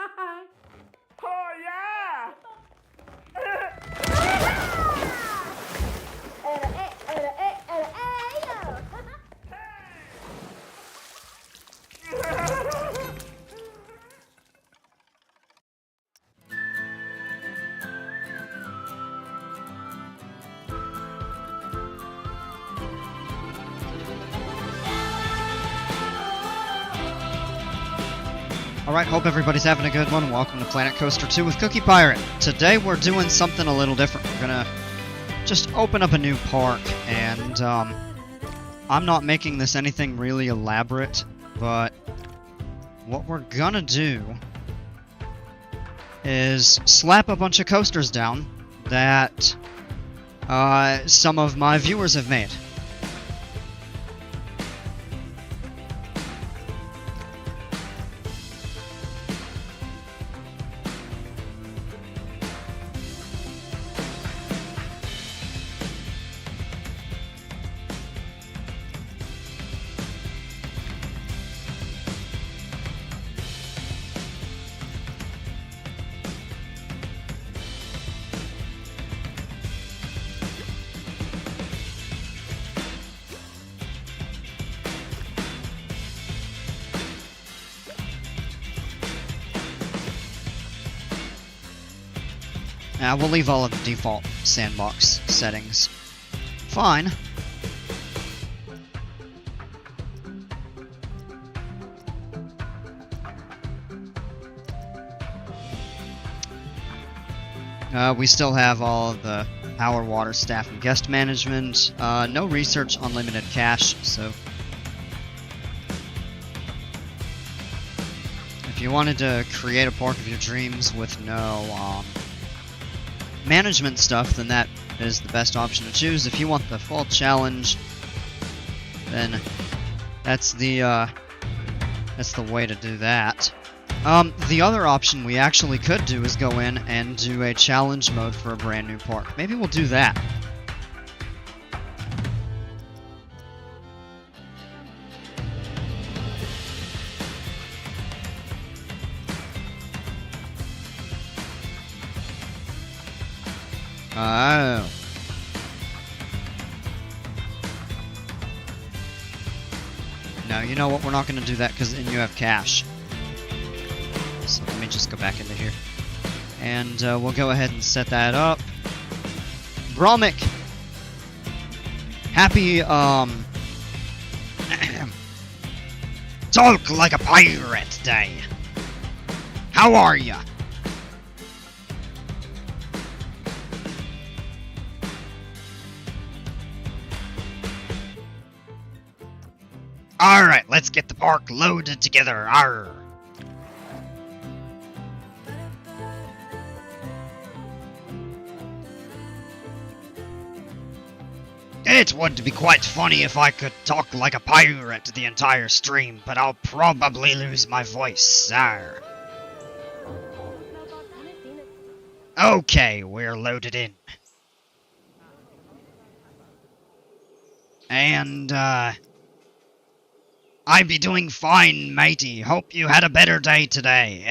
Oh yeah! Alright, hope everybody's having a good one. Welcome to Planet Coaster 2 with Cookie Pirate. Today we're doing something a little different. We're gonna just open up a new park, and I'm not making this anything really elaborate, but what we're gonna do is slap a bunch of coasters down that some of my viewers have made. We'll leave all of the default sandbox settings. Fine. We still have all of the power, water, staff, and guest management. No research, unlimited cash, so if you wanted to create a park of your dreams with no management stuff, then that is the best option to choose. If you want the full challenge, then that's the way to do that. The other option we actually could do is go in and do a challenge mode for a brand new park. Maybe we'll do that. Oh. No, you know what? We're not going to do that because then you have cash. So let me just go back into here. And we'll go ahead and set that up. Bromik! Happy, Talk like a pirate day. How are ya? Alright, let's get the park loaded together. Arr! It would be quite funny if I could talk like a pirate the entire stream, but I'll probably lose my voice, sir. Okay, we're loaded in. And, I be doing fine, matey. Hope you had a better day today.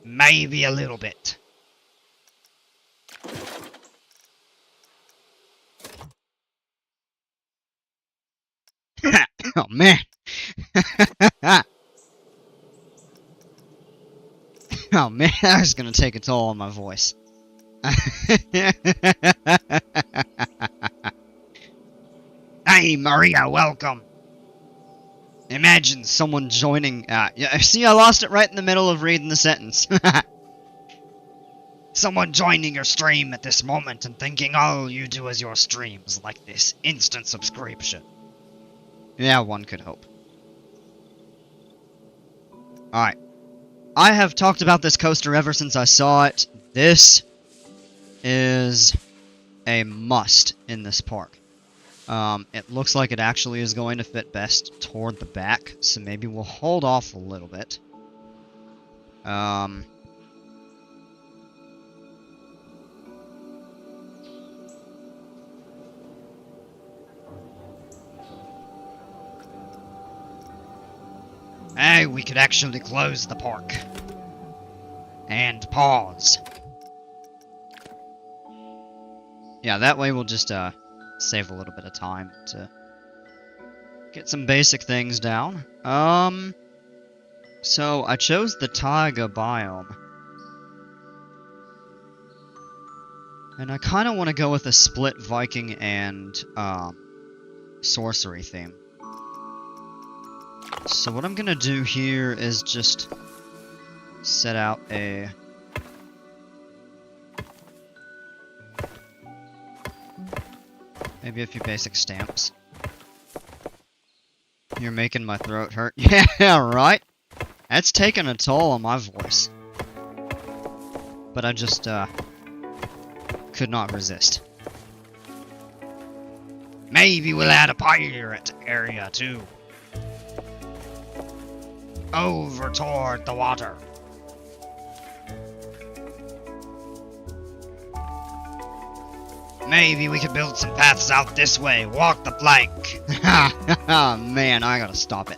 Maybe a little bit. Oh, man. Oh, man, that was gonna take a toll on my voice. Hey, Maria, welcome. Imagine someone joining, yeah, see, I lost it right in the middle of reading the sentence. Someone joining your stream at this moment and thinking all you do is your streams, like this instant subscription. Yeah, one could hope. Alright. I have talked about this coaster ever since I saw it. This is a must in this park. It looks like it actually is going to fit best toward the back, so maybe we'll hold off a little bit. Hey, we could actually close the park. And pause. Yeah, that way we'll just save a little bit of time to get some basic things down. So I chose the taiga biome. And I kind of want to go with a split Viking and sorcery theme. So what I'm gonna do here is just set out maybe a few basic stamps. You're making my throat hurt. Yeah, right? That's taking a toll on my voice. But I just could not resist. Maybe we'll add a pirate area too. Over toward the water. Maybe we could build some paths out this way. Walk the plank. Man, I gotta stop it.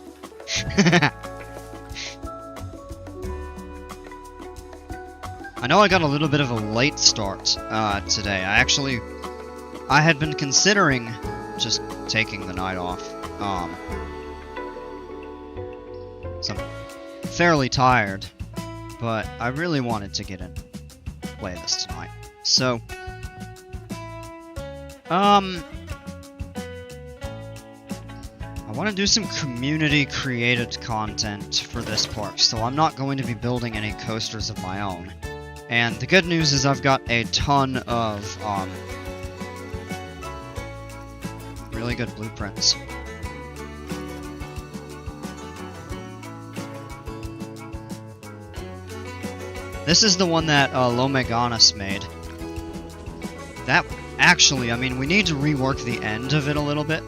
I know I got a little bit of a late start today. I had been considering just taking the night off. So I'm fairly tired, but I really wanted to get in play this tonight. So, I want to do some community-created content for this park, so I'm not going to be building any coasters of my own. And the good news is I've got a ton of, really good blueprints. This is the one that, Lomeganis made. That, actually, I mean, we need to rework the end of it a little bit.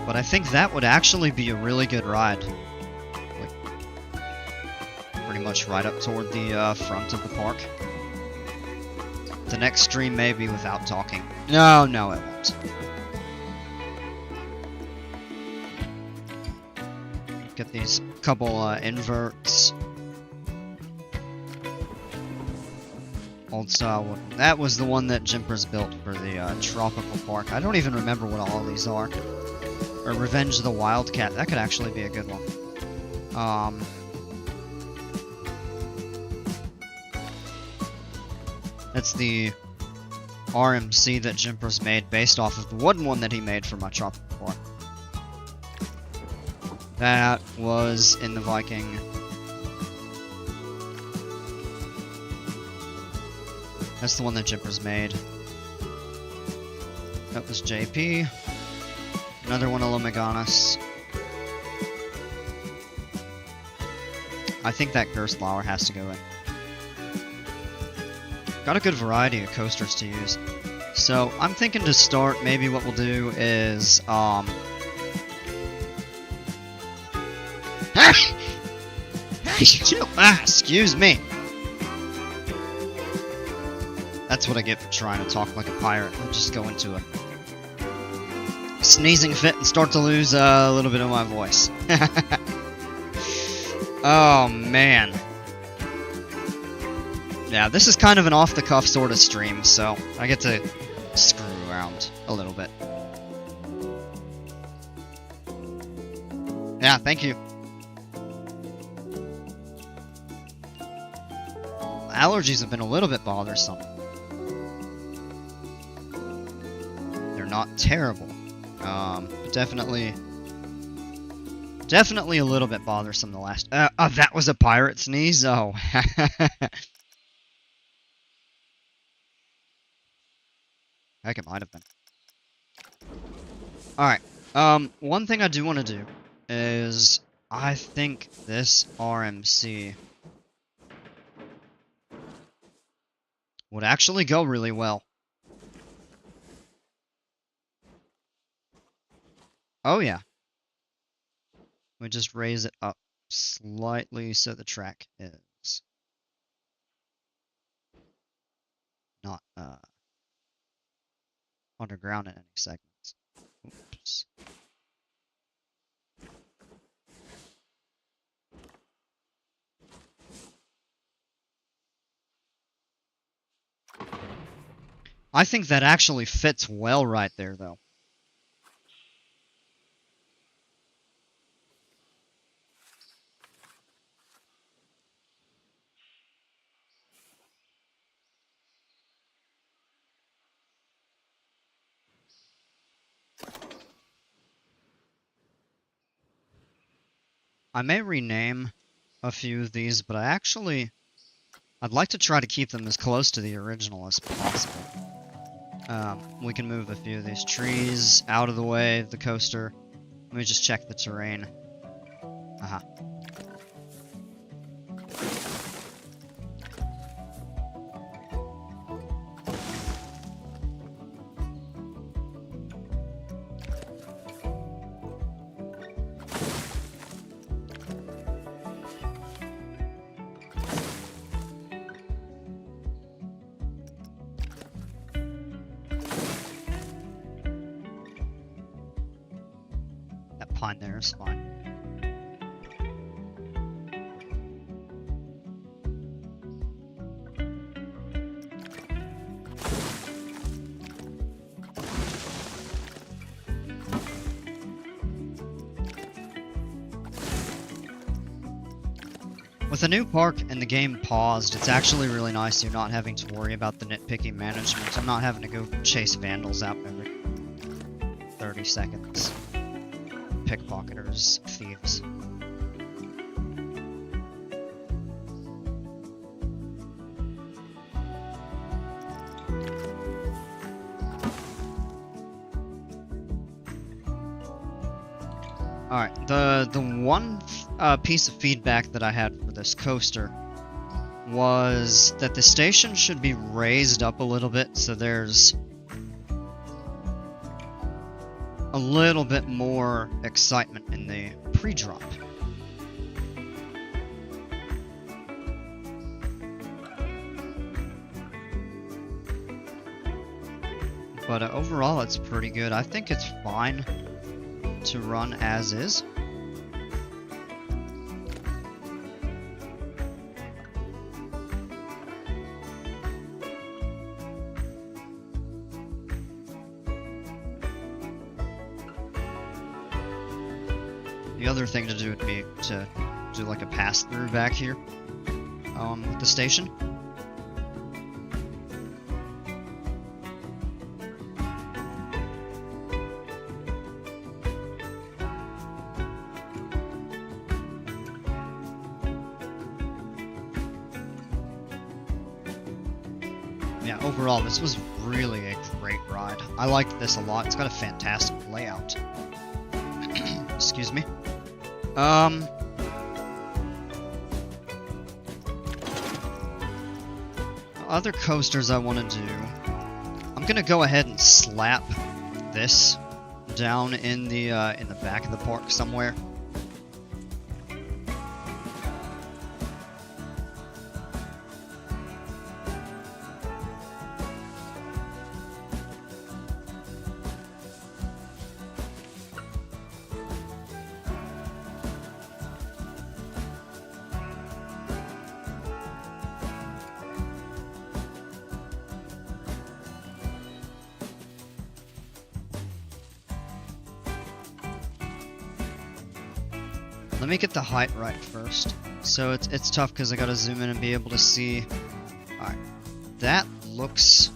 But I think that would actually be a really good ride. Like, pretty much right up toward the front of the park. The next stream may be without talking. No, it won't. Get these couple inverts. Old style one. That was the one that Jimpers built for the tropical park. I don't even remember what all these are. Or Revenge of the Wildcat. That could actually be a good one. That's the RMC that Jimpers made based off of the wooden one that he made for my tropical park. That was in the Viking. That's the one that Jimpers made. That was JP. Another one of Lomeganis. I think that Gerstlauer has to go in. Got a good variety of coasters to use. So, I'm thinking to start, maybe what we'll do is, excuse me! That's what I get for trying to talk like a pirate. I'll just go into a sneezing fit and start to lose a little bit of my voice. Oh, man. Yeah, this is kind of an off-the-cuff sort of stream, so I get to screw around a little bit. Yeah, thank you. Allergies have been a little bit bothersome. They're not terrible. Definitely a little bit bothersome the last... that was a pirate sneeze? Oh. Heck, it might have been. Alright. One thing I do want to do is... I think this RMC would actually go really well. Oh yeah. We just raise it up slightly so the track is not underground in any segments. Oops. I think that actually fits well right there, though. I may rename a few of these, but I'd like to try to keep them as close to the original as possible. We can move a few of these trees out of the way of the coaster. Let me just check the terrain. Aha. That pine there is fine. With a new park and the game paused, it's actually really nice you're not having to worry about the nitpicky management. I'm not having to go chase vandals out every 30 seconds. Pickpocketers, thieves. Alright, the one piece of feedback that I had for this coaster was that the station should be raised up a little bit so there's a little bit more excitement in the pre-drop. But overall it's pretty good. I think it's fine to run as is. The other thing to do would be to do like a pass-through back here with the station. Yeah, overall, this was really a great ride. I liked this a lot. It's got a fantastic layout. Excuse me. Other coasters I want to do. I'm gonna go ahead and slap this down in the back of the park somewhere. Let me get the height right first. So it's tough because I gotta zoom in and be able to see. Alright, that looks...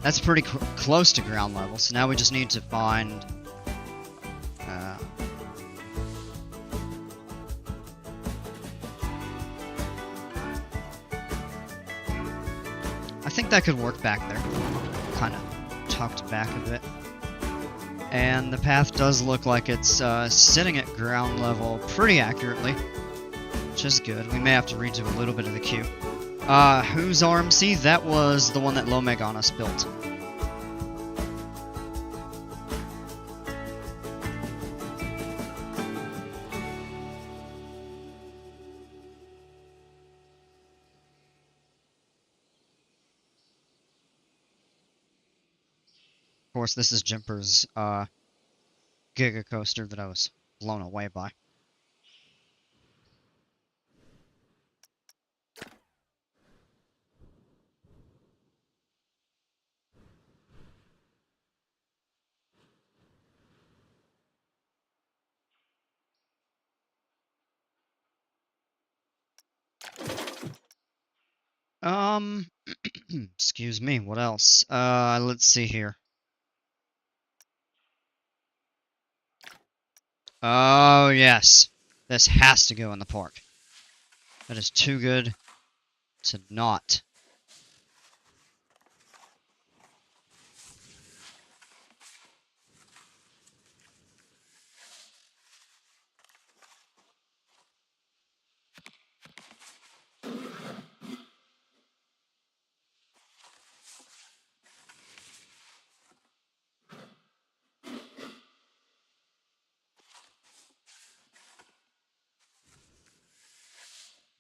That's pretty close to ground level, so now we just need to find... I think that could work back there. Kind of tucked back a bit. And the path does look like it's sitting at ground level pretty accurately, which is good. We may have to redo a little bit of the queue. Whose RMC? That was the one that Lomeganos built. Of course, this is Jumper's Giga Coaster that I was blown away by. Excuse me, what else? Let's see here. Oh, yes. This has to go in the park. That is too good to not.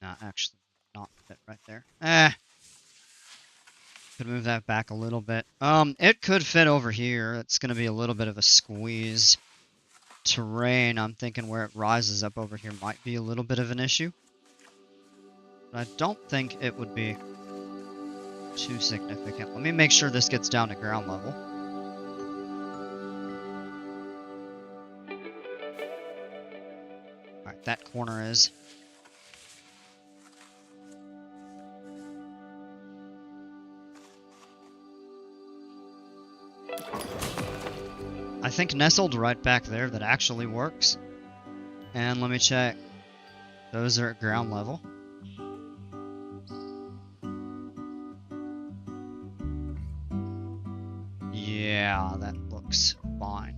Nah, actually, not fit right there. Could move that back a little bit. It could fit over here. It's gonna be a little bit of a squeeze. Terrain, I'm thinking where it rises up over here might be a little bit of an issue. But I don't think it would be too significant. Let me make sure this gets down to ground level. Alright, that corner is. I think nestled right back there, that actually works. And let me check. Those are at ground level. Yeah, that looks fine.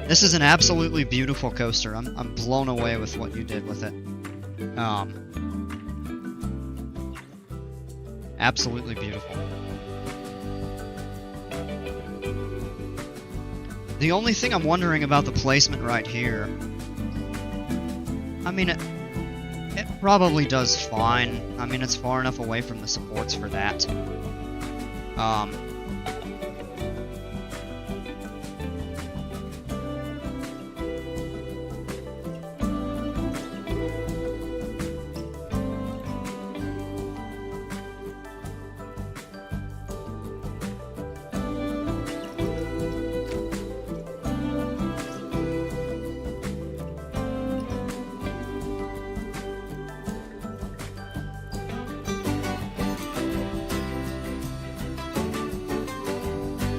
This is an absolutely beautiful coaster. I'm blown away with what you did with it. Absolutely beautiful. The only thing I'm wondering about the placement right here, I mean, it probably does fine. I mean, it's far enough away from the supports for that.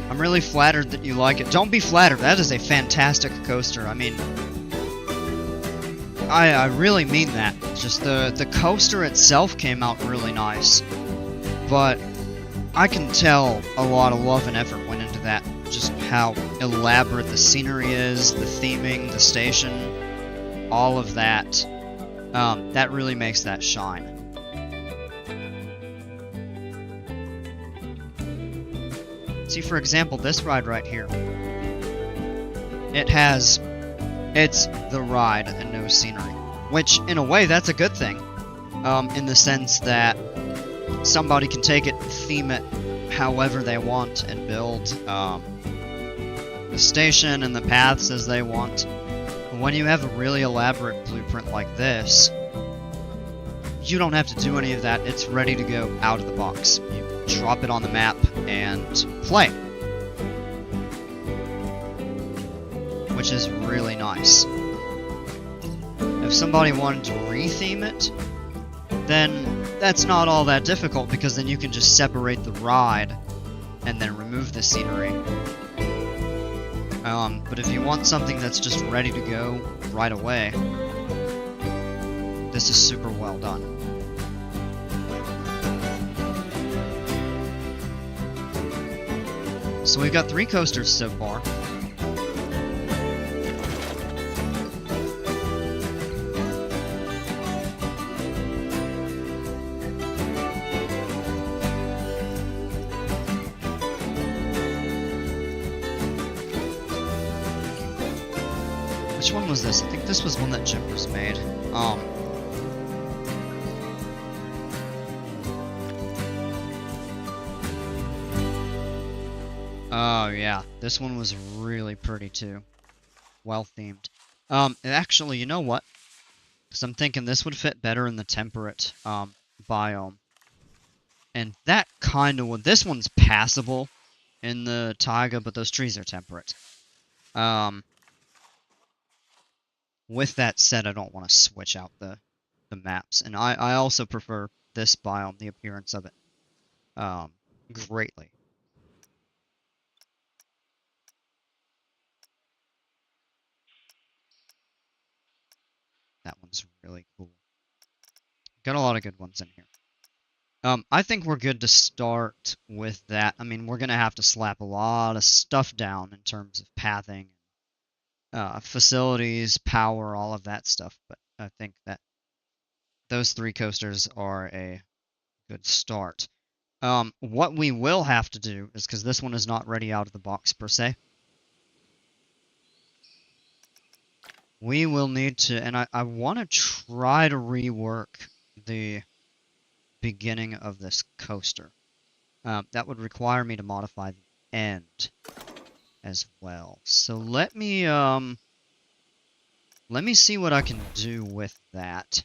I'm really flattered that you like it. Don't be flattered. That is a fantastic coaster. I mean, I really mean that. Just the coaster itself came out really nice. But I can tell a lot of love and effort went into that. Just how elaborate the scenery is, the theming, the station, all of that. That really makes that shine. See, for example, this ride right here. It's the ride and no scenery. Which, in a way, that's a good thing. In the sense that somebody can take it, theme it however they want, and build the station and the paths as they want. But when you have a really elaborate blueprint like this, you don't have to do any of that. It's ready to go out of the box. You drop it on the map and play. Which is really nice. If somebody wanted to retheme it, then that's not all that difficult, because then you can just separate the ride and then remove the scenery. But if you want something that's just ready to go right away, this is super well done. So we've got 3 coasters so far. Which one was this? I think this was one that Jippers made. Oh yeah, this one was really pretty too. Well themed. Actually, you know what? Because I'm thinking this would fit better in the temperate biome. And that kind of would. This one's passable in the taiga, but those trees are temperate. With that said, I don't want to switch out the maps, and I also prefer this biome, the appearance of it, greatly. That one's really cool. Got a lot of good ones in here. I think we're good to start with that. I mean, we're going to have to slap a lot of stuff down in terms of pathing, facilities, power, all of that stuff, but I think that those 3 coasters are a good start. What we will have to do is, because this one is not ready out of the box per se, we will need to, and I want to try to rework the beginning of this coaster. That would require me to modify the end as well. So let me see what I can do with that.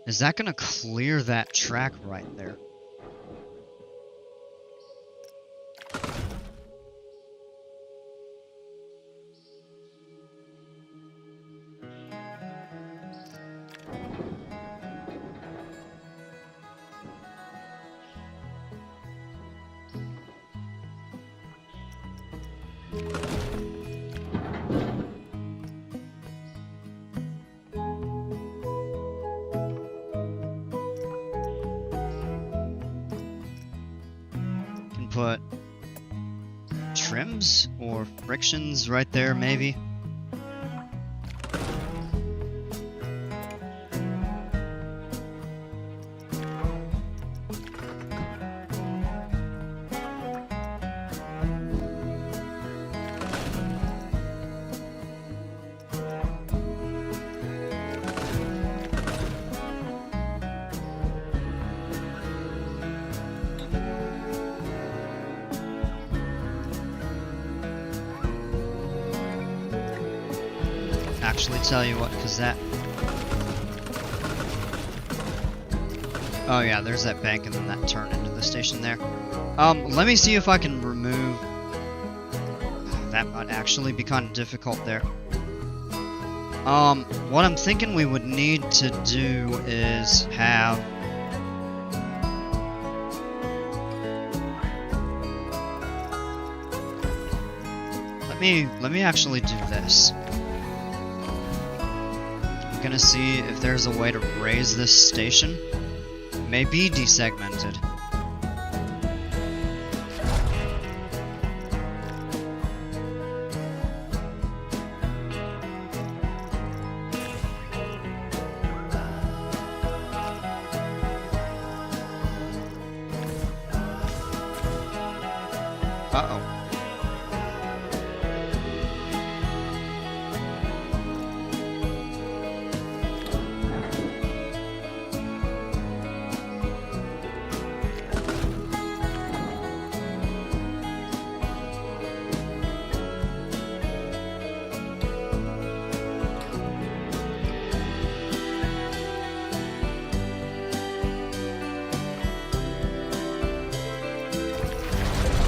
Is that going to clear that track right there? Put trims or frictions right there, maybe. Actually, tell you what, because that... Oh yeah, there's that bank and then that turn into the station there. Let me see if I can remove... That might actually be kind of difficult there. What I'm thinking we would need to do is have... Let me actually do this. I'm gonna see if there's a way to raise this station. It may be desegmented. Uh-oh.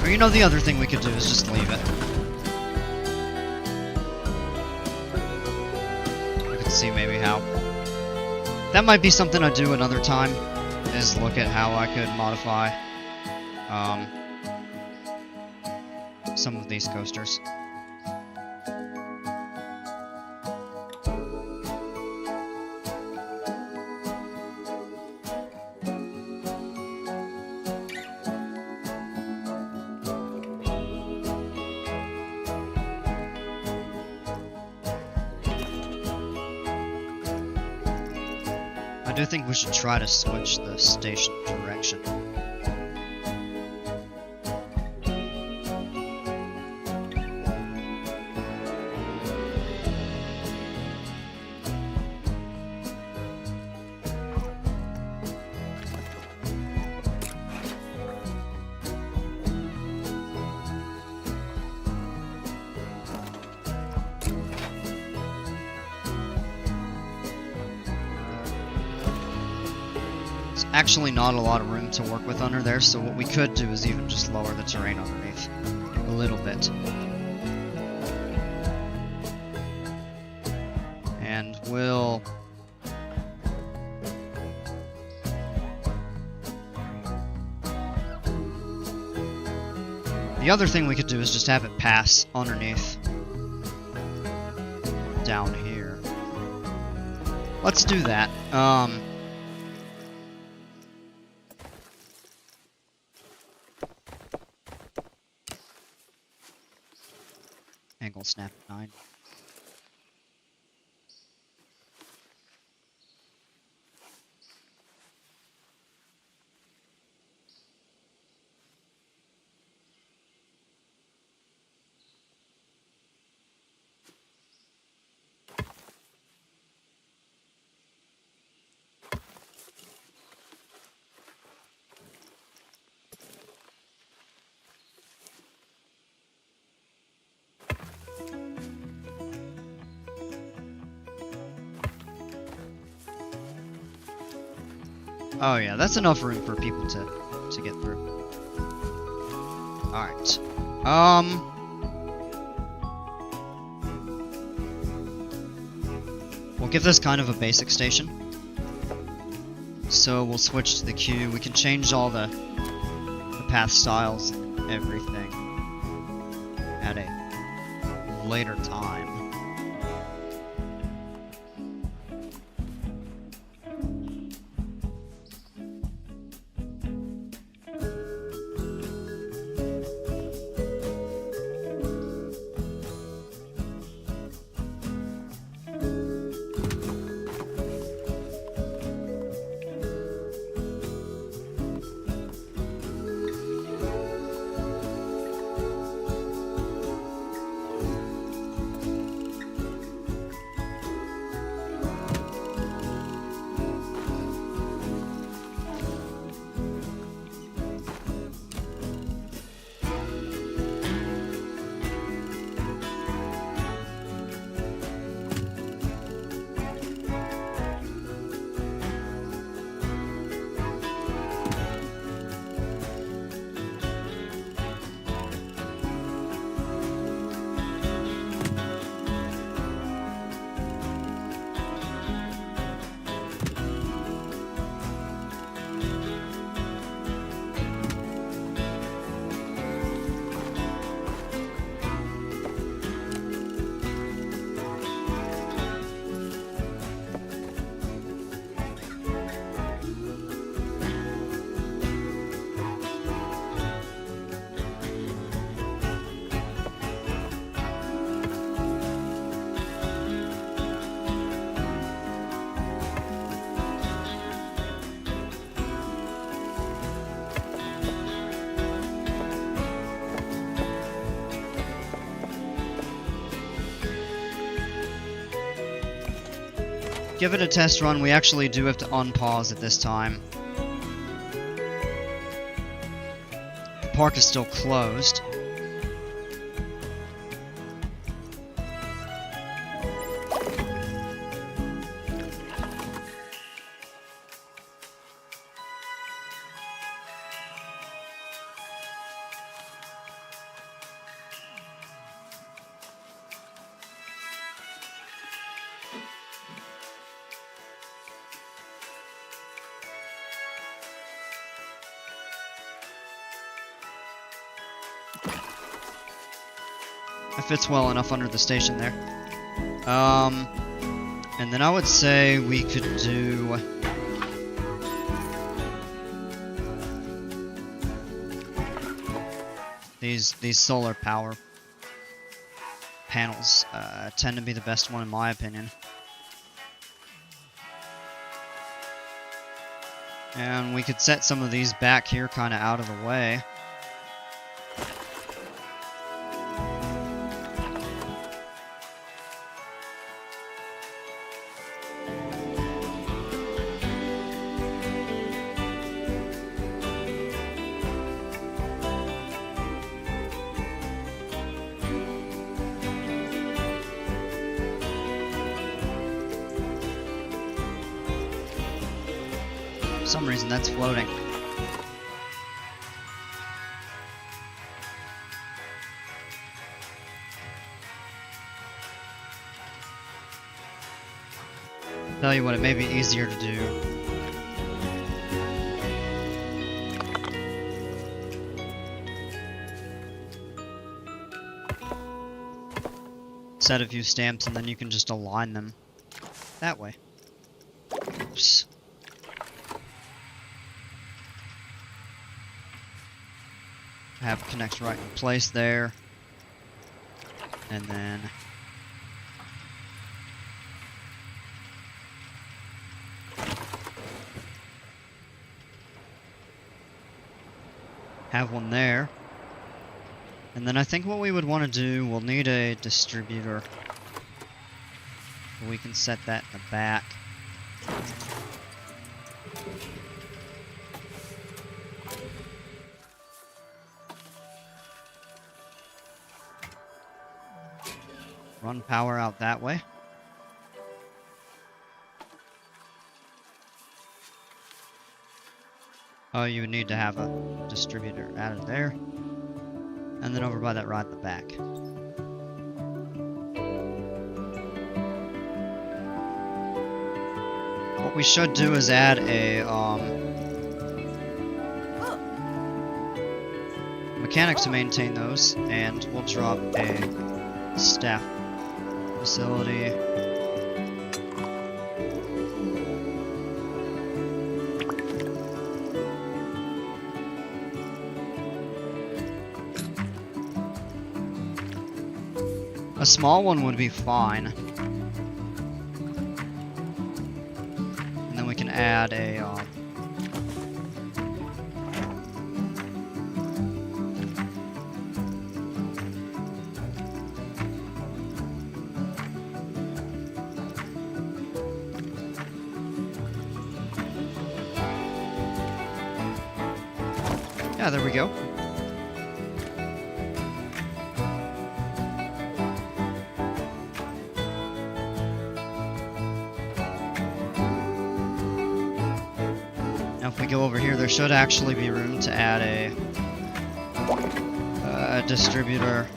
Or, you know, the other thing we could do is just leave it. I could see maybe how. That might be something I do another time, is look at how I could modify some of these coasters. I do think we should try to switch the station direction. actually not a lot of room to work with under there, so what we could do is even just lower the terrain underneath a little bit. And we'll... The other thing we could do is just have it pass underneath down here. Let's do that. Angle snap 9. Oh yeah, that's enough room for people to get through. Alright. We'll give this kind of a basic station. So we'll switch to the queue. We can change all the path styles and everything at a later time. Give it a test run. We actually do have to unpause at this time. The park is still closed. It fits well enough under the station there. And then I would say we could do... These solar power panels tend to be the best one in my opinion. And we could set some of these back here kind of out of the way. some reason that's floating. Tell you what, it may be easier to do. Set a few stamps and then you can just align them that way. Oops. Have connect right in place there. And then have one there. And then I think what we would want to do, we'll need a distributor. We can set that in the back. Run power out that way. Oh, you would need to have a distributor added there. And then over by that rod in the back. What we should do is add a mechanic to maintain those, and we'll drop a staff facility. A small one would be fine. And then we can add a yeah, there we go. If we go over here, there should actually be room to add a distributor.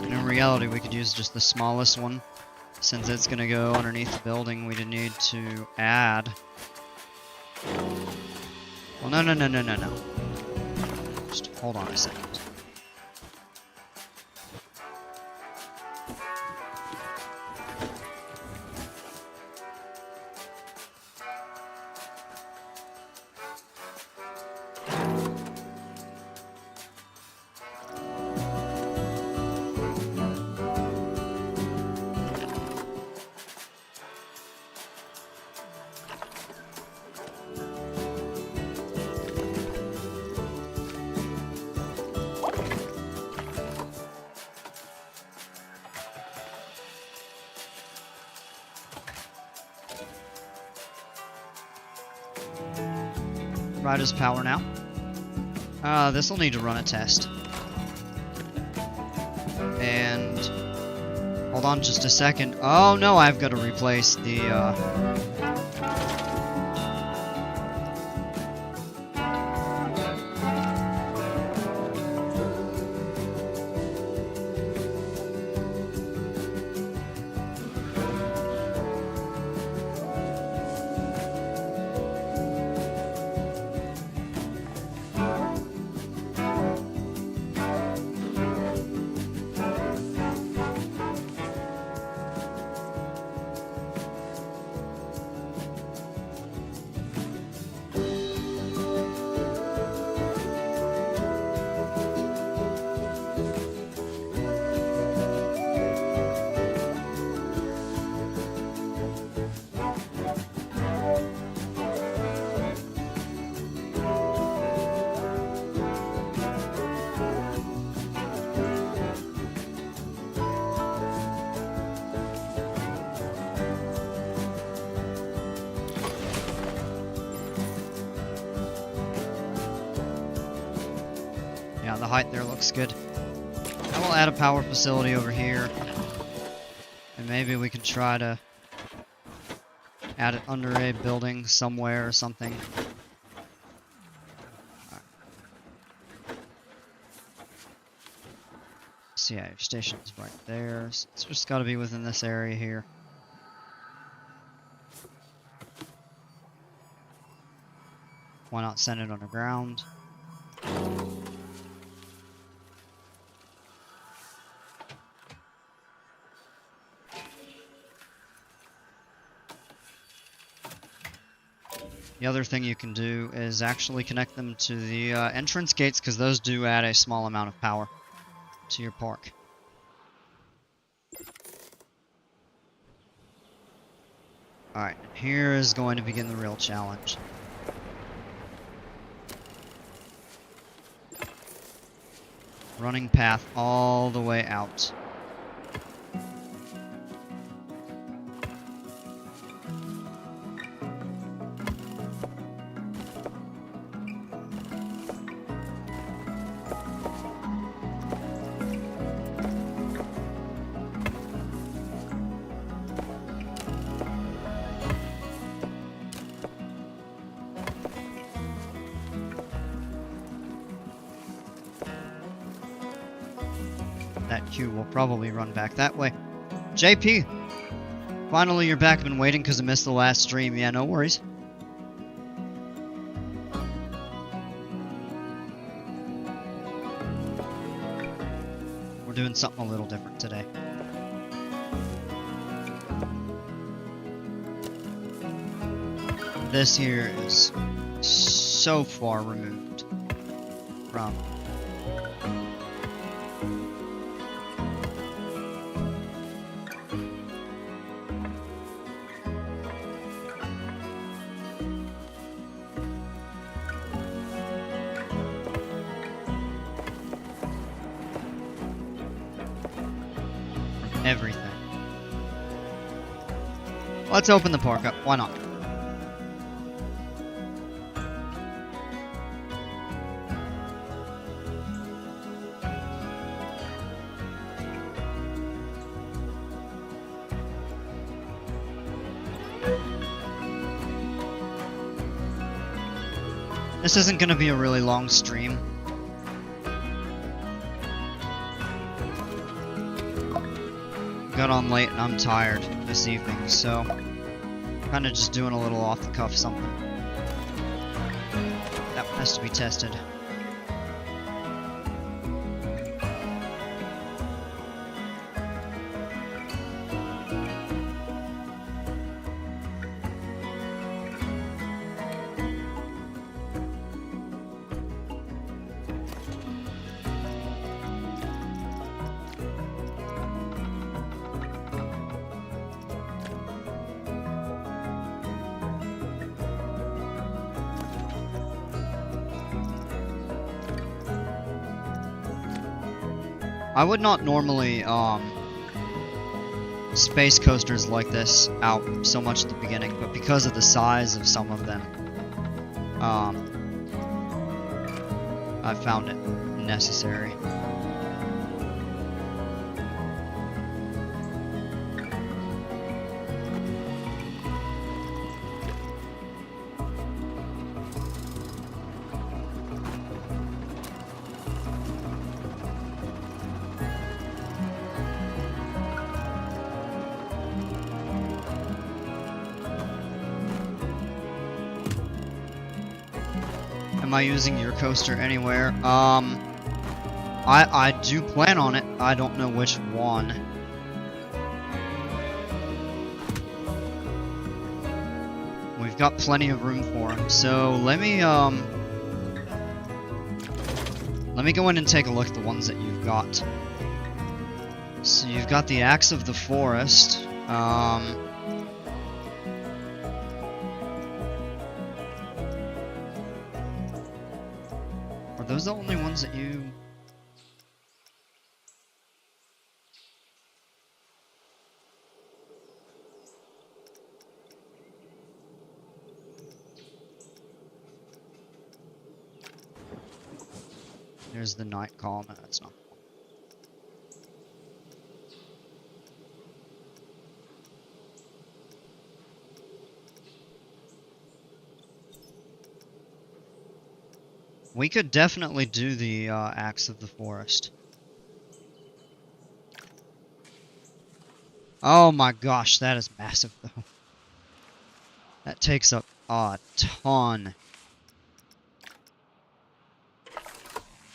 And in reality, we could use just the smallest one. Since it's going to go underneath the building, we didn't need to add. Well, no. Just hold on a second. Rider's power now. This will need to run a test. And hold on just a second. Oh no, I've got to replace the yeah, the height there looks good. I will add a power facility over here. And maybe we can try to add it under a building somewhere or something. So yeah, your station's right there. So it's just got to be within this area here. Why not send it underground? The other thing you can do is actually connect them to the entrance gates, because those do add a small amount of power to your park. Alright, here is going to begin the real challenge. Running path all the way out. That queue will probably run back that way. JP! Finally you're back. I've been waiting because I missed the last stream. Yeah, no worries. We're doing something a little different today. This here is so far removed from everything. Let's open the park up. Why not? This isn't going to be a really long stream. Got on late and I'm tired this evening, so kind of just doing a little off the cuff something. That one has to be tested. I would not normally space coasters like this out so much at the beginning, but because of the size of some of them, I found it necessary. Am I using your coaster anywhere? I do plan on it. I don't know which one. We've got plenty of room for him, so let me go in and take a look at the ones that you've got. So you've got the Axe of the Forest. Are those the only ones that you... There's the night call. No, that's not. We could definitely do the Axe of the Forest. Oh my gosh, that is massive though. That takes up a ton.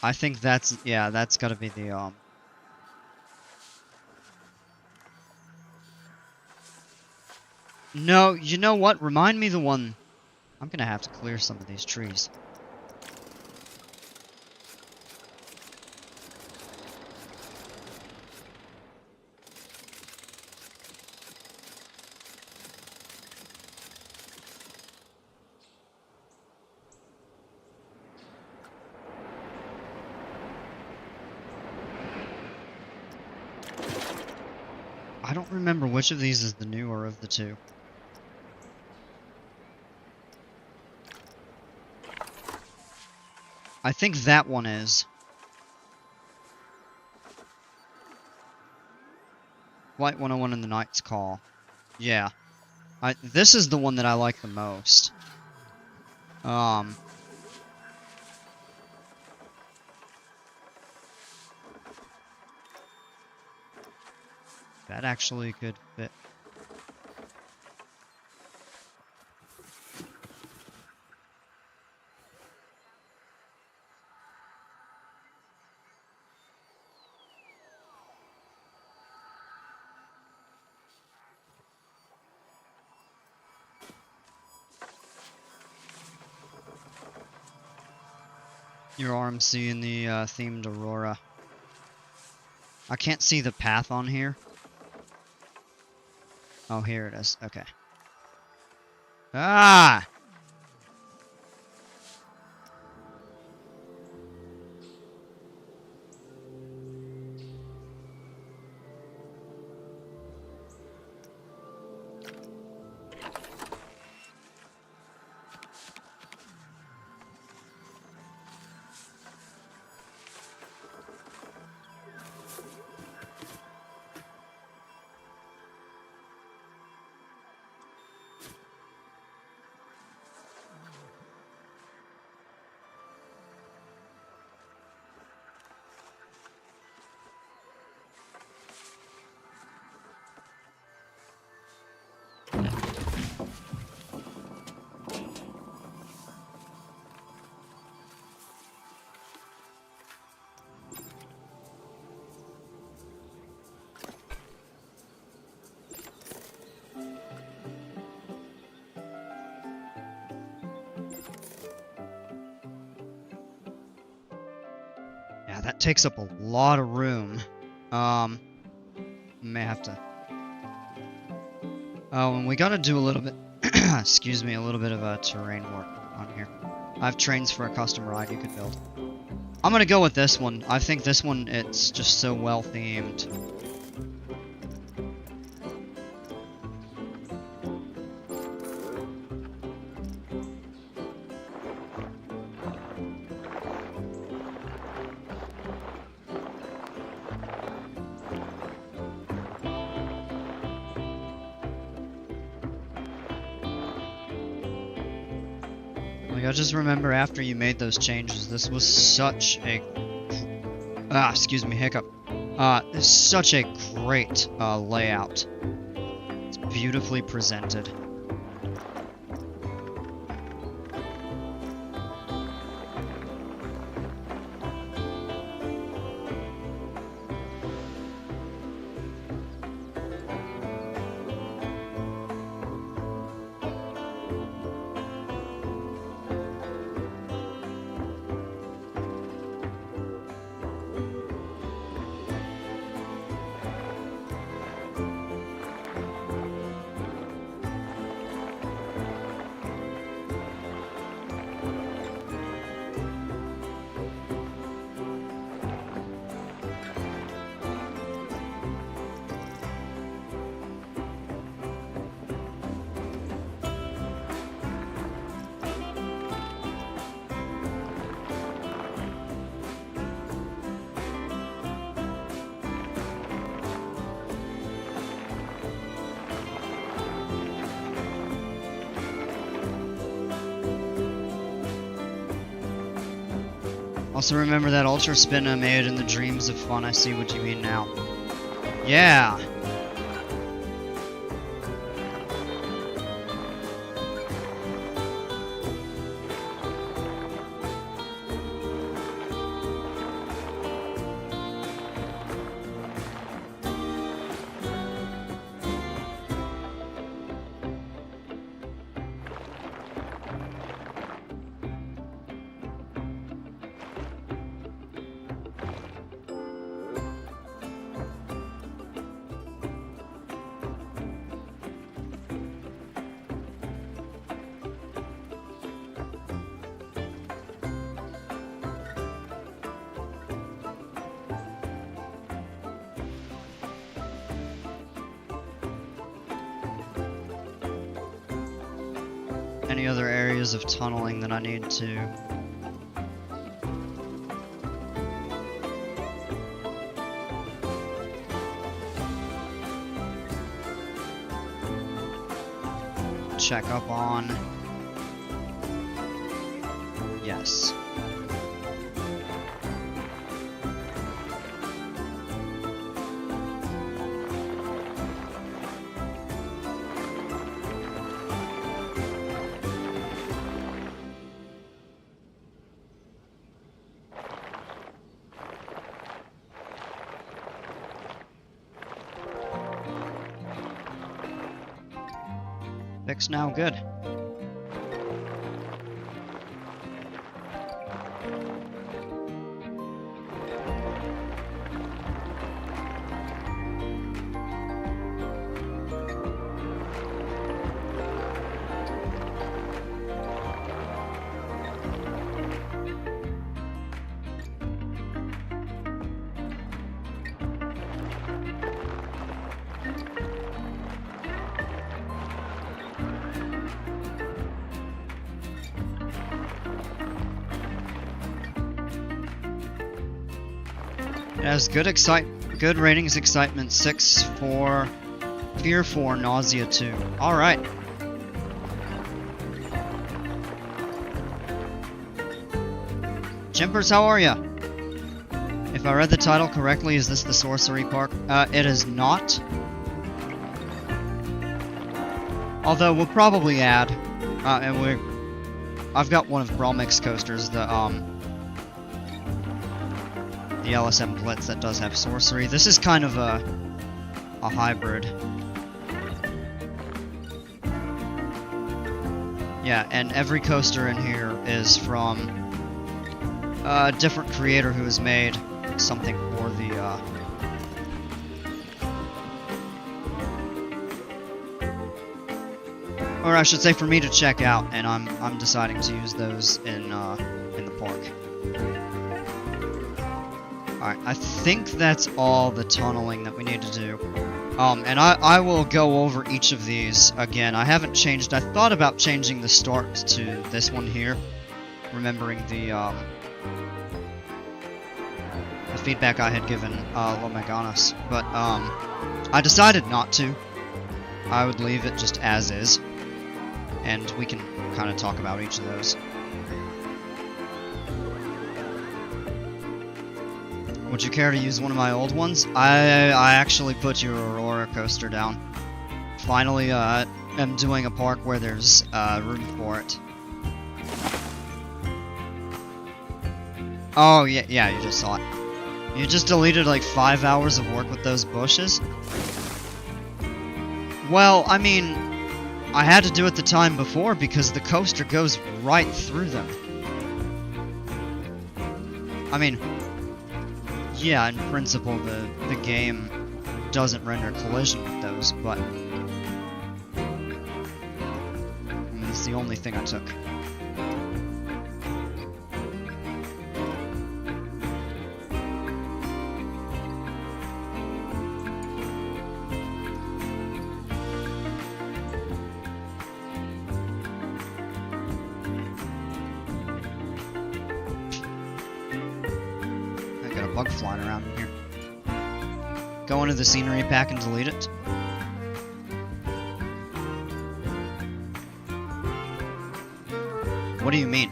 I think that's, yeah, that's gotta be the, No, you know what? Remind me the one... I'm gonna have to clear some of these trees. I don't remember which of these is the newer of the two. I think that one is. Flight 101 in the Knight's Call. Yeah. This is the one that I like the most. That actually could fit. Your RMC in the themed Aurora. I can't see the path on here. Oh, here it is. Okay. Ah! Yeah, that takes up a lot of room. May have to... Oh, and we gotta do a little bit... excuse me, a little bit of terrain work on here. I have trains for a custom ride you could build. I'm gonna go with this one. I think this one, it's just so well themed. Like, I just remember after you made those changes, this was such a... excuse me, hiccup. It's such a great layout. It's beautifully presented. Also remember that Ultra Spin I made in the Dreams of Fun. I see what you mean now. Yeah! Any other areas of tunneling that I need to check up on? Yes. Fix now, good. It has good ratings, excitement 6, 4, fear 4, nausea 2. Alright. Chimpers, how are ya? If I read the title correctly, is this the Sorcery Park? It is not. Although we'll probably add, I've got one of Bromix coasters, the LSM Blitz that does have sorcery. This is kind of a hybrid. Yeah, and every coaster in here is from a different creator who has made something for the or I should say for me to check out, and I'm deciding to use those in the park. Alright, I think that's all the tunneling that we need to do. And I will go over each of these again. I haven't changed. I thought about changing the start to this one here, remembering the feedback I had given Lomaganas, but I decided not to. I would leave it just as is, and we can kind of talk about each of those. Would you care to use one of my old ones? I actually put your Aurora coaster down. Finally, I'm doing a park where there's room for it. Oh, yeah, you just saw it. You just deleted like 5 hours of work with those bushes? Well, I mean, I had to do it the time before because the coaster goes right through them. I mean, yeah, in principle, the game doesn't render collision with those, but I mean, it's the only thing I took. Bug flying around in here. Go into the scenery pack and delete it. What do you mean?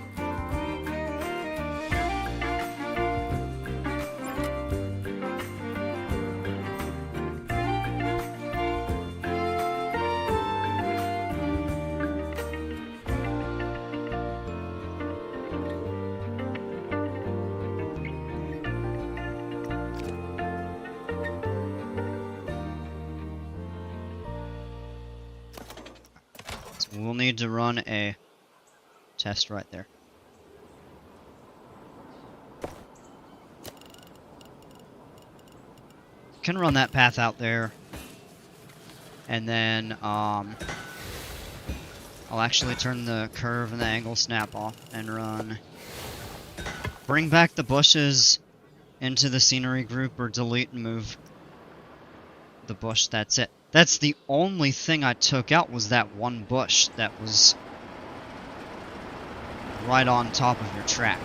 we'll need to run a test right there. Can run that path out there. And then, I'll actually turn the curve and the angle snap off and run. Bring back the bushes into the scenery group or delete and move the bush. That's it. That's the only thing I took out was that one bush that was right on top of your track.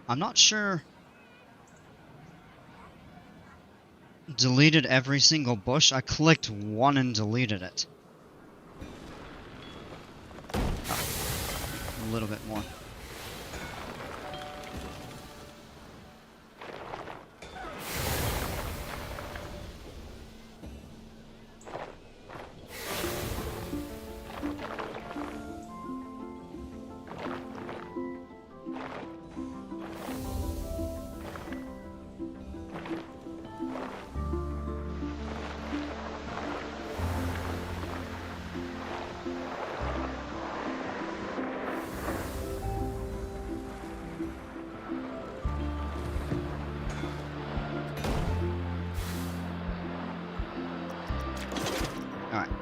I'm not sure. Deleted every single bush. I clicked one and deleted it. Oh, a little bit more.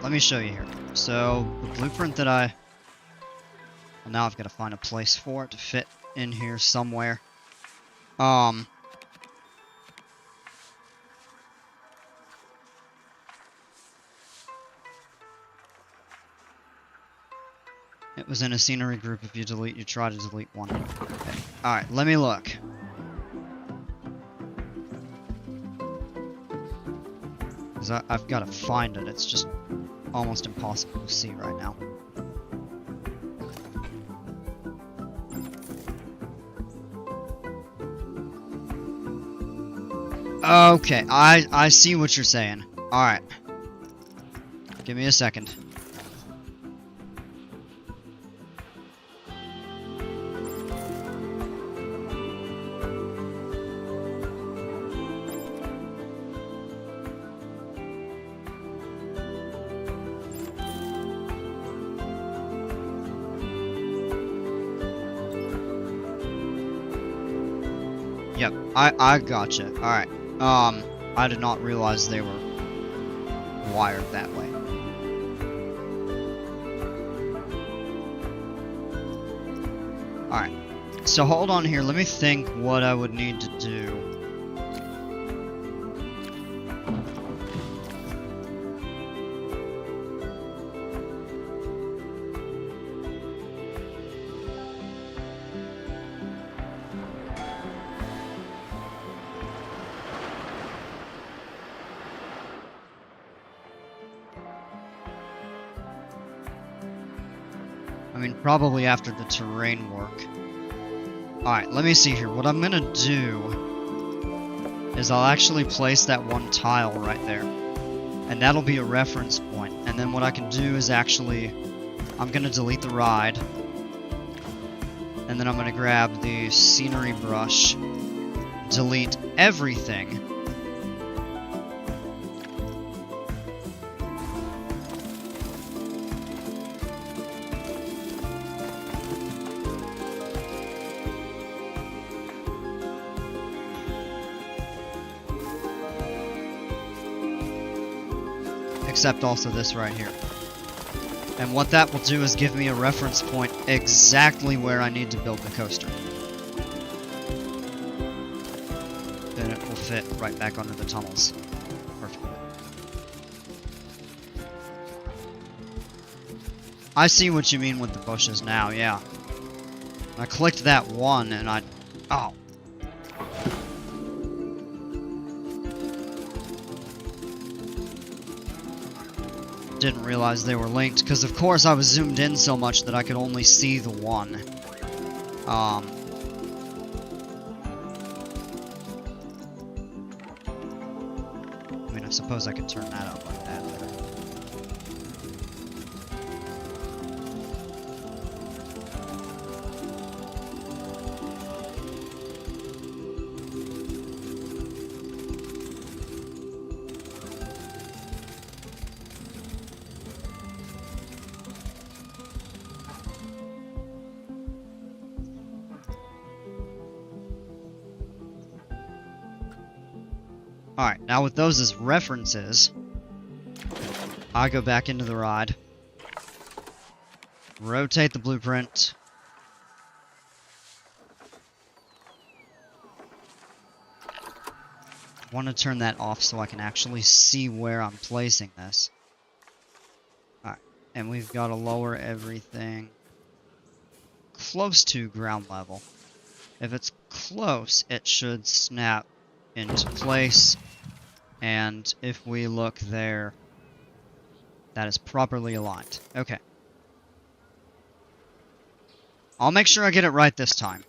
Let me show you here. So, the blueprint that well, now I've got to find a place for it to fit in here somewhere. It was in a scenery group. If you try to delete one. Okay. Alright, let me look. Because I've got to find it. It's just almost impossible to see right now. Okay, I see what you're saying. Alright. Give me a second. Yep, I gotcha. Alright. I did not realize they were wired that way. Alright. So hold on here, let me think what I would need to do. I mean, probably after the terrain work. Alright, let me see here. What I'm gonna do is I'll actually place that one tile right there. And that'll be a reference point. And then what I can do is actually, I'm gonna delete the ride. And then I'm gonna grab the scenery brush, delete everything. Except also this right here. And what that will do is give me a reference point exactly where I need to build the coaster. Then it will fit right back under the tunnels. Perfect. I see what you mean with the bushes now, yeah. I clicked that one and oh. didn't realize they were linked, because of course I was zoomed in so much that I could only see the one. I mean, I suppose I could turn that up like that. Alright, now with those as references, I go back into the ride, rotate the blueprint, I want to turn that off so I can actually see where I'm placing this. Alright, and we've got to lower everything close to ground level. If it's close, it should snap into place, and if we look there, that is properly aligned. Okay. I'll make sure I get it right this time.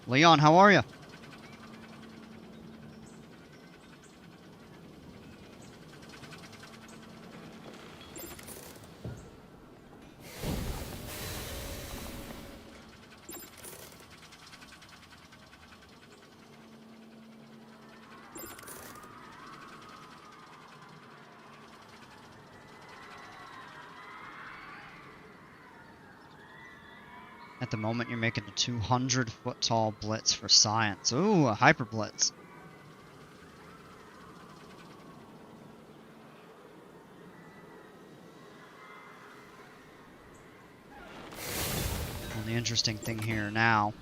Leon, how are you? At the moment, you're making a 200-foot tall blitz for science. Ooh, a hyper blitz. Well, the interesting thing here now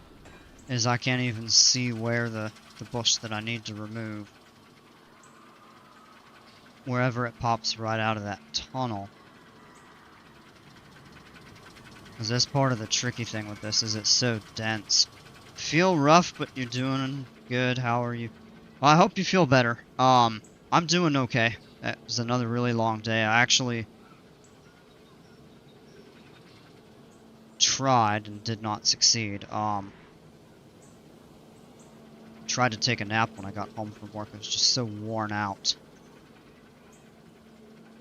is I can't even see where the bush that I need to remove. Wherever it pops right out of that tunnel. Because that's part of the tricky thing with this, is it's so dense. Feel rough, but you're doing good. How are you? Well, I hope you feel better. I'm doing okay. That was another really long day. I actually tried and did not succeed. Tried to take a nap when I got home from work. I was just so worn out.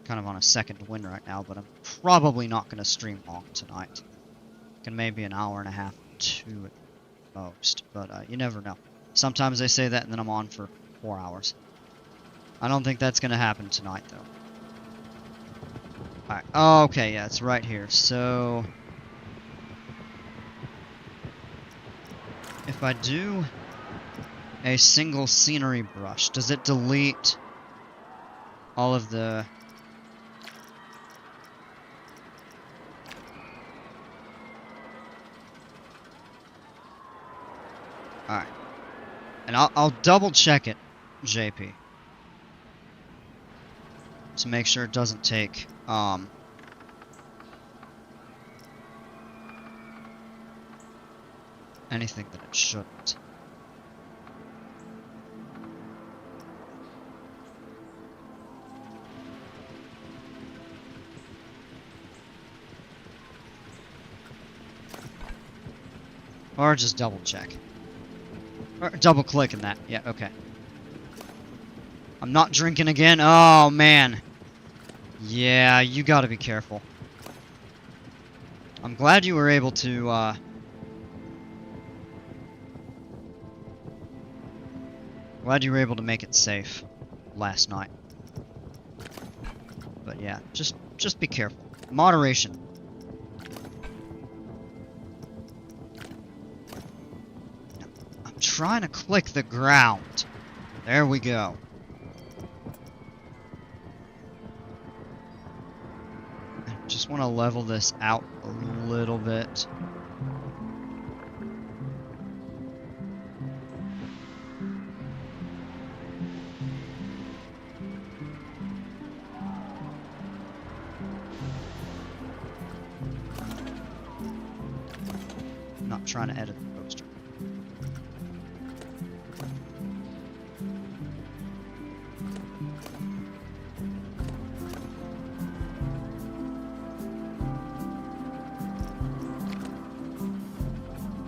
Kind of on a second wind right now, but I'm probably not going to stream long tonight. Can maybe an hour and a half, 2 at most, but you never know. Sometimes they say that and then I'm on for 4 hours. I don't think that's going to happen tonight, though. Alright, oh, okay, yeah, it's right here. So, if I do a single scenery brush, does it delete all of the... Alright. And I'll double check it, JP. To make sure it doesn't take, anything that it shouldn't. Or just double check. Or double click in that. Yeah, okay. I'm not drinking again. Oh, man. Yeah, you gotta be careful. I'm glad you were able to, glad you were able to make it safe last night. But yeah, just be careful. Moderation. I'm trying to click the ground. There we go. I just want to level this out a little bit. not trying to edit the poster.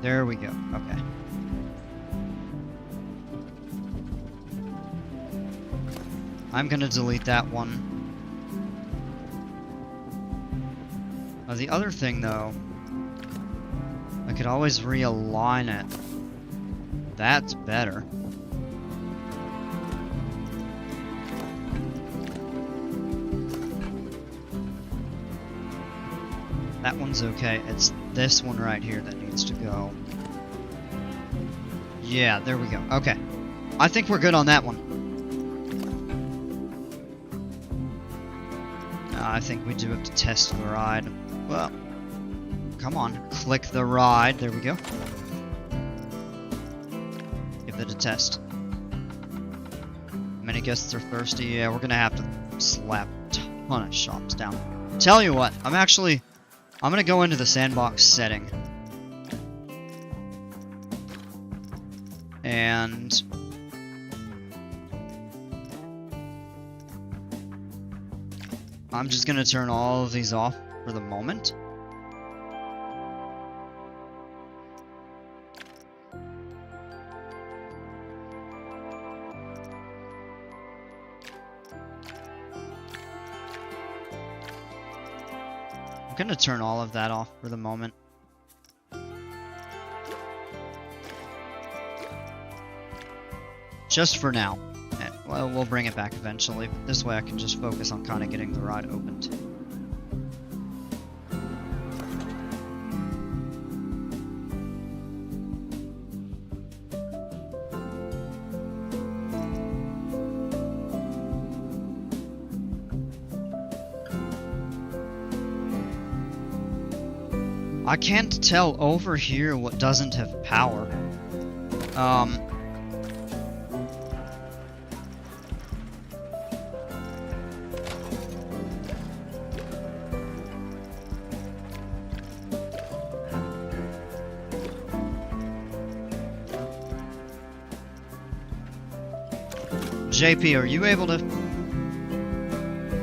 There we go. Okay. I'm gonna delete that one. The other thing, though, I could always realign it. That's better. That one's okay. It's this one right here that needs to go. Yeah, there we go. Okay. I think we're good on that one. I think we do have to test the ride. Well, come on. Click the ride. There we go. Give it a test. Many guests are thirsty. Yeah, we're gonna have to slap a ton of shops down. Tell you what, I'm gonna go into the sandbox setting. And I'm just gonna turn all of these off for the moment. I'm gonna turn all of that off for the moment. Just for now. Well, we'll bring it back eventually, but this way I can just focus on kind of getting the ride opened. I can't tell over here what doesn't have power. JP, are you able to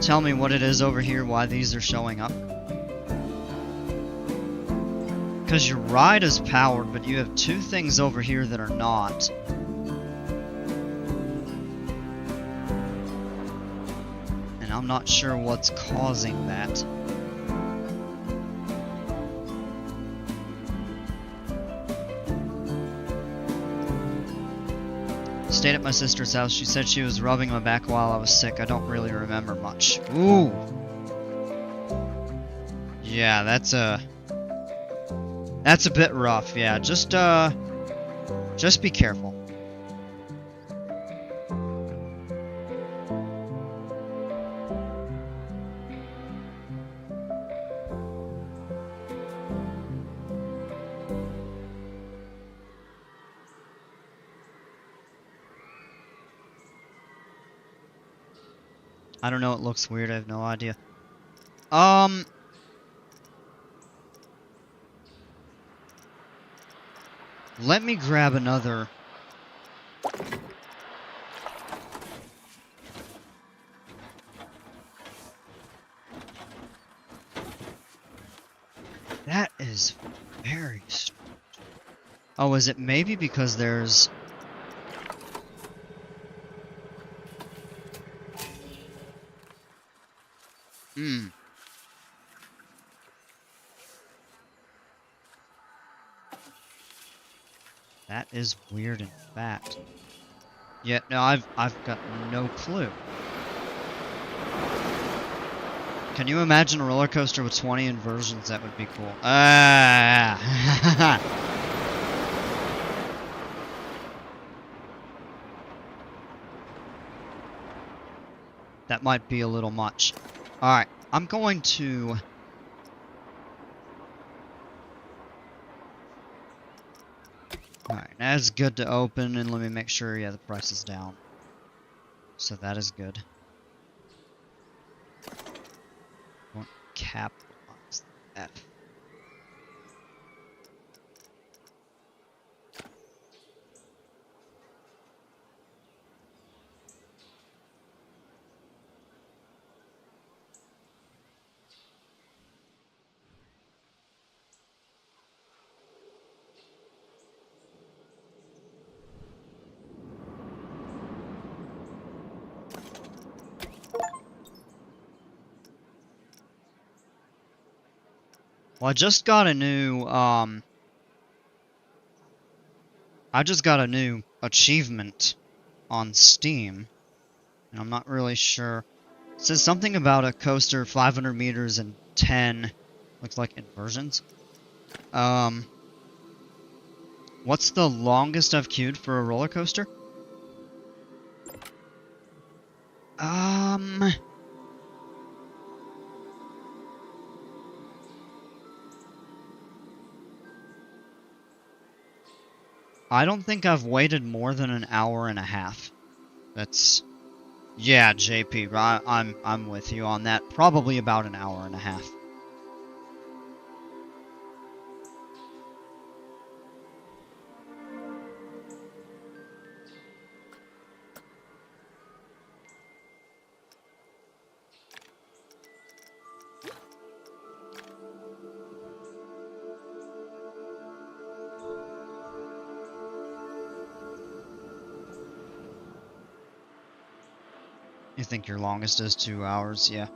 tell me what it is over here, why these are showing up? Because your ride is powered, but you have two things over here that are not. And I'm not sure what's causing that. Stayed at my sister's house. She said she was rubbing my back while I was sick. I don't really remember much. Ooh. Yeah, that's a bit rough. Yeah, just be careful. I don't know, it looks weird, I have no idea. Let me grab another. That is very strange. Oh, is it maybe because there's... That is weird, in fact. Yeah, no, I've got no clue. Can you imagine a roller coaster with 20 inversions? That would be cool. That might be a little much. Alright, I'm going to... Alright, that's good to open, and let me make sure, yeah, the price is down. So that is good. Won't capitalize that. Well, I just got a new, achievement on Steam, and I'm not really sure. It says something about a coaster 500 meters and 10, looks like inversions. What's the longest I've queued for a roller coaster? I don't think I've waited more than an hour and a half. That's, yeah, JP, I'm with you on that. Probably about an hour and a half. You think your longest is 2 hours? Yeah.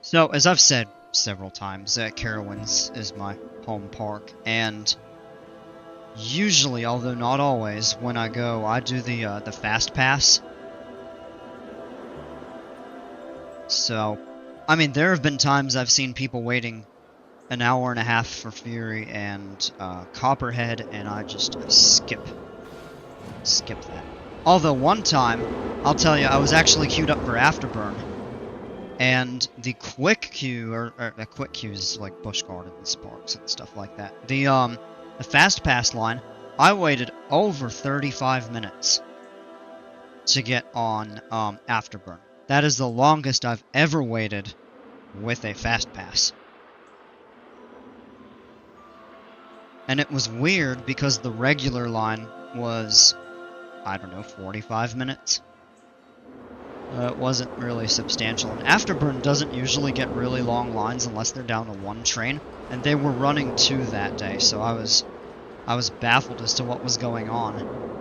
So, as I've said several times, Carowinds is my home park, and usually, although not always, when I go, I do the Fast Pass. So, I mean, there have been times I've seen people waiting an hour and a half for Fury and Copperhead, and I just skip that. Although one time, I'll tell you, I was actually queued up for Afterburn, and the quick queue, or the quick queue is like Busch Gardens, parks, and stuff like that. The Fast Pass line, I waited over 35 minutes to get on Afterburn. That is the longest I've ever waited with a Fast Pass. And it was weird because the regular line was, I don't know, 45 minutes. It wasn't really substantial. And Afterburn doesn't usually get really long lines unless they're down to one train, and they were running two that day, so I was baffled as to what was going on.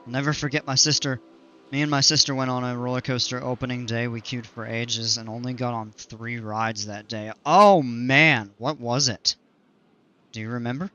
I'll never forget my sister. Me and my sister went on a roller coaster opening day. We queued for ages and only got on 3 rides that day. Oh man, what was it? Do you remember?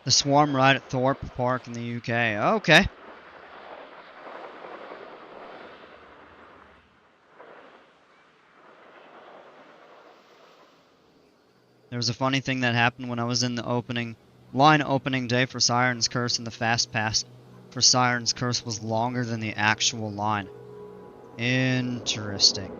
The Swarm ride at Thorpe Park in the UK. Okay. There was a funny thing that happened when I was in the opening day for Siren's Curse, and the Fast Pass for Siren's Curse was longer than the actual line. Interesting.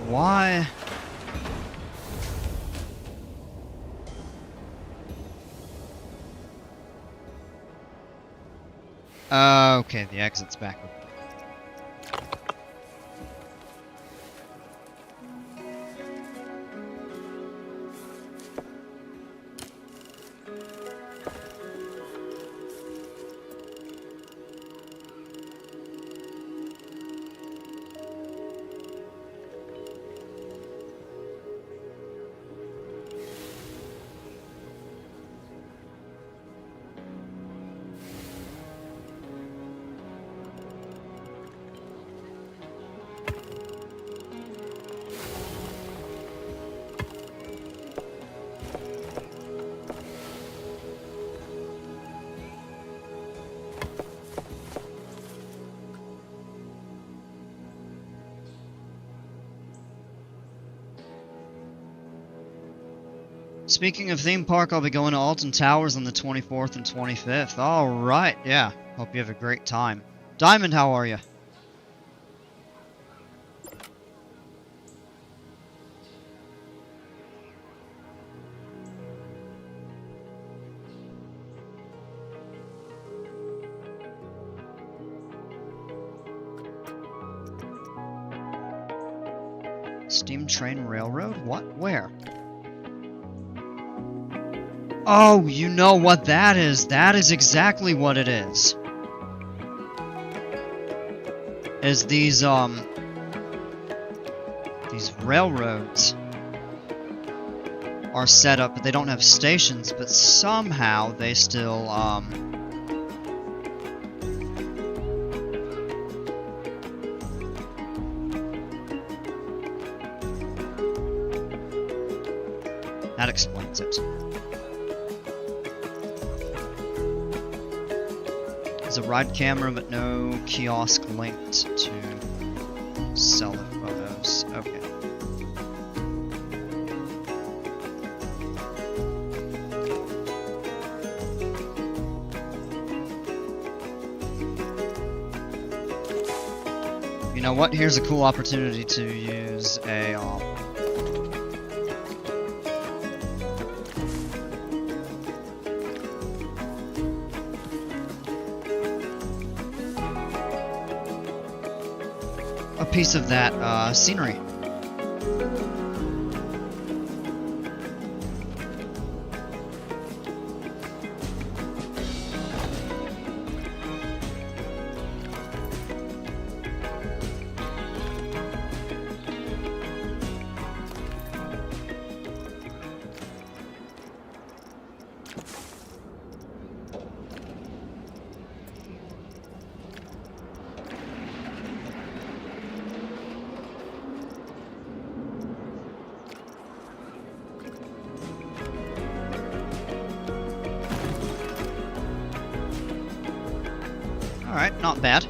Why? Okay, the exit's back. Speaking of theme park, I'll be going to Alton Towers on the 24th and 25th. Alright, yeah. Hope you have a great time. Diamond, how are you? Steam Train Railroad? What? Where? Oh, you know what that is. That is exactly what it is. Is these railroads are set up, but they don't have stations, but somehow they still, that explains it. There's a ride camera, but no kiosk linked to sell the photos. Okay. You know what? Here's a cool opportunity to use a piece of that scenery. Alright, not bad.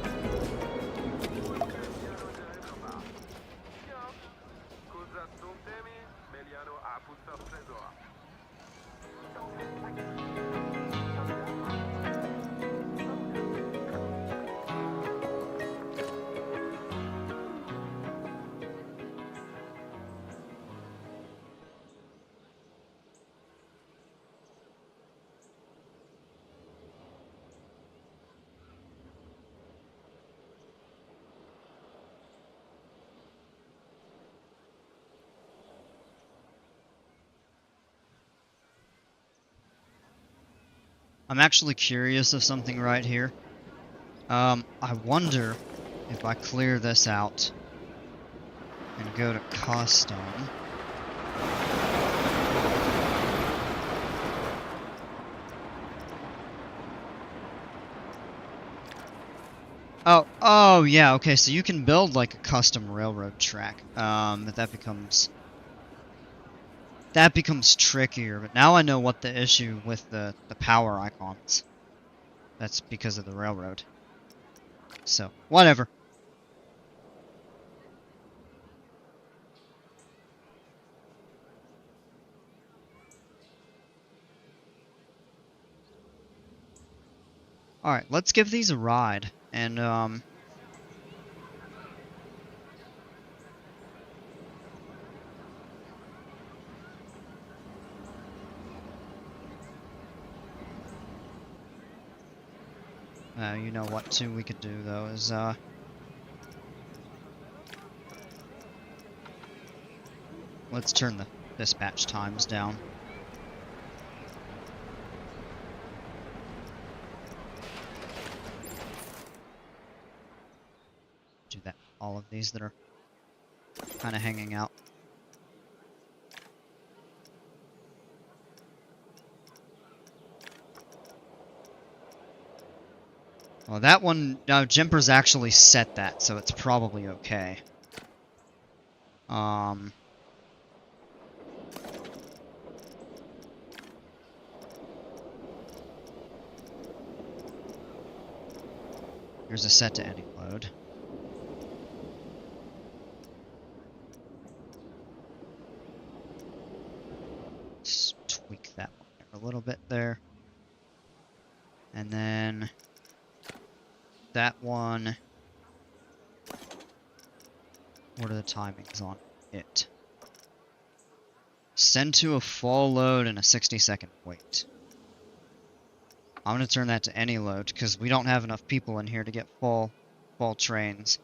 I'm actually curious of something right here. I wonder if I clear this out and go to custom. Oh yeah, okay, so you can build like a custom railroad track. But that becomes trickier, but now I know what the issue with the power icons. That's because of the railroad. So, whatever. Alright, let's give these a ride, and you know what, too, we could do, though, is, let's turn the dispatch times down. Do that, all of these that are kind of hanging out. Well, that one, Jimper's actually set that, so it's probably okay. Here's a set to any load. It's for a little bit there. And then that one. What are the timings on it? Send to a full load and a 60-second wait. I'm going to turn that to any load because we don't have enough people in here to get full trains.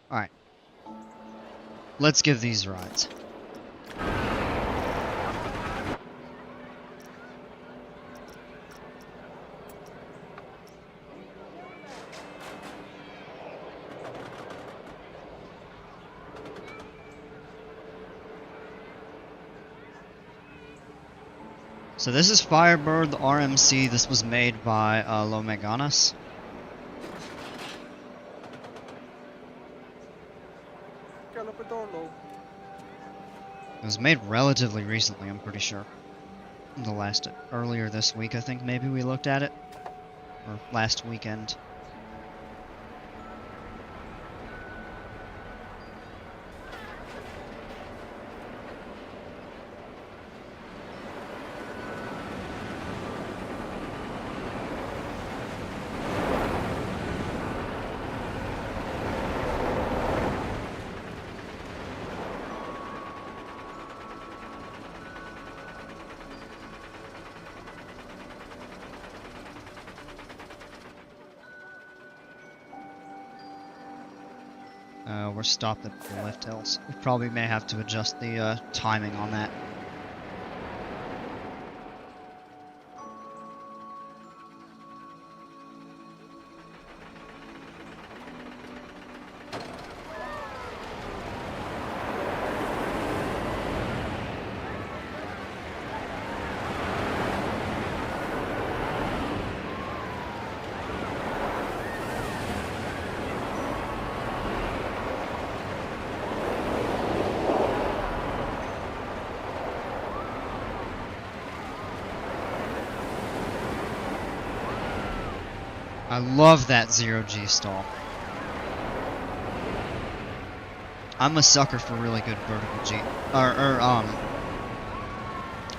Alright. Let's give these rides. So this is Firebird, the RMC. This was made by Lomeganas. It was made relatively recently, I'm pretty sure. Earlier this week, I think maybe we looked at it. Or last weekend. We're stopped at the Lift Hills. We probably may have to adjust the timing on that. I love that zero-G stall. I'm a sucker for really good vertical G.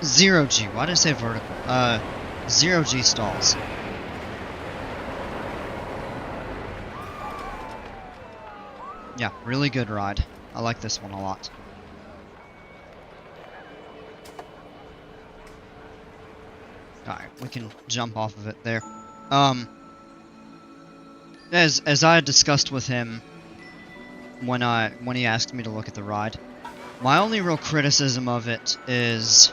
Zero-G. Why did I say vertical? Zero-G stalls. Yeah, really good ride. I like this one a lot. Alright, we can jump off of it there. As I discussed with him when he asked me to look at the ride, my only real criticism of it is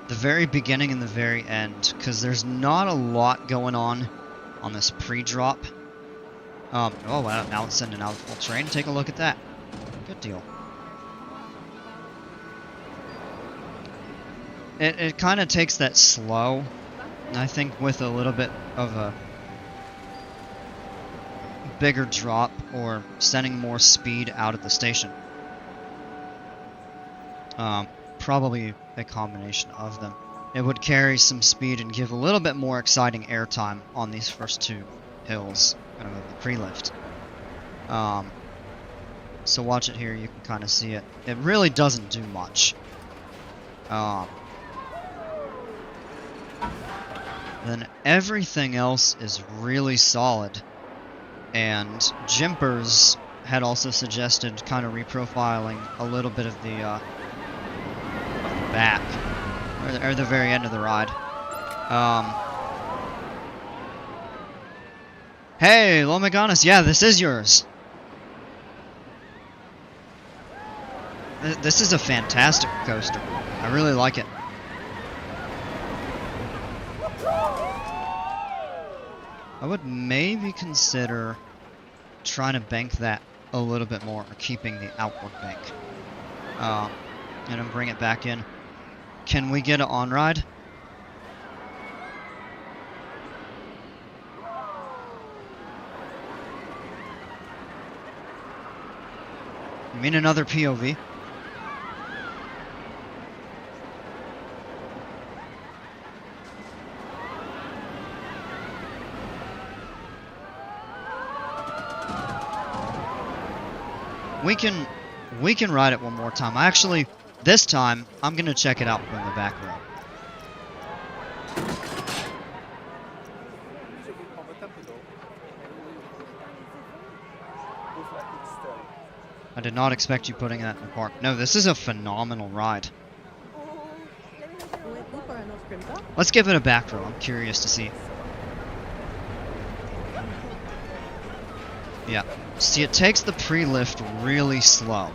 the very beginning and the very end, because there's not a lot going on this pre-drop. Oh wow, now it's sending out a full train. Take a look at that. Good deal. It kind of takes that slow, and I think with a little bit of a bigger drop or sending more speed out of the station. Probably a combination of them. It would carry some speed and give a little bit more exciting airtime on these first two hills of the pre-lift. So watch it here, you can kind of see it. It really doesn't do much. Then everything else is really solid. And Jimpers had also suggested kind of reprofiling a little bit of the back, or the very end of the ride. Hey, Lomeganas, yeah, this is yours. This is a fantastic coaster. I really like it. I would maybe consider trying to bank that a little bit more, or keeping the outward bank. And then bring it back in. Can we get an on-ride? You mean another POV? We can ride it one more time. Actually, this time I'm gonna check it out from the back row. I did not expect you putting that in the park. No, this is a phenomenal ride. Let's give it a back row. I'm curious to see. Yeah. See, it takes the pre-lift really slow.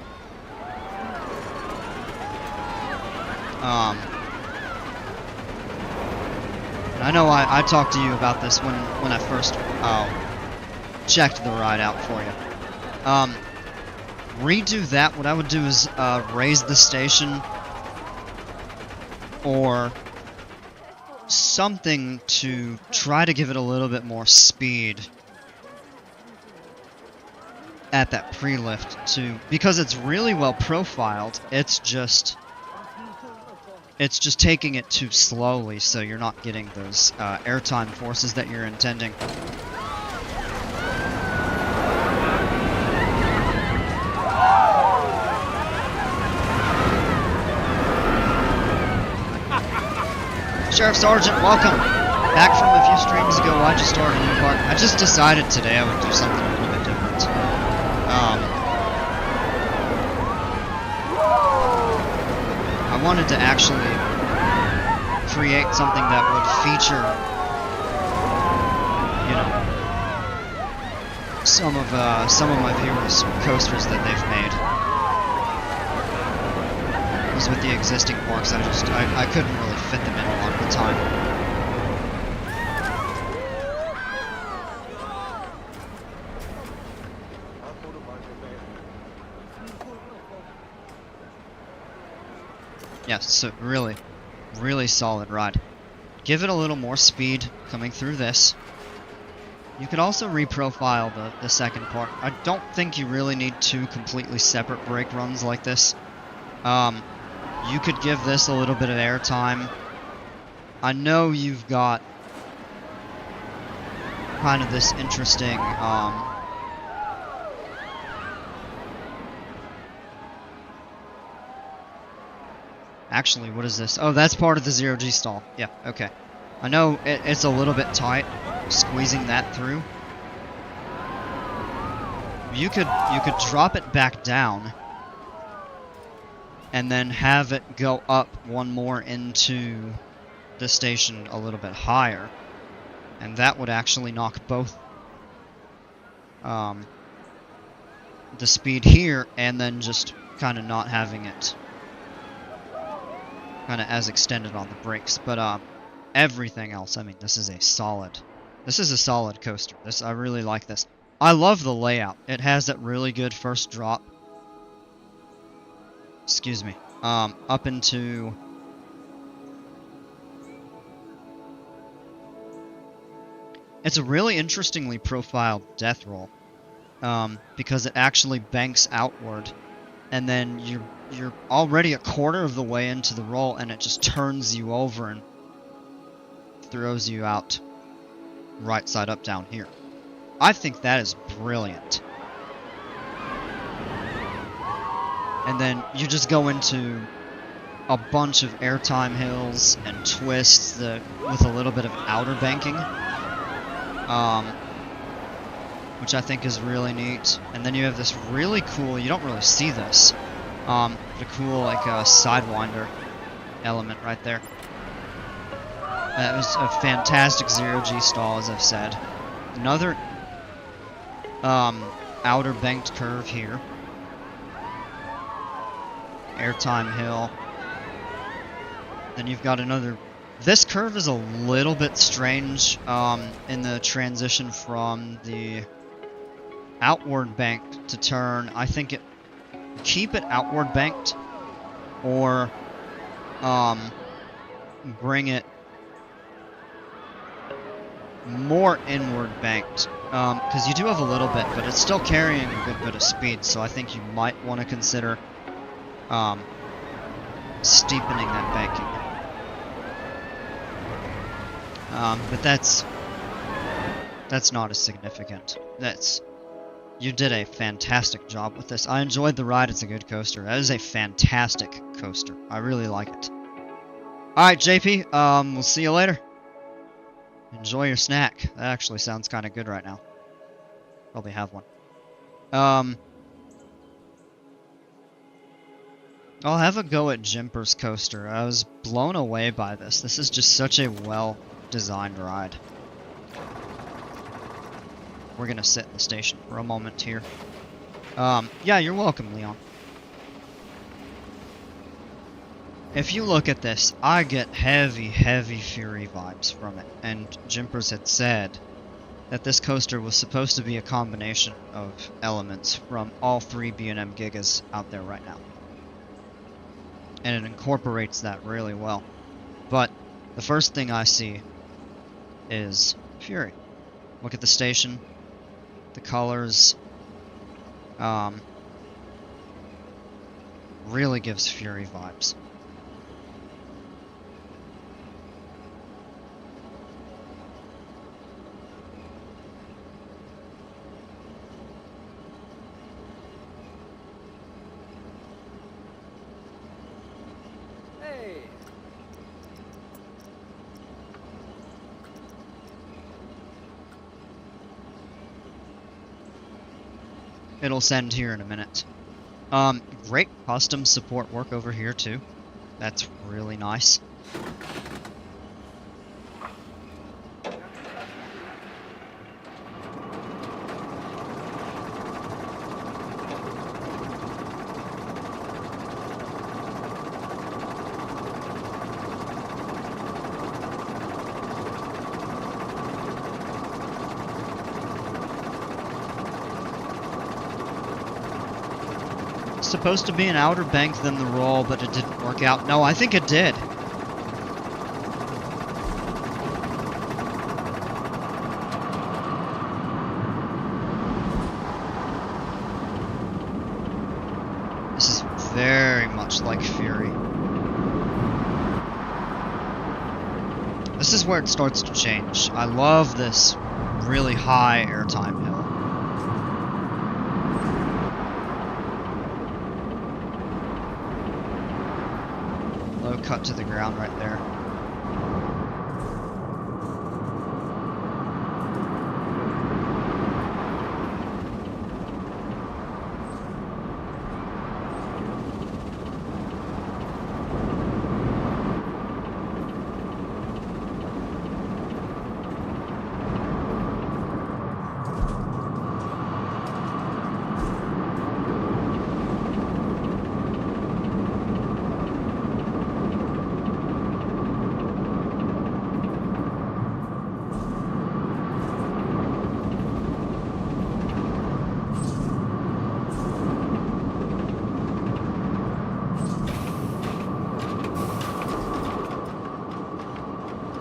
I know I talked to you about this when I first checked the ride out for you. Redo that. What I would do is raise the station or something to try to give it a little bit more speed at that pre-lift because it's really well profiled. It's just taking it too slowly, so you're not getting those airtime forces that you're intending. Sheriff Sergeant, welcome! Back from a few streams ago, I just started a new park. I just decided today I would do something a little bit different. I wanted to actually create something that would feature, you know, some of my viewers' coasters that they've made. Because with the existing parks, I couldn't really fit them in a lot of the time. Yes, so really, really solid ride. Give it a little more speed coming through this. You could also reprofile the second part. I don't think you really need two completely separate brake runs like this. You could give this a little bit of airtime. I know you've got kind of this interesting actually, what is this? Oh, that's part of the zero-G stall. Yeah, okay. I know it's a little bit tight, squeezing that through. You could drop it back down, and then have it go up one more into the station a little bit higher, and that would actually knock both the speed here, and then just kind of not having it kind of as extended on the brakes. But everything else, I mean, this is a solid coaster. I really like this. I love the layout. It has that really good first drop. Excuse me. Up into it's a really interestingly profiled death roll, because it actually banks outward, and then you're already a quarter of the way into the roll, and it just turns you over and throws you out right side up down here. I think that is brilliant. And then you just go into a bunch of airtime hills and twists with a little bit of outer banking, which I think is really neat. And then you have this really cool, you don't really see this, but a cool like Sidewinder element right there. That was a fantastic zero-G stall, as I've said. Another outer banked curve here. Airtime hill. Then you've got another. This curve is a little bit strange in the transition from the outward banked to turn. I think keep it outward banked, or more inward banked. Because you do have a little bit, but it's still carrying a good bit of speed, so I think you might want to consider steepening that banking. But that's not as significant. You did a fantastic job with this. I enjoyed the ride. It's a good coaster. That is a fantastic coaster. I really like it. Alright, JP, we'll see you later. Enjoy your snack. That actually sounds kind of good right now. Probably have one. I'll have a go at Jimper's coaster. I was blown away by this. This is just such a well-designed ride. We're gonna sit in the station for a moment here. Yeah, you're welcome, Leon. If you look at this, I get heavy, heavy Fury vibes from it. And Jimpers had said that this coaster was supposed to be a combination of elements from all three B&M Gigas out there right now. And it incorporates that really well. But the first thing I see is Fury. Look at the station. The colors really gives Fury vibes. Hey. It'll send here in a minute. Great custom support work over here too. That's really nice. Supposed to be an outer bank than the roll, but it didn't work out. No, I think it did. This is very much like Fury. This is where it starts to change. I love this really high airtime hill. Cut to the ground right there.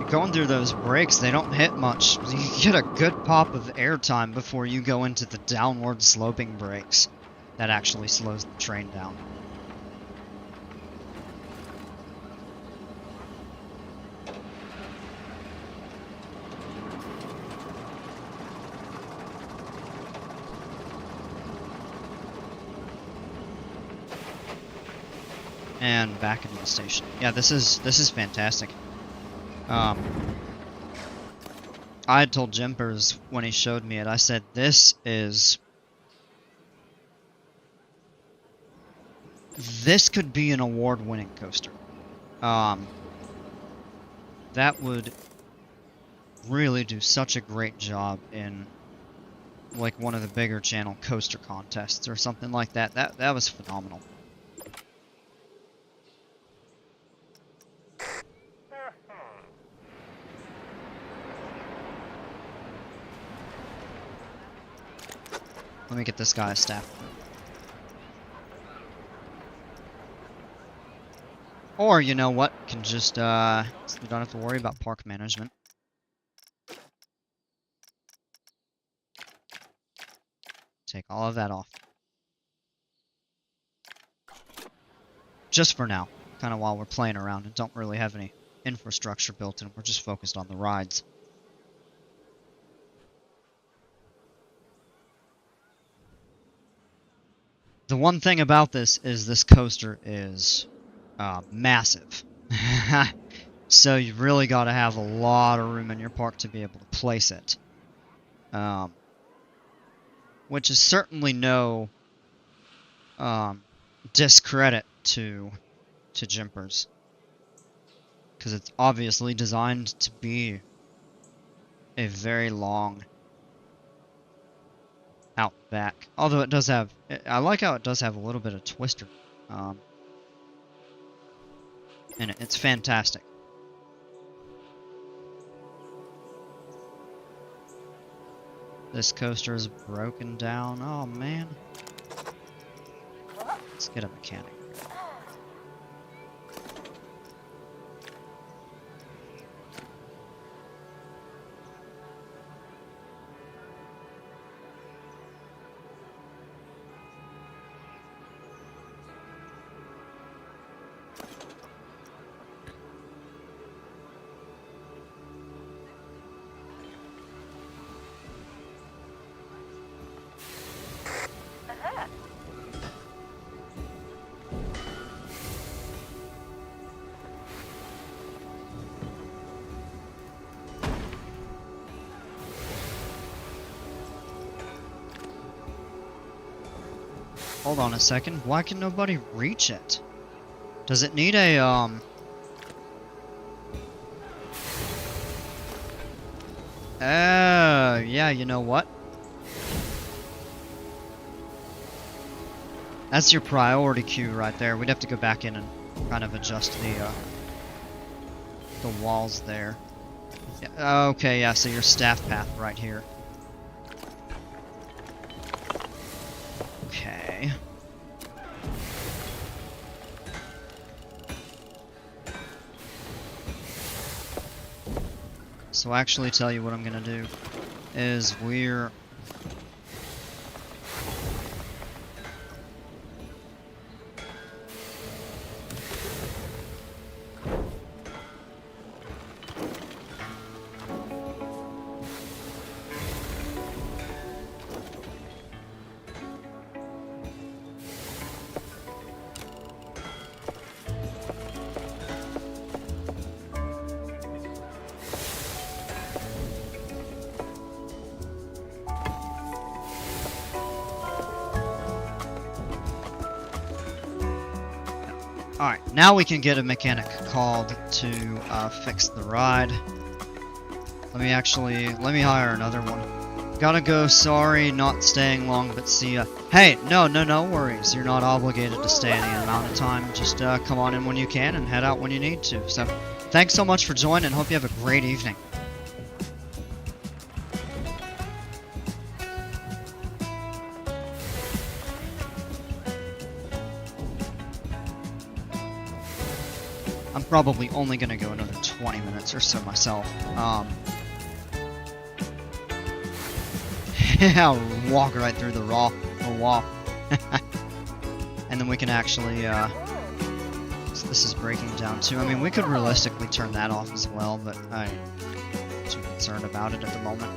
Going through those brakes, they don't hit much. You get a good pop of airtime before you go into the downward sloping brakes. That actually slows the train down. And back into the station. Yeah, this is fantastic. I had told Jimpers when he showed me it, I said, this could be an award-winning coaster. That would really do such a great job in like one of the bigger channel coaster contests or something like that. That was phenomenal. Let me get this guy a staff. Or, you know what, can just, you don't have to worry about park management. Take all of that off. Just for now. Kind of while we're playing around and don't really have any infrastructure built in. We're just focused on the rides. The one thing about this is this coaster is massive. So you really got to have a lot of room in your park to be able to place it. Which is certainly no discredit to Jimpers. Because it's obviously designed to be a very long out back. Although it does have, I like how it does have a little bit of twister. And it's fantastic. This coaster is broken down. Oh man. Let's get a mechanic. Hold on a second. Why can nobody reach it? Does it need a, Oh, yeah, you know what? That's your priority queue right there. We'd have to go back in and kind of adjust the walls there. Yeah, okay, yeah, so your staff path right here. Okay. So actually tell you what I'm gonna do is we're Alright, now we can get a mechanic called to fix the ride. Let me hire another one. Gotta go, sorry, not staying long, but see ya. Hey, no worries. You're not obligated to stay any amount of time. Just come on in when you can and head out when you need to. So, thanks so much for joining. Hope you have a great evening. I'm probably only gonna go another 20 minutes or so myself. I'll walk right through the wall. And then we can actually, so this is breaking down too. I mean, we could realistically turn that off as well, but I'm too concerned about it at the moment.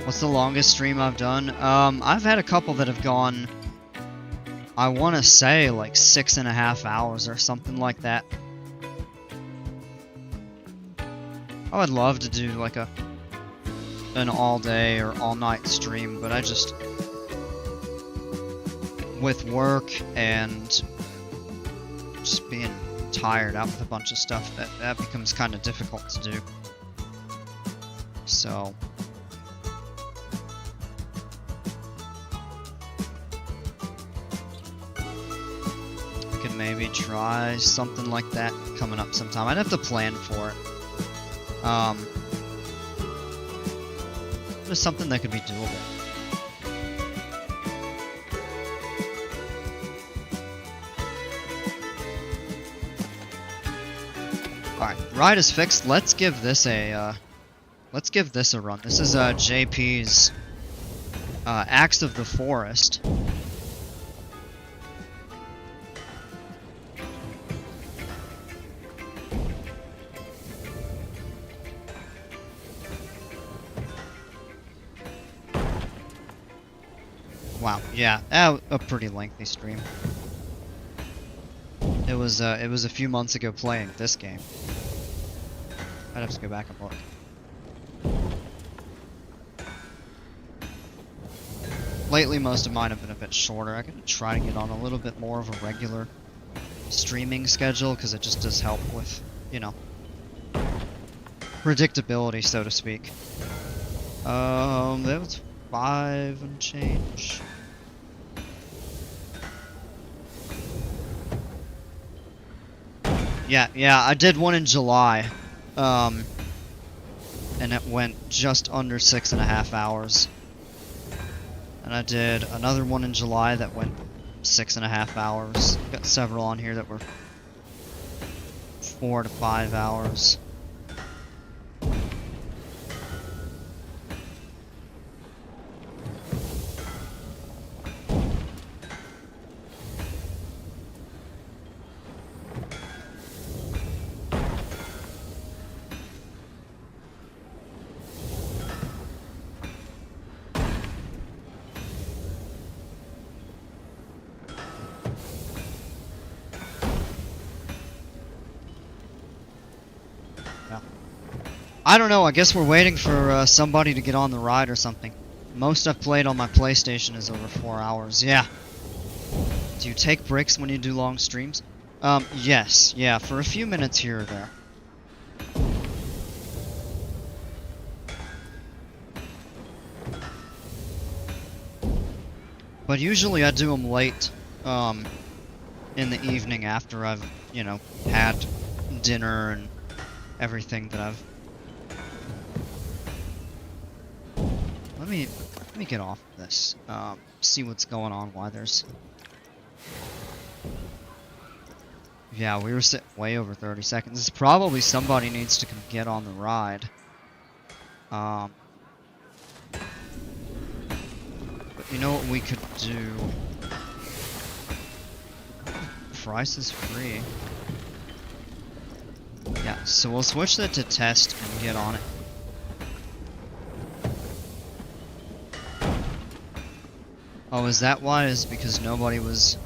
What's the longest stream I've done? I've had a couple that have gone, I want to say, like 6.5 hours or something like that. I would love to do like an all-day or all-night stream, but I just, with work and just being tired out with a bunch of stuff, that becomes kind of difficult to do. So... maybe try something like that coming up sometime. I'd have to plan for it. Just something that could be doable. Alright, ride is fixed. Let's give this a run. This is JP's Axe of the Forest. Wow, yeah, a pretty lengthy stream. It was a few months ago playing this game. I'd have to go back and look. Lately, most of mine have been a bit shorter. I'm gonna try to get on a little bit more of a regular streaming schedule, because it just does help with, you know, predictability, so to speak. That was 5 and change. Yeah, I did one in July. And it went just under 6.5 hours. And I did another one in July that went 6.5 hours. Got several on here that were 4 to 5 hours. I don't know, I guess we're waiting for somebody to get on the ride or something. Most I've played on my PlayStation is over 4 hours, yeah. Do you take breaks when you do long streams? Yes, yeah, for a few minutes here or there. But usually I do them late, in the evening after I've, you know, had dinner and everything that I've... Let me get off of this, see what's going on, why there's... Yeah, we were sitting way over 30 seconds. It's probably somebody needs to come get on the ride. But you know what we could do? Price is free. Yeah, so we'll switch that to test and get on it. Oh, is that why? Is because nobody was...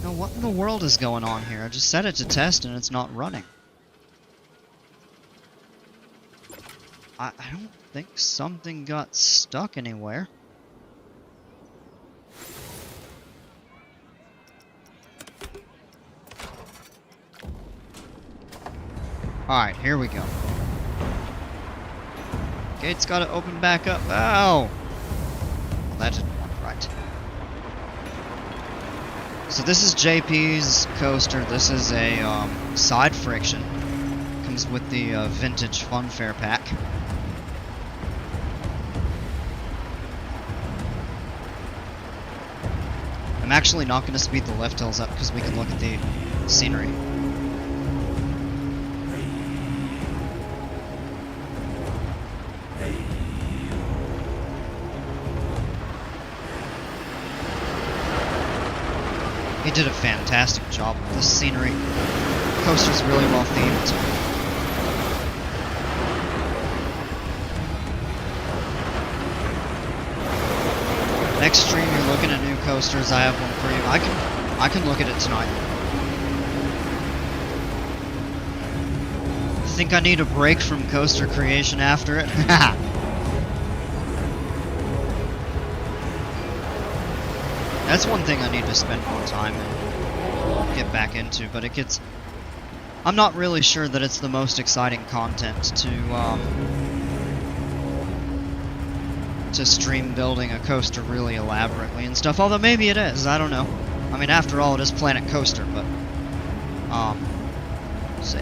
No, what in the world is going on here? I just set it to test and it's not running. I don't think something got stuck anywhere. Alright, here we go. Gate's gotta open back up. Oh! Well, that didn't work right. So this is JP's coaster. This is a side friction. Comes with the vintage Funfair pack. I'm actually not going to speed the lift hills up because we can look at the scenery. He did a fantastic job with this scenery. The coaster's really well themed. Next stream you're looking at new coasters, I have one for you. I can look at it tonight. Think I need a break from coaster creation after it? That's one thing I need to spend more time and get back into, but it gets... I'm not really sure that it's the most exciting content to stream building a coaster really elaborately and stuff, although maybe it is, I don't know. I mean, after all, it is Planet Coaster, but, let's see.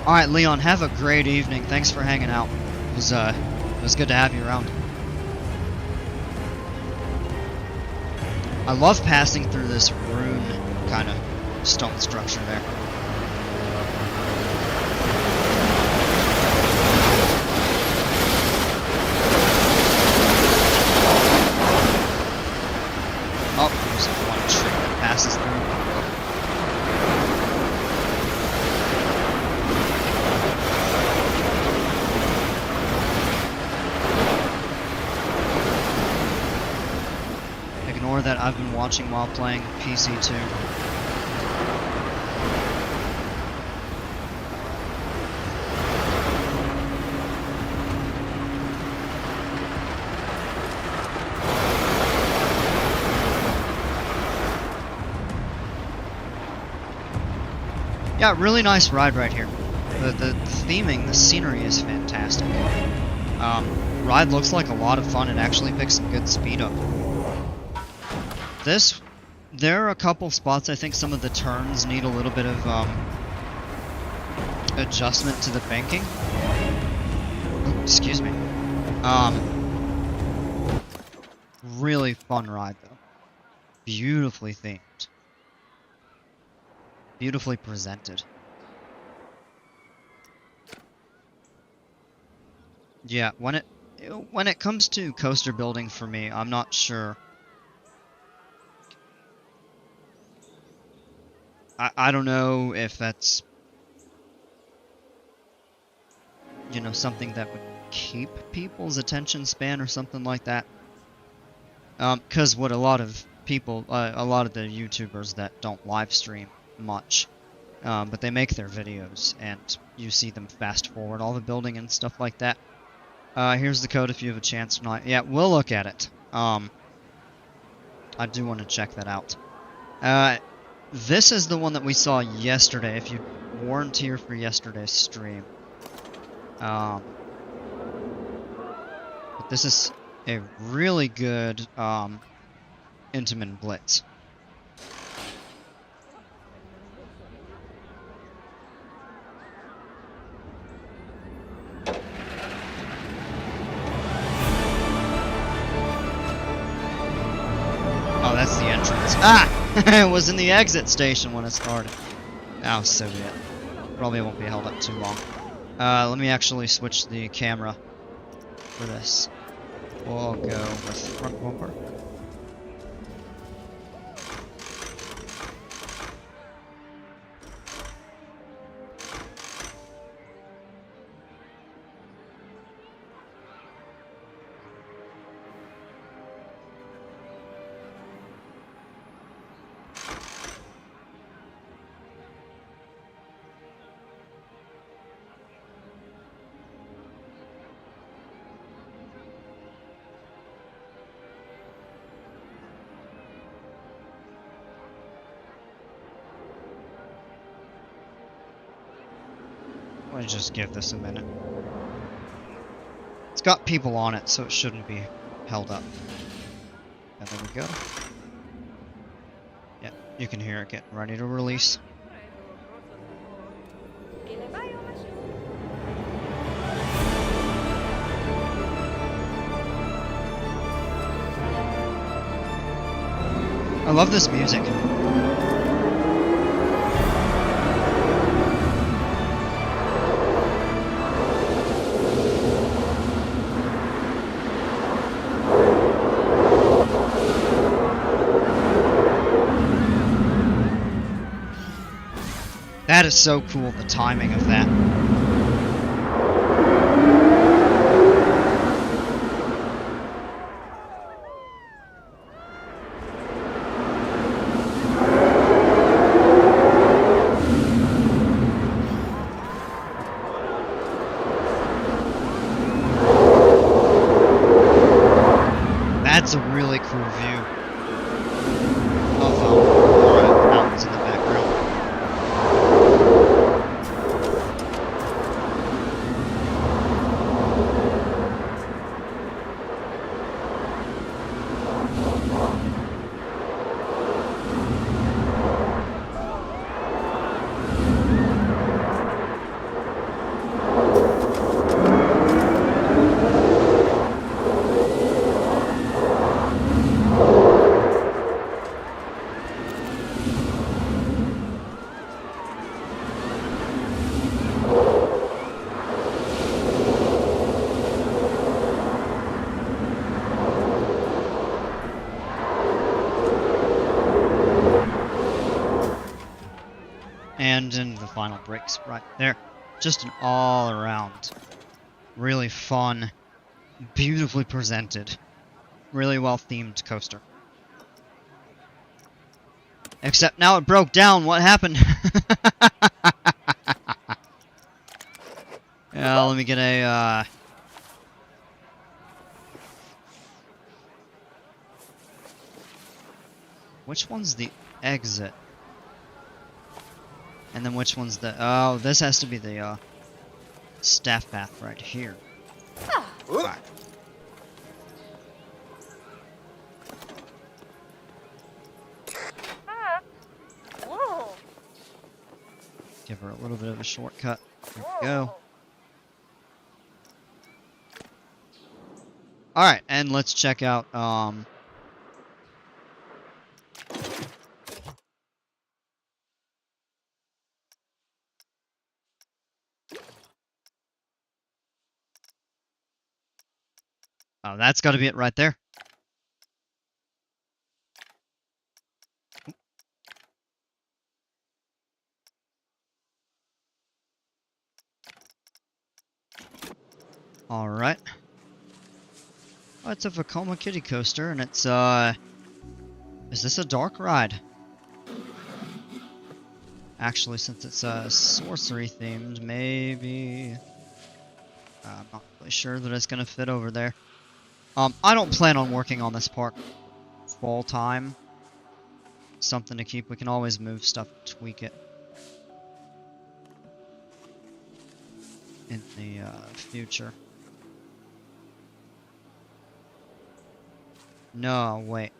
Alright, Leon, have a great evening. Thanks for hanging out. It was good to have you around. I love passing through this rune kind of stone structure there. Oh, there's one tree that passes through. Ignore that, I've been watching while playing PC too. Yeah, really nice ride right here. The theming, the scenery is fantastic. Ride looks like a lot of fun. It actually picks some good speed up. There are a couple spots, I think some of the turns need a little bit of adjustment to the banking. Ooh, excuse me. Really fun ride though. Beautifully themed. Beautifully presented. Yeah, when it comes to coaster building for me, I'm not sure. I don't know if that's, you know, something that would keep people's attention span or something like that. 'Cause what a lot of people, a lot of the YouTubers that don't live stream much, but they make their videos and you see them fast forward all the building and stuff like that. Here's the code if you have a chance tonight. Yeah, we'll look at it. I do want to check that out. This is the one that we saw yesterday, if you weren't here for yesterday's stream. But this is a really good Intamin Blitz. Oh, that's the entrance. Ah! It was in the exit station when it started. Oh, so be it. Probably won't be held up too long. Let me actually switch the camera for this. We'll go with front bumper. Let me just give this a minute. It's got people on it, so it shouldn't be held up. And there we go. Yeah, you can hear it getting ready to release. I love this music. That is so cool, the timing of that. That's a really cool view of Aura mountains in the background. and in the final bricks right there. Just an all-around, really fun, beautifully presented, really well-themed coaster. Except now it broke down. What happened? Yeah, let me get a, which one's the exit? And then which one's the... Oh, this has to be the, staff path right here. Alright. Give her a little bit of a shortcut. There we go. Alright, and let's check out, oh, that's gotta be it right there. Alright. Oh, it's a Vekoma Kitty coaster, and it's, is this a dark ride? Actually, since it's, sorcery themed, maybe... I'm not really sure that it's gonna fit over there. I don't plan on working on this park full time. Something to keep. We can always move stuff, tweak it. In the, future. No, wait.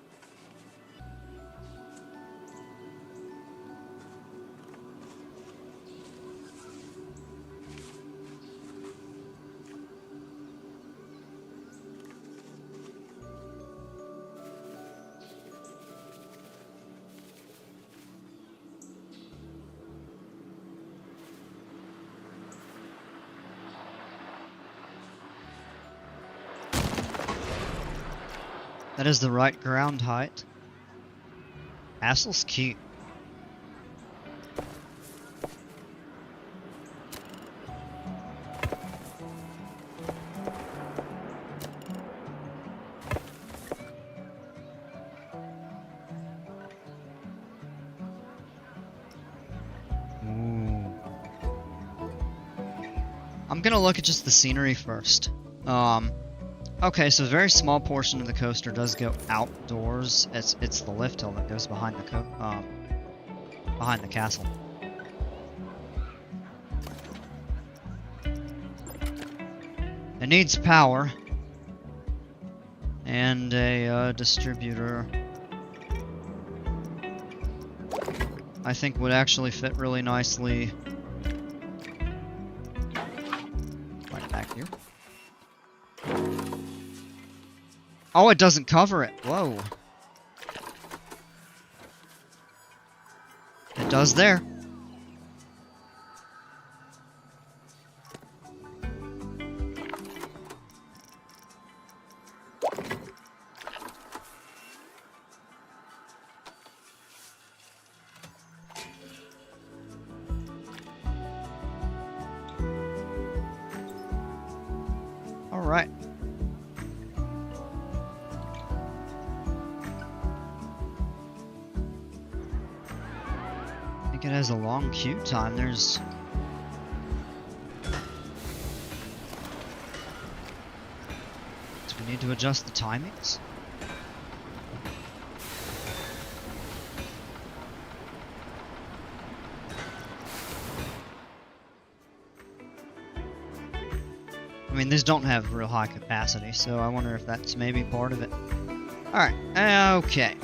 That is the right ground height. Castle's Keep. Ooh. I'm gonna look at just the scenery first. Okay, so a very small portion of the coaster does go outdoors. It's the lift hill that goes behind the castle. It needs power and a distributor. I think would actually fit really nicely right back here. Oh, it doesn't cover it. Whoa. It does there. All right. It has a long queue time. There's... Do we need to adjust the timings? I mean, these don't have real high capacity, so I wonder if that's maybe part of it. Alright, okay.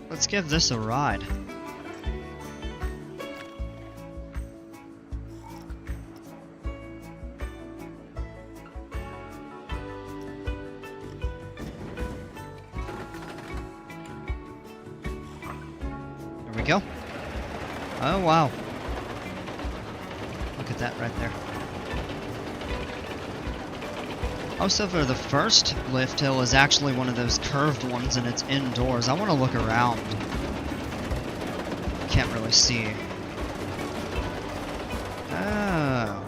Let's give this a ride. There we go. Oh, wow. Look at that right there. Oh, so for the first lift hill is actually one of those curved ones and it's indoors. I want to look around. can't really see. Oh.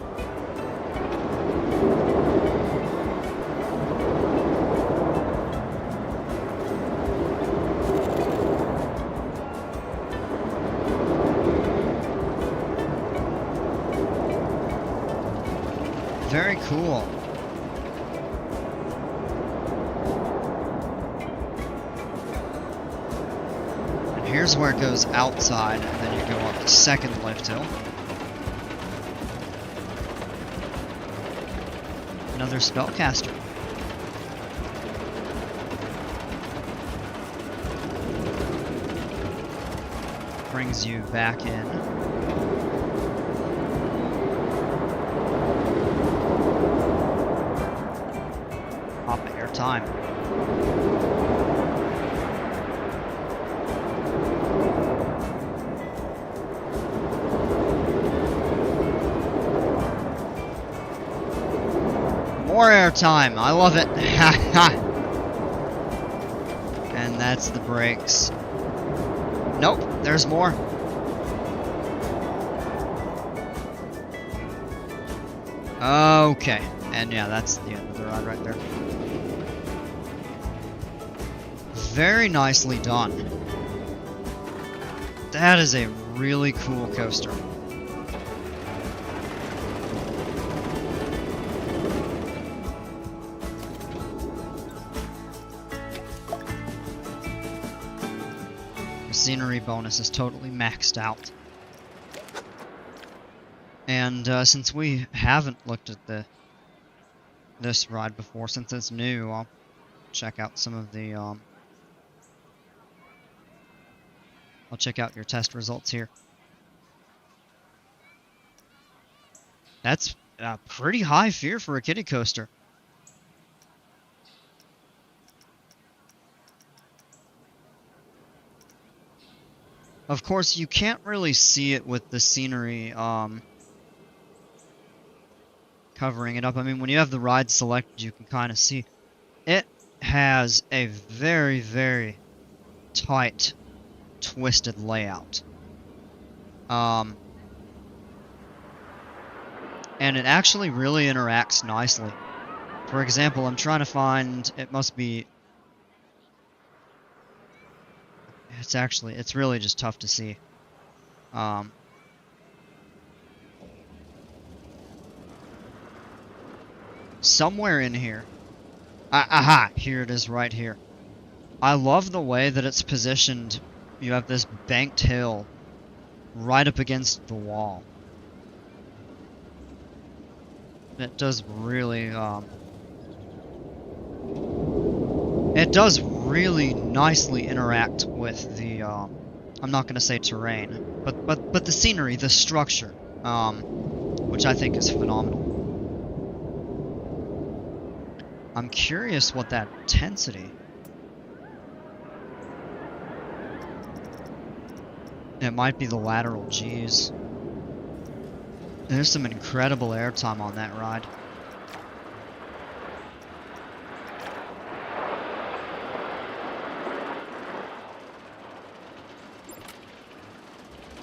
Very cool. And here's where it goes outside, and then you go up the second lift hill. Another spellcaster. Brings you back in. Time. More airtime. I love it. And that's the brakes. Nope, there's more. Okay. And yeah, that's the end of the ride right there. Very nicely done. That is a really cool coaster. The scenery bonus is totally maxed out. And since we haven't looked at this ride before, since it's new, I'll check out some of the I'll check out your test results here. That's a pretty high fear for a kiddie coaster. Of course, you can't really see it with the scenery covering it up. I mean, when you have the ride selected, you can kind of see. It has a very, very tight, twisted layout. And it actually really interacts nicely. For example, I'm trying to find, it must be, it's really just tough to see. Somewhere in here. Aha! Here it is right here. I love the way that it's positioned. You have this banked hill right up against the wall. It does really, it does really nicely interact with the, I'm not gonna say terrain, but the scenery, the structure, which I think is phenomenal. I'm curious what that intensity. It might be the lateral G's. There's some incredible airtime on that ride.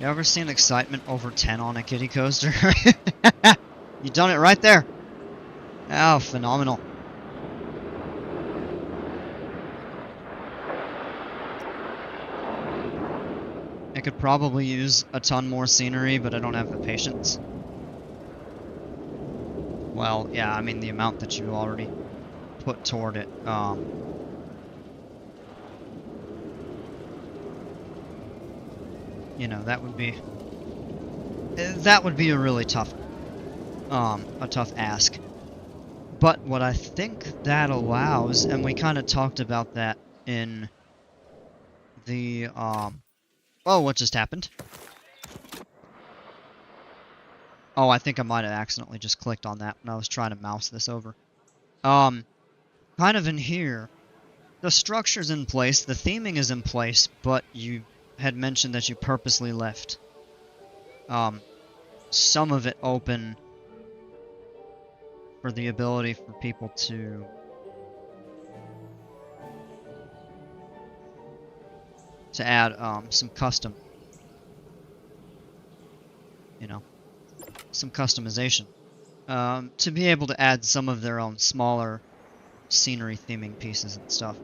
You ever seen excitement over 10 on a kiddie coaster? You done it right there. Oh, phenomenal. I could probably use a ton more scenery, but I don't have the patience. Well, yeah, I mean the amount that you already put toward it. You know, that would be a really tough, a tough ask. But what I think that allows, and we kind of talked about that in the, oh, what just happened? Oh, I think I might have accidentally just clicked on that when I was trying to mouse this over. Kind of in here, the structure's in place, the theming is in place, but you had mentioned that you purposely left some of it open for the ability for people to add some custom some customization. To be able to add some of their own smaller scenery theming pieces and stuff.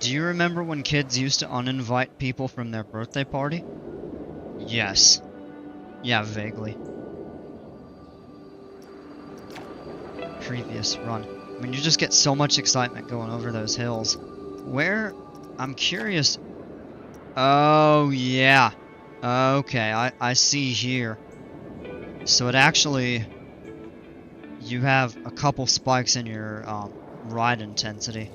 Do you remember when kids used to uninvite people from their birthday party? Yes. Yeah, vaguely. Previous run. I mean, you just get so much excitement going over those hills. Where? I'm curious. Oh, yeah. Okay, I see here. So it actually... You have a couple spikes in your ride intensity.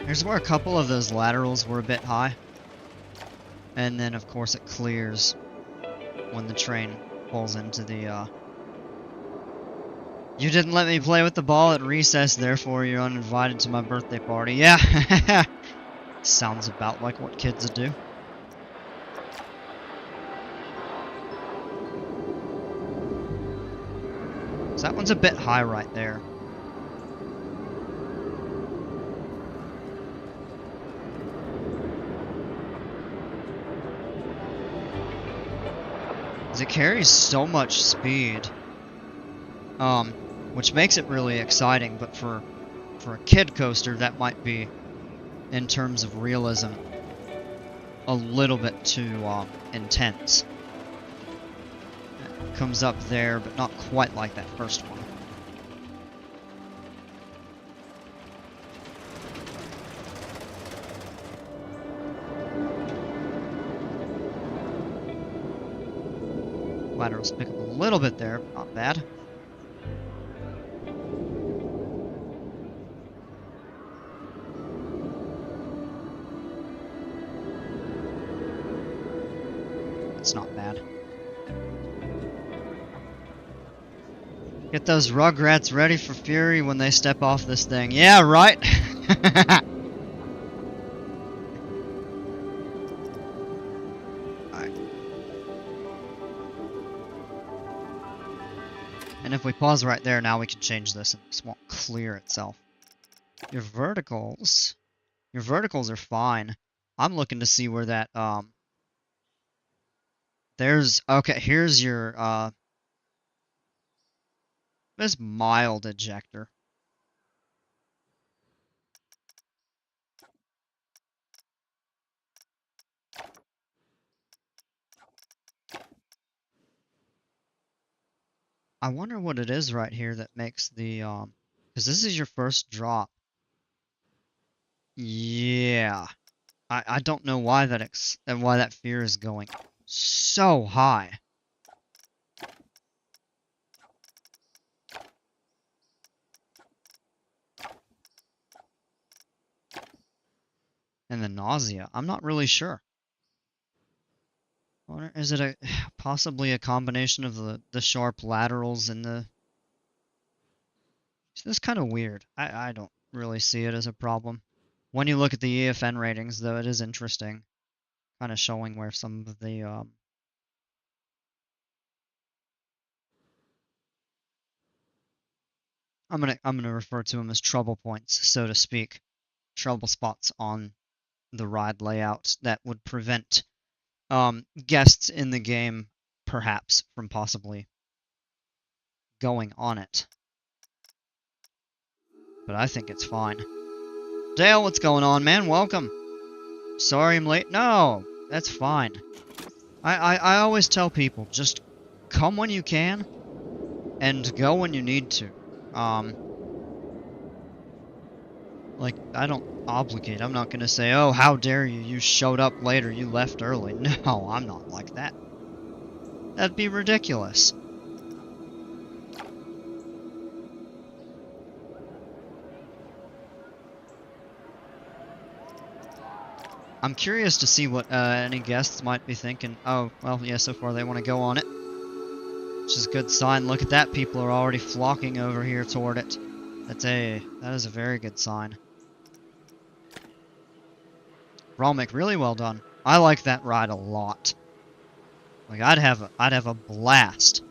Here's where a couple of those laterals were a bit high. And then, of course, it clears when the train pulls into the, You didn't let me play with the ball at recess, therefore you're uninvited to my birthday party. Yeah! Sounds about like what kids do. So that one's a bit high right there. It carries so much speed, which makes it really exciting, but for a kid coaster that might be, in terms of realism, a little bit too intense. It comes up there, but not quite like that first one. Laterals pick up a little bit there, not bad. It's not bad. Get those Rugrats ready for Fury when they step off this thing. Yeah, right? And if we pause right there, now we can change this and this won't clear itself. Your verticals are fine. I'm looking to see where that, okay, here's your, this mild ejector. I wonder what it is right here that makes the, because this is your first drop. Yeah. I don't know why why that fear is going so high. And the nausea, I'm not really sure. Or is it possibly a combination of the sharp laterals and the... It's kind of weird. I don't really see it as a problem. When you look at the EFN ratings, though, it is interesting. Kind of showing where some of the... I'm gonna refer to them as trouble points, so to speak. Trouble spots on the ride layout that would prevent guests in the game, perhaps, from possibly going on it. But I think it's fine. Dale, what's going on, man? Welcome. Sorry I'm late. No, that's fine. I always tell people, just come when you can, and go when you need to. Like, I don't obligate. I'm not gonna say, oh, how dare you, you showed up later, you left early. No, I'm not like that. That'd be ridiculous. I'm curious to see what any guests might be thinking. Oh, well, yeah, so far they want to go on it. Which is a good sign. Look at that, people are already flocking over here toward it. That is a very good sign. Bralmick, really well done. I like that ride a lot. Like I'd have a blast.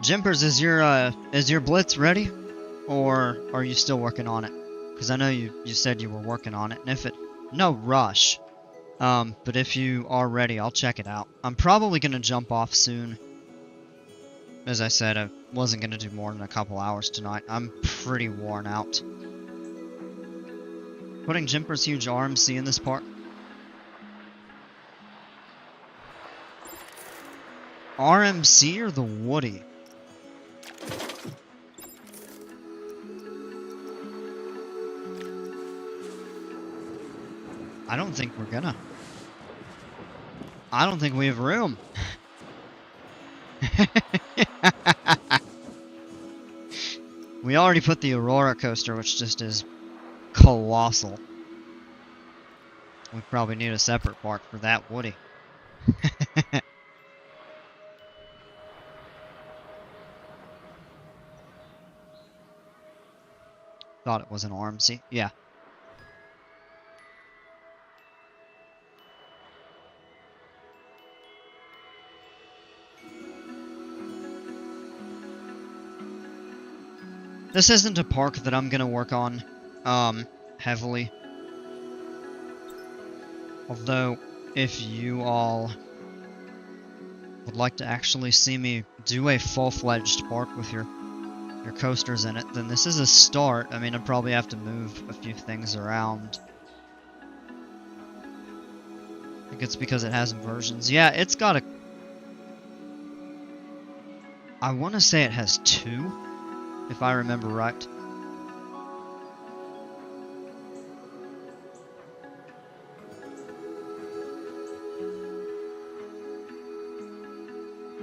Jimpers, is your blitz ready? Or are you still working on it? Because I know you said you were working on it, and if it... No rush. But if you are ready, I'll check it out. I'm probably going to jump off soon. As I said, I wasn't going to do more than a couple hours tonight. I'm pretty worn out. Putting Jimper's huge RMC in this park. RMC or the Woody? I don't think we're gonna. I don't think we have room. We already put the Aurora coaster, which just is colossal. We probably need a separate park for that Woody. Thought it was an RMC. Yeah. This isn't a park that I'm gonna work on, heavily. Although, if you all would like to actually see me do a full-fledged park with your coasters in it, then this is a start. I mean, I'd probably have to move a few things around. I think it's because it has inversions. Yeah, it's got a... I want to say it has 2, if I remember right.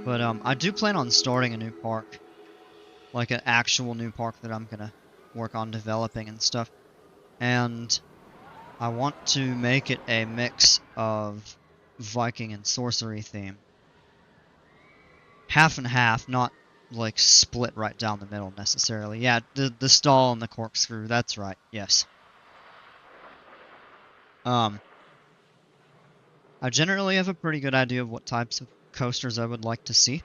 But I do plan on starting a new park. Like an actual new park that I'm gonna work on developing and stuff. And I want to make it a mix of Viking and sorcery theme. Half and half, not like split right down the middle necessarily. Yeah, the stall and the corkscrew, that's right, yes. I generally have a pretty good idea of what types of coasters I would like to see.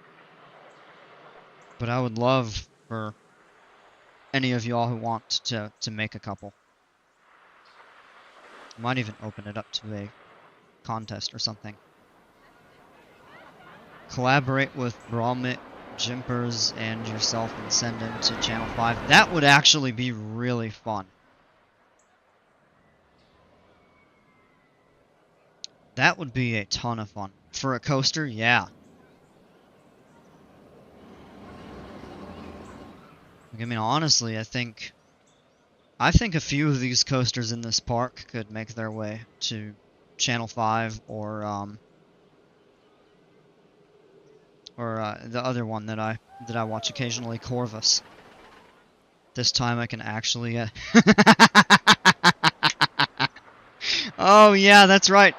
But I would love for any of y'all who want to make a couple. I might even open it up to a contest or something. Collaborate with Bralmick, Jimpers, and yourself and send them to Channel 5. That would actually be really fun. That would be a ton of fun. For a coaster, yeah. I mean, honestly, I think a few of these coasters in this park could make their way to Channel 5 or the other one that I watch occasionally, Corvus. This time I can actually Oh yeah, that's right.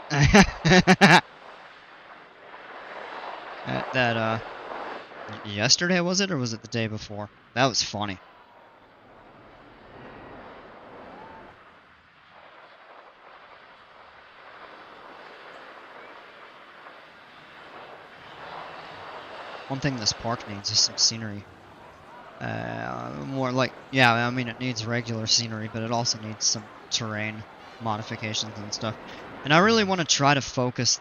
Yesterday was it, or was it the day before? That was funny. One thing this park needs is some scenery. More like, yeah, I mean it needs regular scenery, but it also needs some terrain modifications and stuff. And I really want to try to focus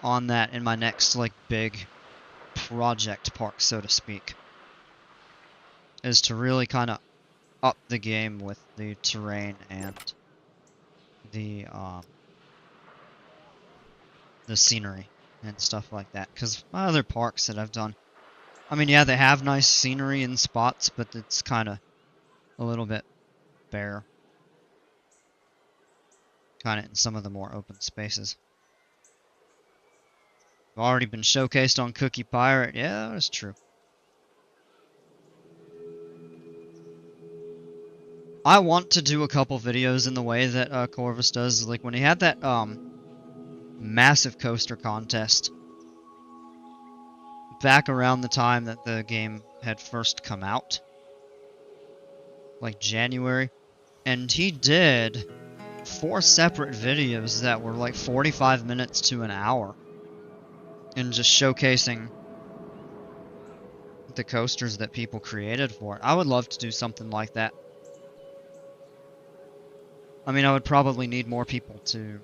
on that in my next, like, big project park, so to speak. Is to really kind of up the game with the terrain and the scenery. and stuff like that. Because my other parks that I've done, I mean, yeah, they have nice scenery and spots, but it's kind of a little bit bare. Kind of in some of the more open spaces. I've already been showcased on Cookie Pirate. Yeah, that's true. I want to do a couple videos in the way that Corvus does. Like when he had that massive coaster contest back around the time that the game had first come out. Like January. And he did 4 separate videos that were like 45 minutes to an hour. And just showcasing the coasters that people created for it. I would love to do something like that. I mean, I would probably need more people to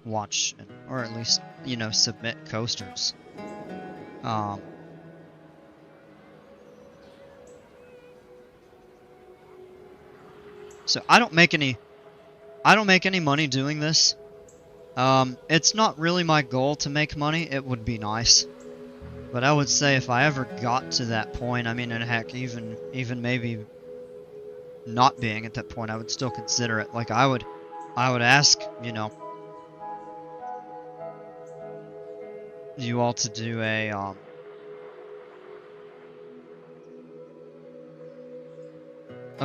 watch, or at least, you know, submit coasters. So I don't make any money doing this. It's not really my goal to make money. It would be nice. But I would say if I ever got to that point, I mean, and heck, even maybe not being at that point, I would still consider it. Like I would ask, you know, you all to do a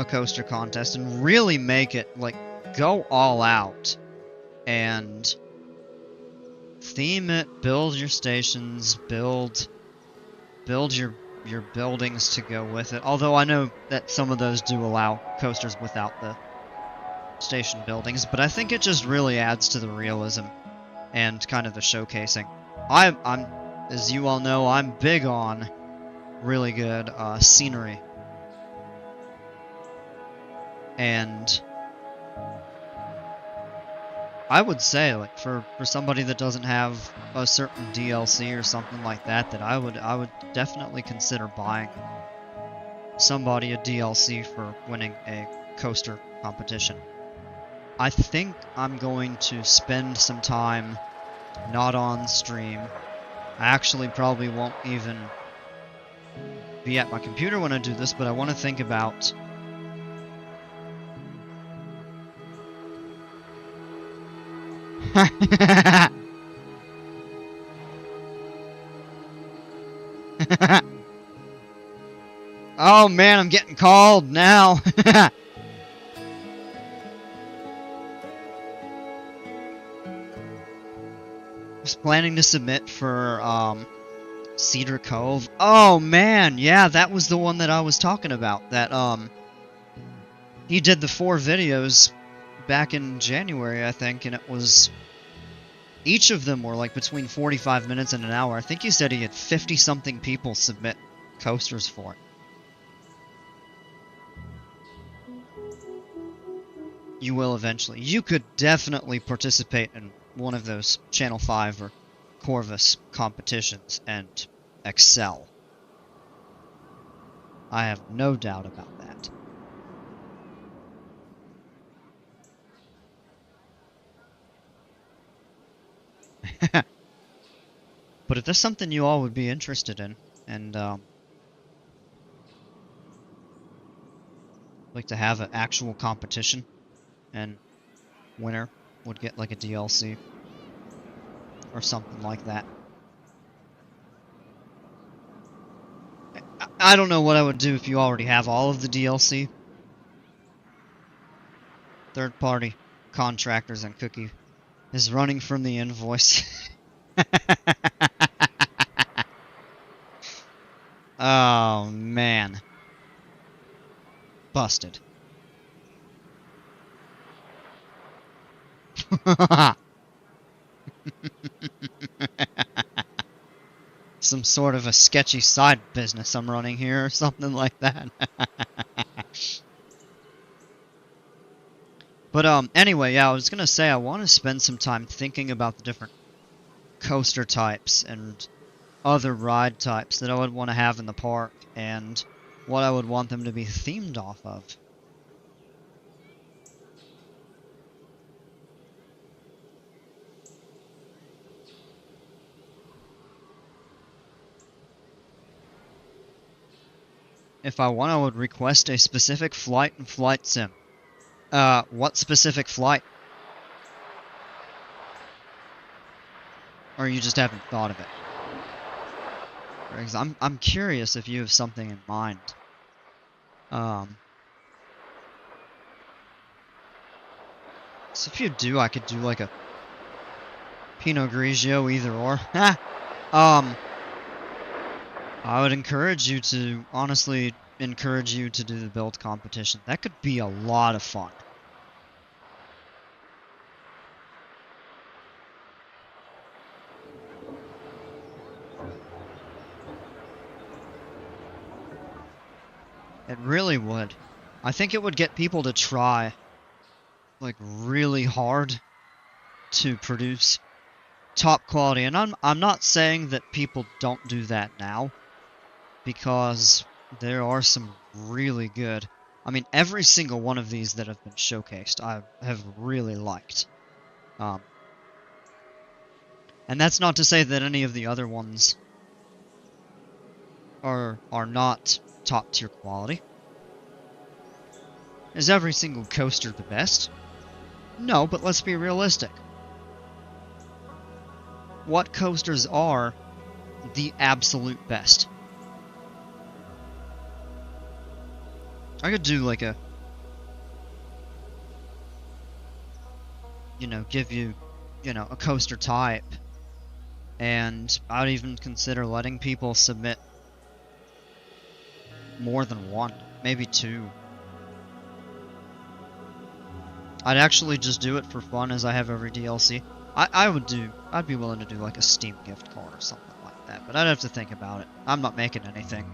coaster contest and really make it, like, go all out and theme it, build your stations, build your buildings to go with it. Although I know that some of those do allow coasters without the station buildings, but I think it just really adds to the realism and kind of the showcasing. I'm as you all know, I'm big on really good scenery. And I would say, like, for somebody that doesn't have a certain DLC or something like that, that I would definitely consider buying somebody a DLC for winning a coaster competition. I think I'm going to spend some time not on stream. I actually probably won't even be at my computer when I do this, but I want to think about Oh man, I'm getting called now. I was planning to submit for Cedar Cove. Oh man, yeah, that was the one that I was talking about. That he did the 4 videos back in January, I think, and it was, each of them were like between 45 minutes and an hour. I think he said he had 50 something people submit coasters for it. You will eventually. You could definitely participate in one of those Channel 5 or Corvus competitions and excel. I have no doubt about that. But if that's something you all would be interested in, and like to have an actual competition, and winner would get like a DLC or something like that. I don't know what I would do if you already have all of the DLC. Third-party contractors and Cookie is running from the invoice. Oh, man. Busted. Some sort of a sketchy side business I'm running here or something like that. But anyway, yeah, I was gonna say I want to spend some time thinking about the different coaster types and other ride types that I would want to have in the park and what I would want them to be themed off of. if I want, I would request a specific flight and flight sim. What specific flight? Or you just haven't thought of it? Because I'm curious if you have something in mind. So if you do, I could do like a Pinot Grigio, either or. I would encourage you to, honestly, encourage you to do the build competition. That could be a lot of fun. It really would. I think it would get people to try, like, really hard to produce top quality. And I'm not saying that people don't do that now, because there are some really good. I mean, every single one of these that have been showcased, I have really liked. And that's not to say that any of the other ones are not top tier quality. Is every single coaster the best? No, but let's be realistic. What coasters are the absolute best? I could do like a, give you, a coaster type. And I'd even consider letting people submit more than one, maybe two. I'd actually just do it for fun, as I have every DLC. I'd be willing to do like a Steam gift card or something like that, but I'd have to think about it. I'm not making anything.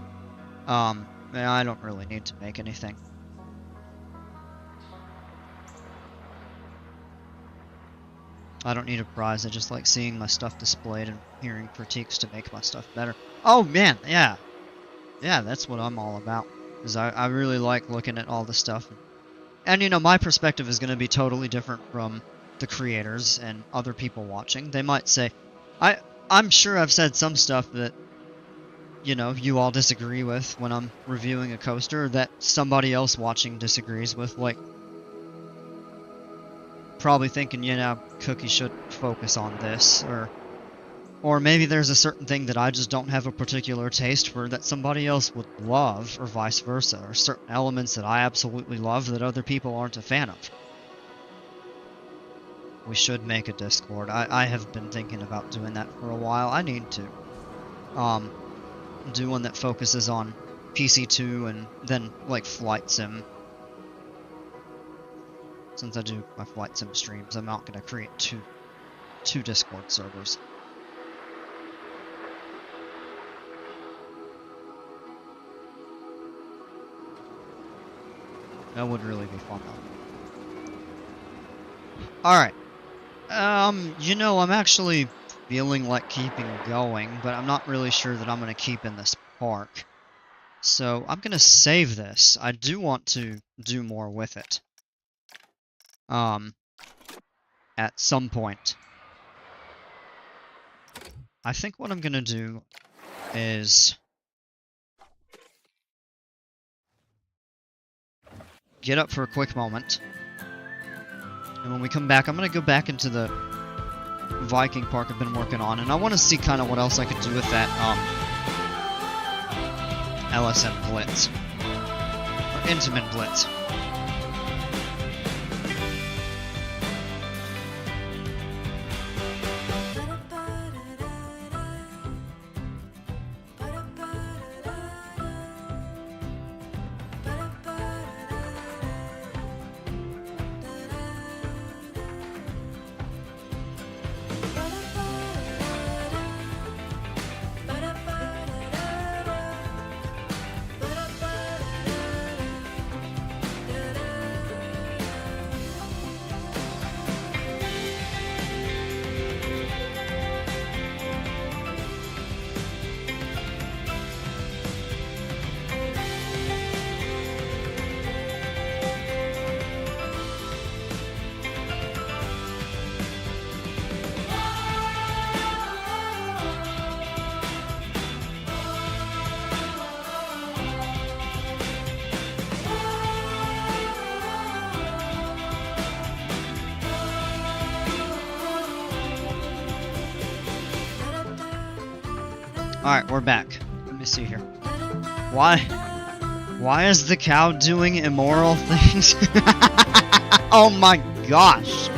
I don't really need to make anything. I don't need a prize, I just like seeing my stuff displayed and hearing critiques to make my stuff better. Oh man, yeah. Yeah, that's what I'm all about. Is I really like looking at all the stuff. And my perspective is going to be totally different from the creators and other people watching. They might say, I'm sure I've said some stuff that, you all disagree with when I'm reviewing a coaster that somebody else watching disagrees with, like, probably thinking, Cookie should focus on this, or maybe there's a certain thing that I just don't have a particular taste for that somebody else would love, or vice versa, or certain elements that I absolutely love that other people aren't a fan of. We should make a Discord. I have been thinking about doing that for a while. I need to. Do one that focuses on PC2 and then, like, Flight Sim. Since I do my Flight Sim streams, I'm not going to create two Discord servers. That would really be fun, though. Alright. I'm actually feeling like keeping going, but I'm not really sure that I'm going to keep in this park. So, I'm going to save this. I do want to do more with it. At some point. I think what I'm going to do is get up for a quick moment. And when we come back, I'm going to go back into the Viking Park I've been working on, and I want to see kind of what else I could do with that LSM Blitz. Or Intamin Blitz. Alright, we're back. Let me see here. Why is the cow doing immoral things? Oh my gosh!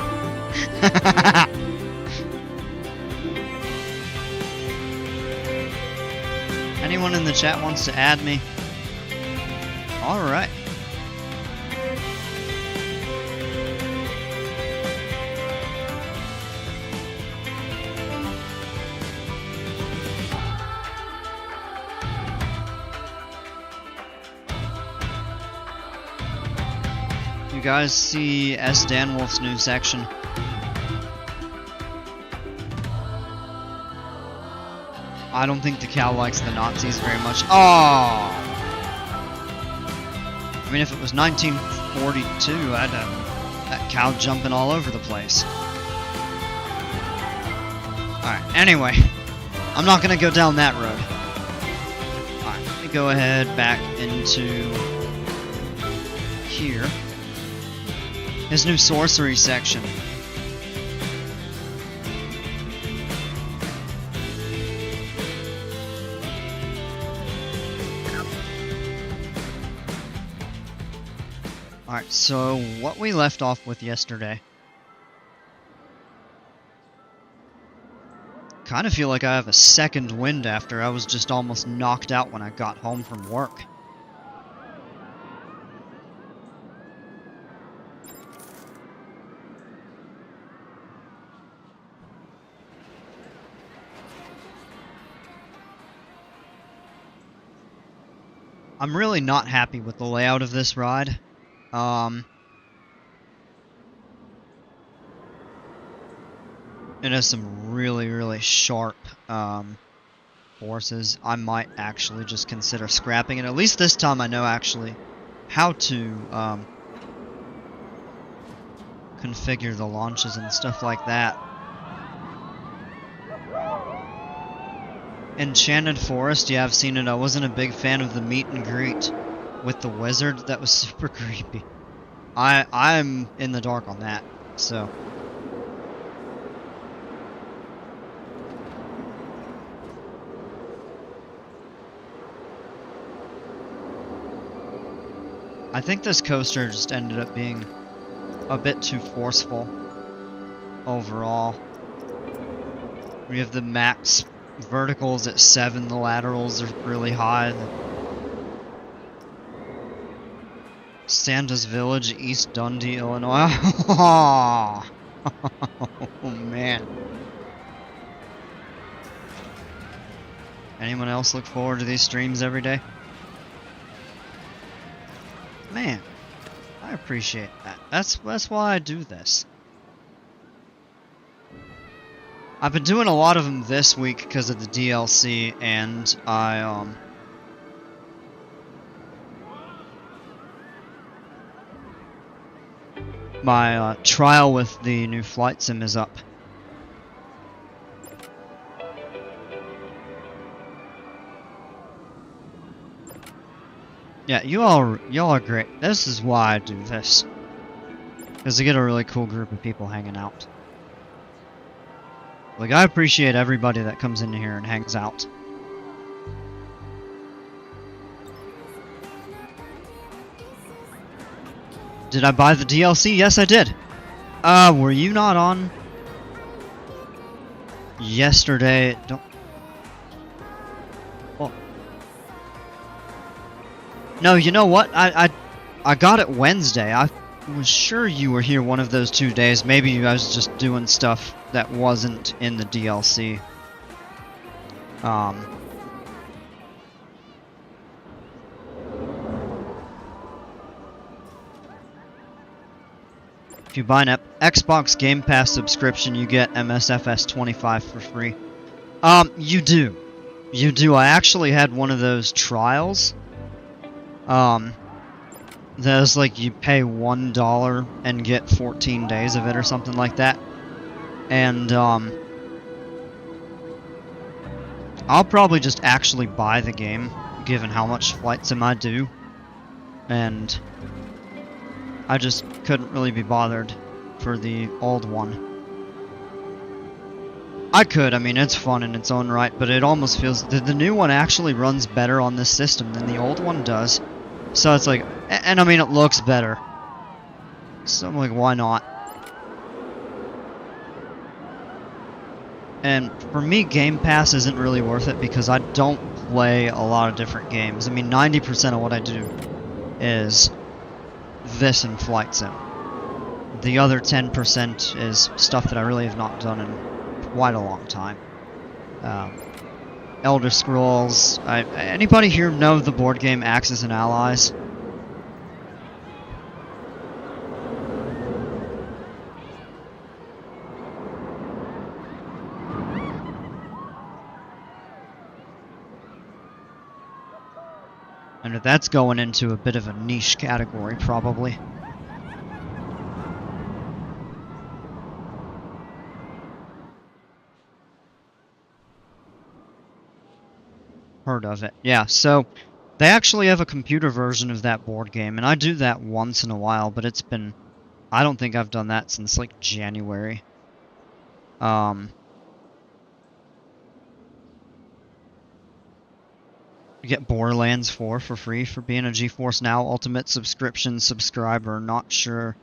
Anyone in the chat wants to add me? Alright. You guys see S. Dan Wolf's new section? I don't think the cow likes the Nazis very much. Oh! I mean, if it was 1942, I'd have that cow jumping all over the place. Alright, anyway. I'm not gonna go down that road. Alright, let me go ahead back into here. His new sorcery section. Alright, so what we left off with yesterday. Kind of feel like I have a second wind after I was just almost knocked out when I got home from work. I'm really not happy with the layout of this ride. It has some really, really sharp forces. I might actually just consider scrapping it. At least this time I know actually how to configure the launches and stuff like that. Enchanted Forest, yeah, I've seen it. I wasn't a big fan of the meet and greet with the wizard. That was super creepy. I'm in the dark on that, so. I think this coaster just ended up being a bit too forceful overall. We have the max verticals at 7, the laterals are really high. Santa's Village, East Dundee, Illinois. Oh man. Anyone else look forward to these streams every day? Man, I appreciate that. That's why I do this. I've been doing a lot of them this week because of the DLC, and my trial with the new flight sim is up. Yeah, y'all are great. This is why I do this. Because I get a really cool group of people hanging out. Like, I appreciate everybody that comes in here and hangs out. Did I buy the DLC? Yes, I did. Were you not on yesterday? Don't. Well, no, you know what? I got it Wednesday. I was sure you were here one of those 2 days. Maybe you guys just doing stuff that wasn't in the DLC. If you buy an Xbox Game Pass subscription, you get MSFS 25 for free. You do. You do. I actually had one of those trials. There's like you pay $1 and get 14 days of it or something like that. And I'll probably just actually buy the game, given how much flight sim I do. And I just couldn't really be bothered for the old one. I could. I mean, it's fun in its own right, but it almost feels the new one actually runs better on this system than the old one does. So it's like, and I mean, it looks better. So I'm like, why not? And for me, Game Pass isn't really worth it because I don't play a lot of different games. I mean, 90% of what I do is this and Flight Sim. The other 10% is stuff that I really have not done in quite a long time. Elder Scrolls. Anybody here know the board game Axis and Allies? And that's going into a bit of a niche category, probably. Heard of it. Yeah, so they actually have a computer version of that board game, and I do that once in a while, but it's been... I don't think I've done that since, like, January. You get Borderlands 4 for free for being a GeForce Now Ultimate subscription subscriber. Not sure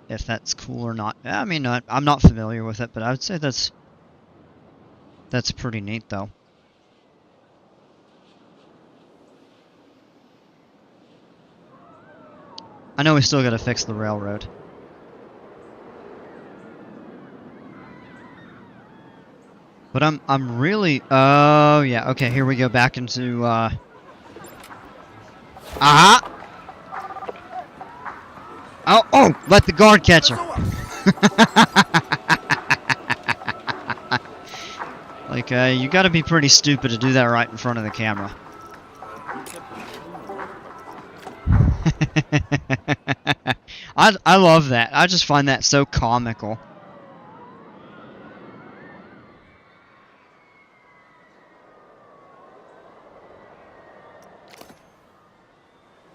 if that's cool or not. I mean, I'm not familiar with it, but I would say that's pretty neat, though. I know we still gotta fix the railroad. But I'm really... Oh, yeah, okay, here we go back into, Aha! Oh, let the guard catch her. Like, you gotta be pretty stupid to do that right in front of the camera. I love that. I just find that so comical.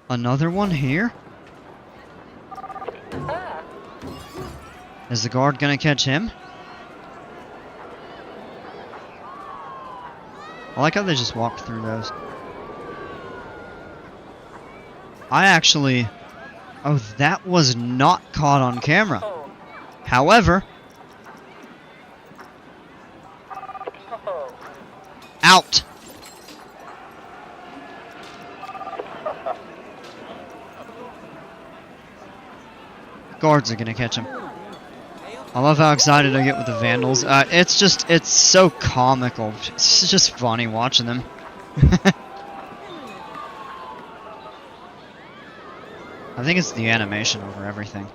Another one here? Is the guard gonna catch him? I like how they just walk through those. I actually... Oh, that was not caught on camera. However... Out! Guards are gonna catch him. I love how excited I get with the Vandals. It's so comical. It's just funny watching them. I think it's the animation over everything.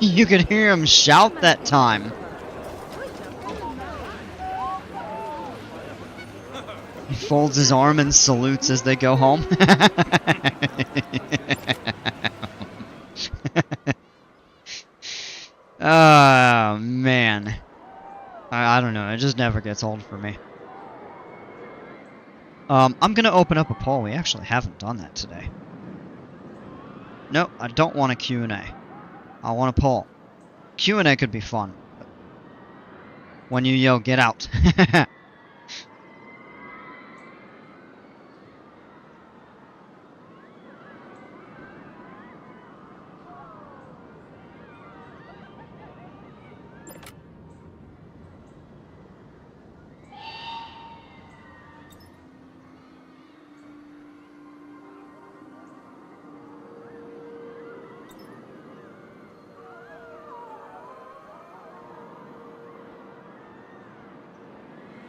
You could hear him shout that time. He folds his arm and salutes as they go home. Oh, man. I don't know. It just never gets old for me. I'm gonna open up a poll. We actually haven't done that today. No, I don't want a Q&A. I want a poll. Q&A could be fun. When you yell, get out.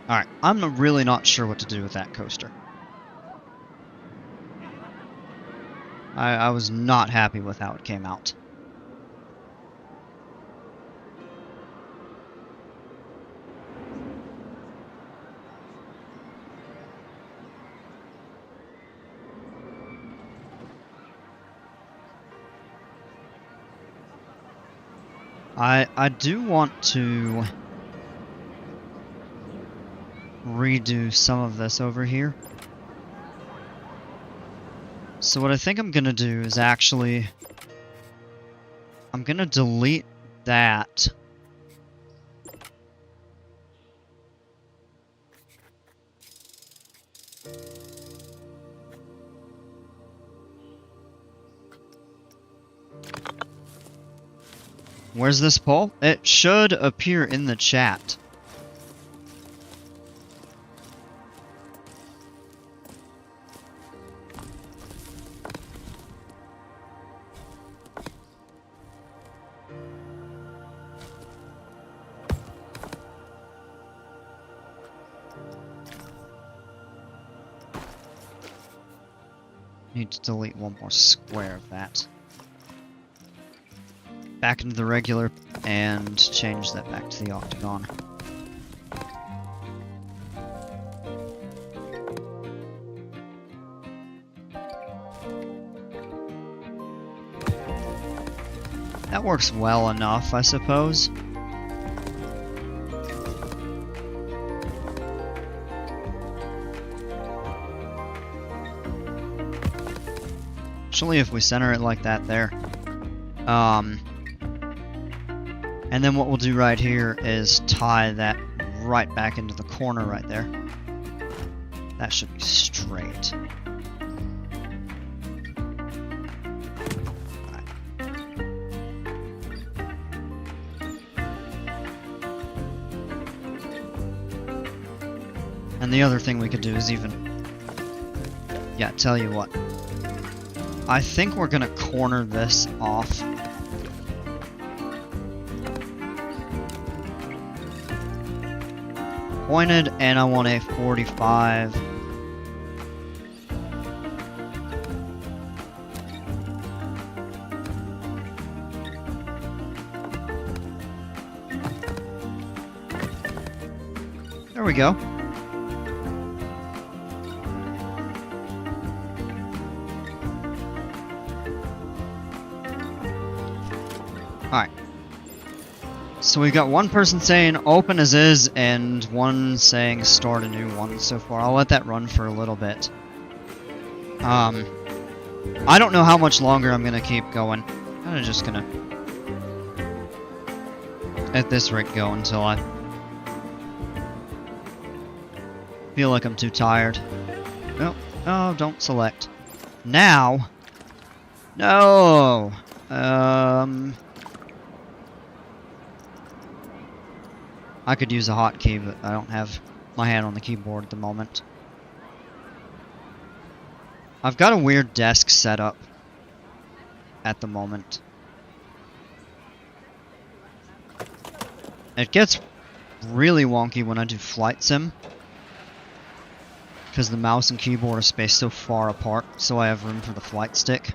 Alright, I'm really not sure what to do with that coaster. I was not happy with how it came out. I do want to redo some of this over here. So what I think I'm gonna do is actually... I'm gonna delete that. Where's this poll? It should appear in the chat. Need to delete one more square of that. Back into the regular and change that back to the octagon. That works well enough, I suppose. Actually, if we center it like that there. And then what we'll do right here is tie that right back into the corner right there. That should be straight. Alright. And the other thing we could do is even... Yeah, tell you what. I think we're gonna corner this off. Pointed, and I want a 45. There we go. Alright. So we've got one person saying open as is, and one saying start a new one so far. I'll let that run for a little bit. I don't know how much longer I'm gonna keep going. I'm kinda just gonna at this rate go until I feel like I'm too tired. Oh, oh, don't select. Now. No. I could use a hotkey, but I don't have my hand on the keyboard at the moment. I've got a weird desk set up at the moment. It gets really wonky when I do flight sim, because the mouse and keyboard are spaced so far apart, so I have room for the flight stick.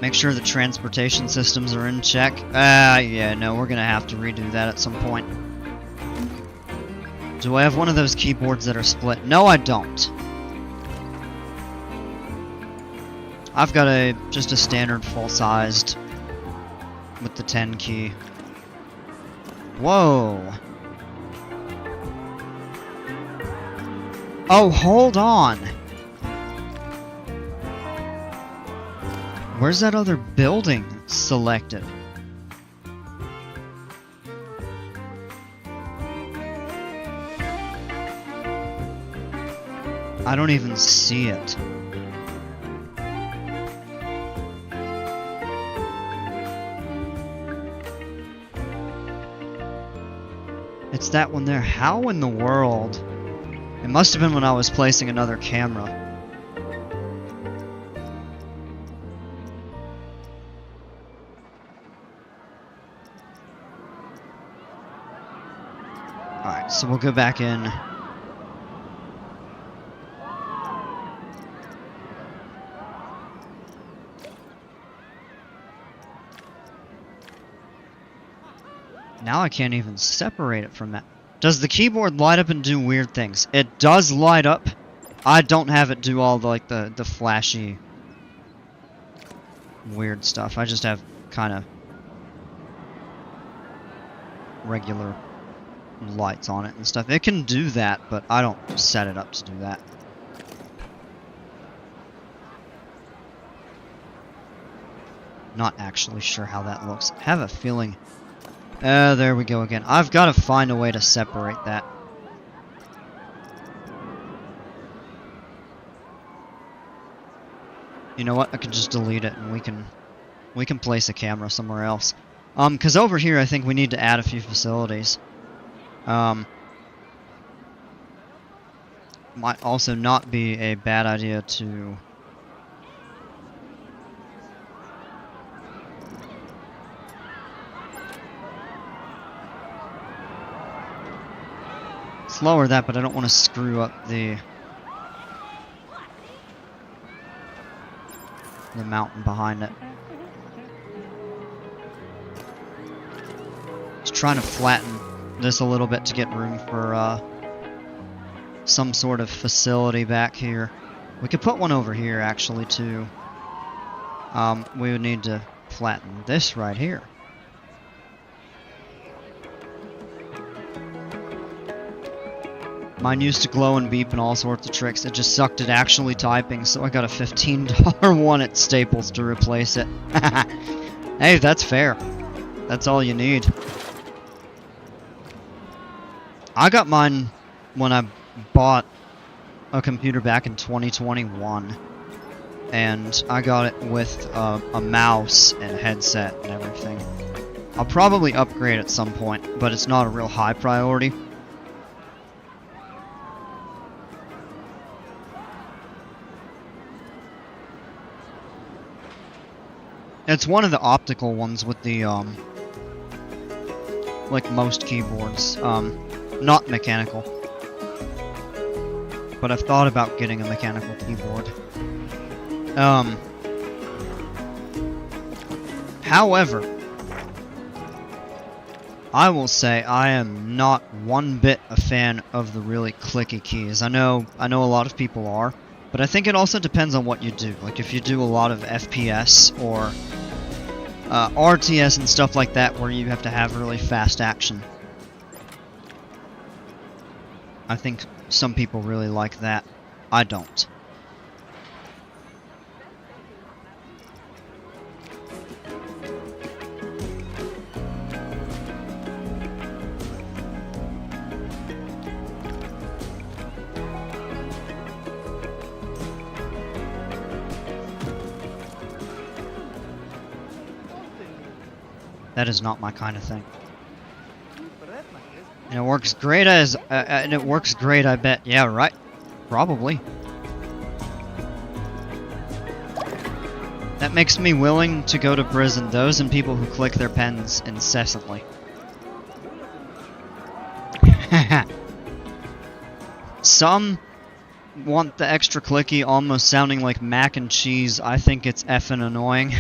Make sure the transportation systems are in check. Yeah, no, we're gonna have to redo that at some point. Do I have one of those keyboards that are split? No, I don't. I've got just a standard full-sized with the 10 key. Whoa. Oh, hold on. Where's that other building selected? I don't even see it. It's that one there. How in the world? It must have been when I was placing another camera. Alright, so we'll go back in. Now I can't even separate it from that. Does the keyboard light up and do weird things? It does light up. I don't have it do all the, like the flashy weird stuff. I just have kind of regular lights on it and stuff. It can do that, but I don't set it up to do that. Not actually sure how that looks. I have a feeling... there we go again. I've got to find a way to separate that. You know what? I can just delete it and we can place a camera somewhere else. Because over here I think we need to add a few facilities. Might also not be a bad idea to... lower that, but I don't want to screw up the mountain behind it. Just trying to flatten this a little bit to get room for some sort of facility back here. We could put one over here actually too. We would need to flatten this right here. Mine used to glow and beep and all sorts of tricks. It just sucked at actually typing, so I got a $15 one at Staples to replace it. Hey, that's fair. That's all you need. I got mine when I bought a computer back in 2021. And I got it with a mouse and headset and everything. I'll probably upgrade at some point, but it's not a real high priority. It's one of the optical ones with the, like most keyboards, not mechanical. But I've thought about getting a mechanical keyboard. However, I will say I am not one bit a fan of the really clicky keys. I know a lot of people are, but I think it also depends on what you do. Like if you do a lot of FPS or RTS and stuff like that where you have to have really fast action. I think some people really like that. I don't. That is not my kind of thing. And it works great I bet. Yeah, right. Probably. That makes me willing to go to prison. Those and people who click their pens incessantly. Some want the extra clicky, almost sounding like mac and cheese. I think it's effing annoying.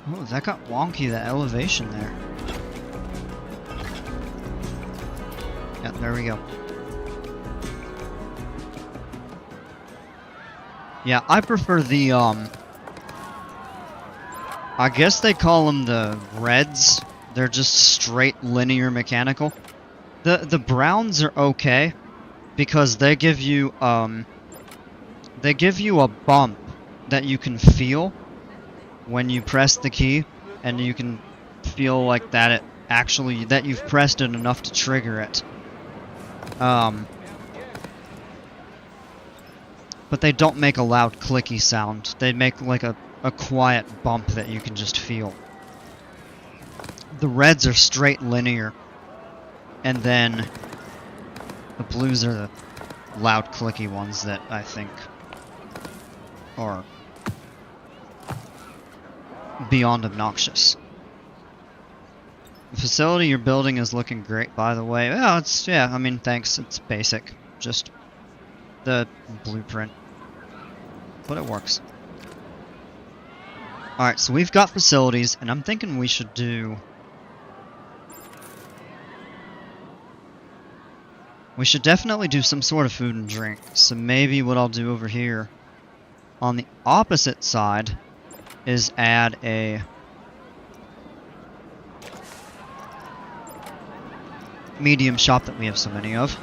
Oh, that got wonky, the elevation there. Yeah, there we go. Yeah, I prefer the, I guess they call them the reds. They're just straight linear mechanical. The browns are okay, because they give you a bump that you can feel when you press the key, and you can feel like that that you've pressed it enough to trigger it. But they don't make a loud clicky sound. They make like a quiet bump that you can just feel. The reds are straight linear, and then the blues are the loud clicky ones that I think are beyond obnoxious. The facility you're building is looking great, by the way. Oh, yeah, I mean, thanks. It's basic. Just the blueprint. But it works. Alright, so we've got facilities, and I'm thinking we should do... We should definitely do some sort of food and drink. So maybe what I'll do over here, on the opposite side, is add a... medium shop that we have so many of.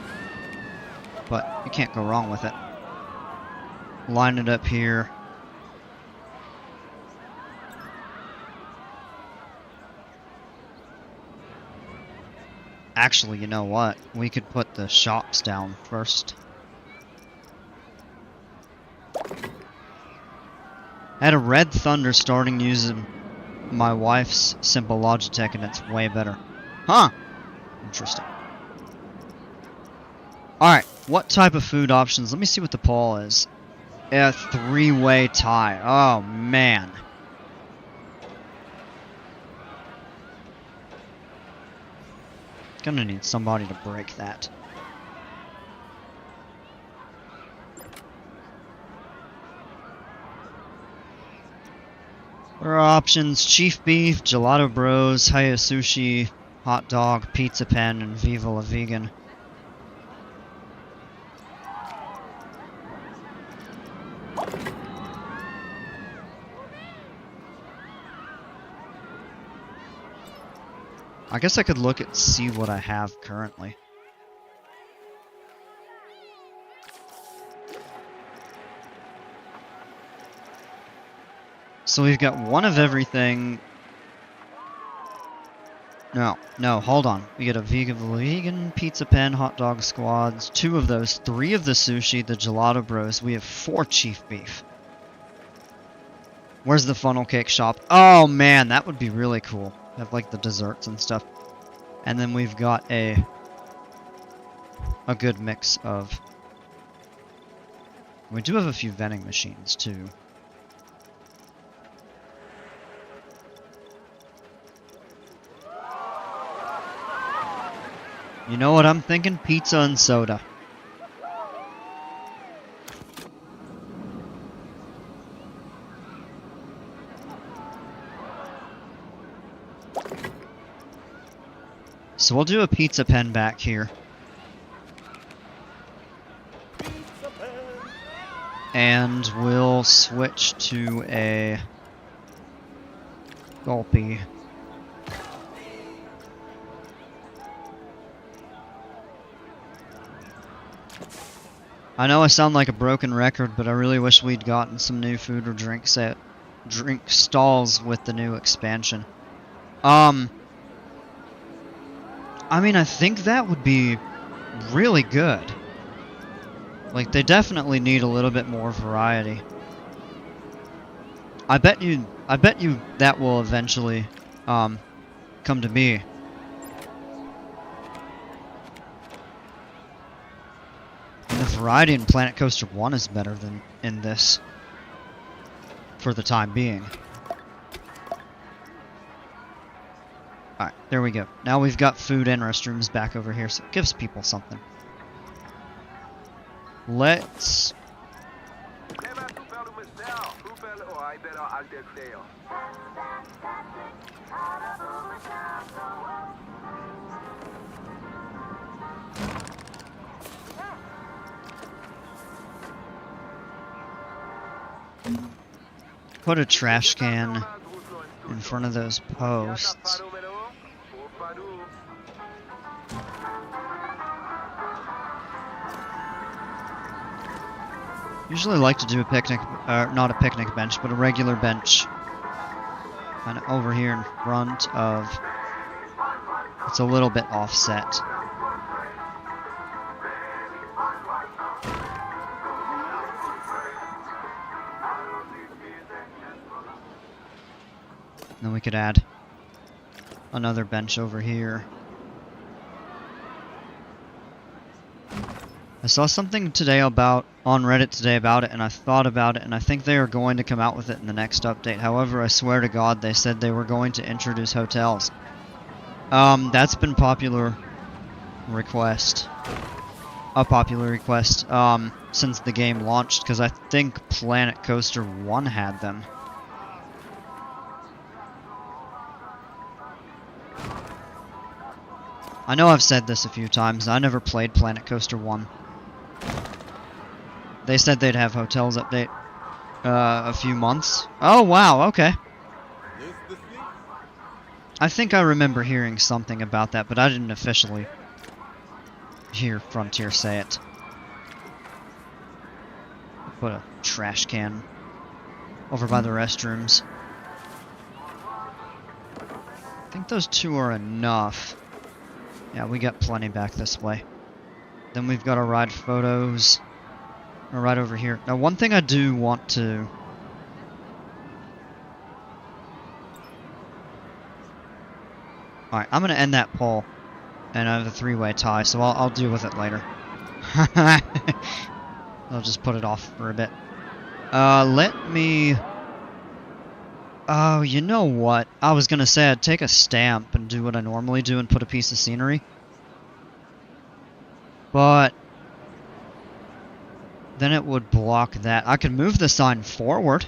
But you can't go wrong with it. Line it up here. Actually, you know what? We could put the shops down first. I had a Red Thunder starting using my wife's simple Logitech, and it's way better. Huh! Interesting. Alright, what type of food options? Let me see what the poll is. A three-way tie. Oh, man. Gonna need somebody to break that. There are options: Chief Beef, Gelato Bros, Haya Sushi, Hot Dog, Pizza Pen, and Viva La Vegan. I guess I could look at see what I have currently. So we've got one of everything. No, hold on. We get a vegan Pizza Pen, Hot Dog Squads, 2 of those, 3 of the sushi, the Gelato Bros. We have 4 Chief Beef. Where's the funnel cake shop? Oh man, that would be really cool. Have like the desserts and stuff. And then we've got a good mix of... We do have a few vending machines too. You know what I'm thinking? Pizza and soda. So we'll do a Pizza Pen back here. And we'll switch to a Gulpy. I know I sound like a broken record, but I really wish we'd gotten some new food or drink stalls with the new expansion. I mean, I think that would be really good. Like, they definitely need a little bit more variety. I bet you that will eventually, come to be. And the variety in Planet Coaster 1 is better than in this. For the time being. Alright, there we go. Now we've got food and restrooms back over here, so it gives people something. Let's... put a trash can in front of those posts. Usually like to do a picnic, not a picnic bench, but a regular bench. Kind of over here in front of... It's a little bit offset. Then we could add another bench over here. I saw something today on Reddit today about it, and I thought about it, and I think they are going to come out with it in the next update. However, I swear to God, they said they were going to introduce hotels. That's been popular request. A popular request, since the game launched, because I think Planet Coaster 1 had them. I know I've said this a few times, I never played Planet Coaster 1. They said they'd have hotels update, a few months. Oh, wow, okay. I think I remember hearing something about that, but I didn't officially hear Frontier say it. Put a trash can over by the restrooms. I think those two are enough. Yeah, we got plenty back this way. Then we've got our ride photos. Right over here. Now, one thing I do want to... Alright, I'm going to end that poll. And I have a three-way tie, so I'll deal with it later. I'll just put it off for a bit. Let me... Oh, you know what? I was going to say I'd take a stamp and do what I normally do and put a piece of scenery. But... then it would block that. I could move the sign forward.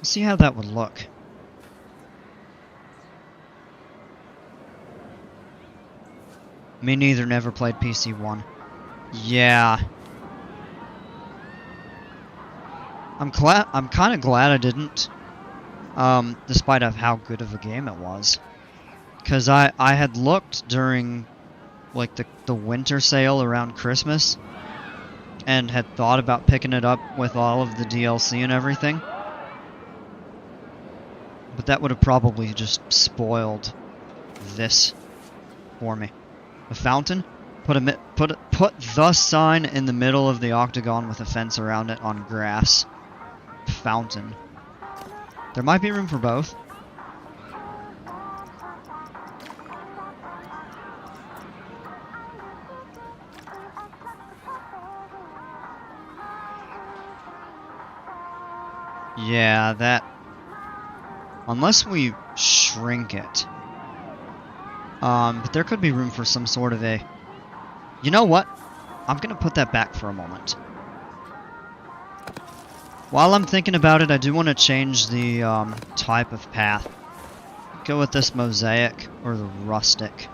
See how that would look. Me neither, never played PC1. Yeah. I'm kind of glad I didn't. Despite of how good of a game it was. Because I had looked during, like, the winter sale around Christmas, and had thought about picking it up with all of the DLC and everything. But that would have probably just spoiled this for me. A fountain? Put the sign in the middle of the octagon with a fence around it on grass. Fountain. There might be room for both. Yeah, that... unless we shrink it. But there could be room for some sort of a... You know what? I'm gonna put that back for a moment. While I'm thinking about it, I do want to change the type of path. Go with this mosaic or the rustic.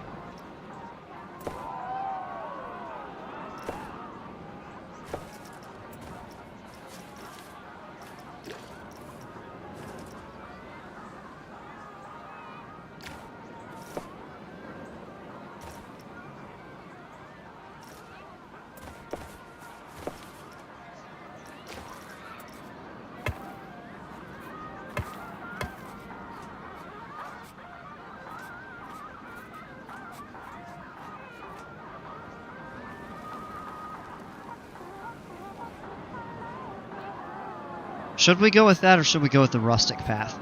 Should we go with that, or should we go with the rustic path?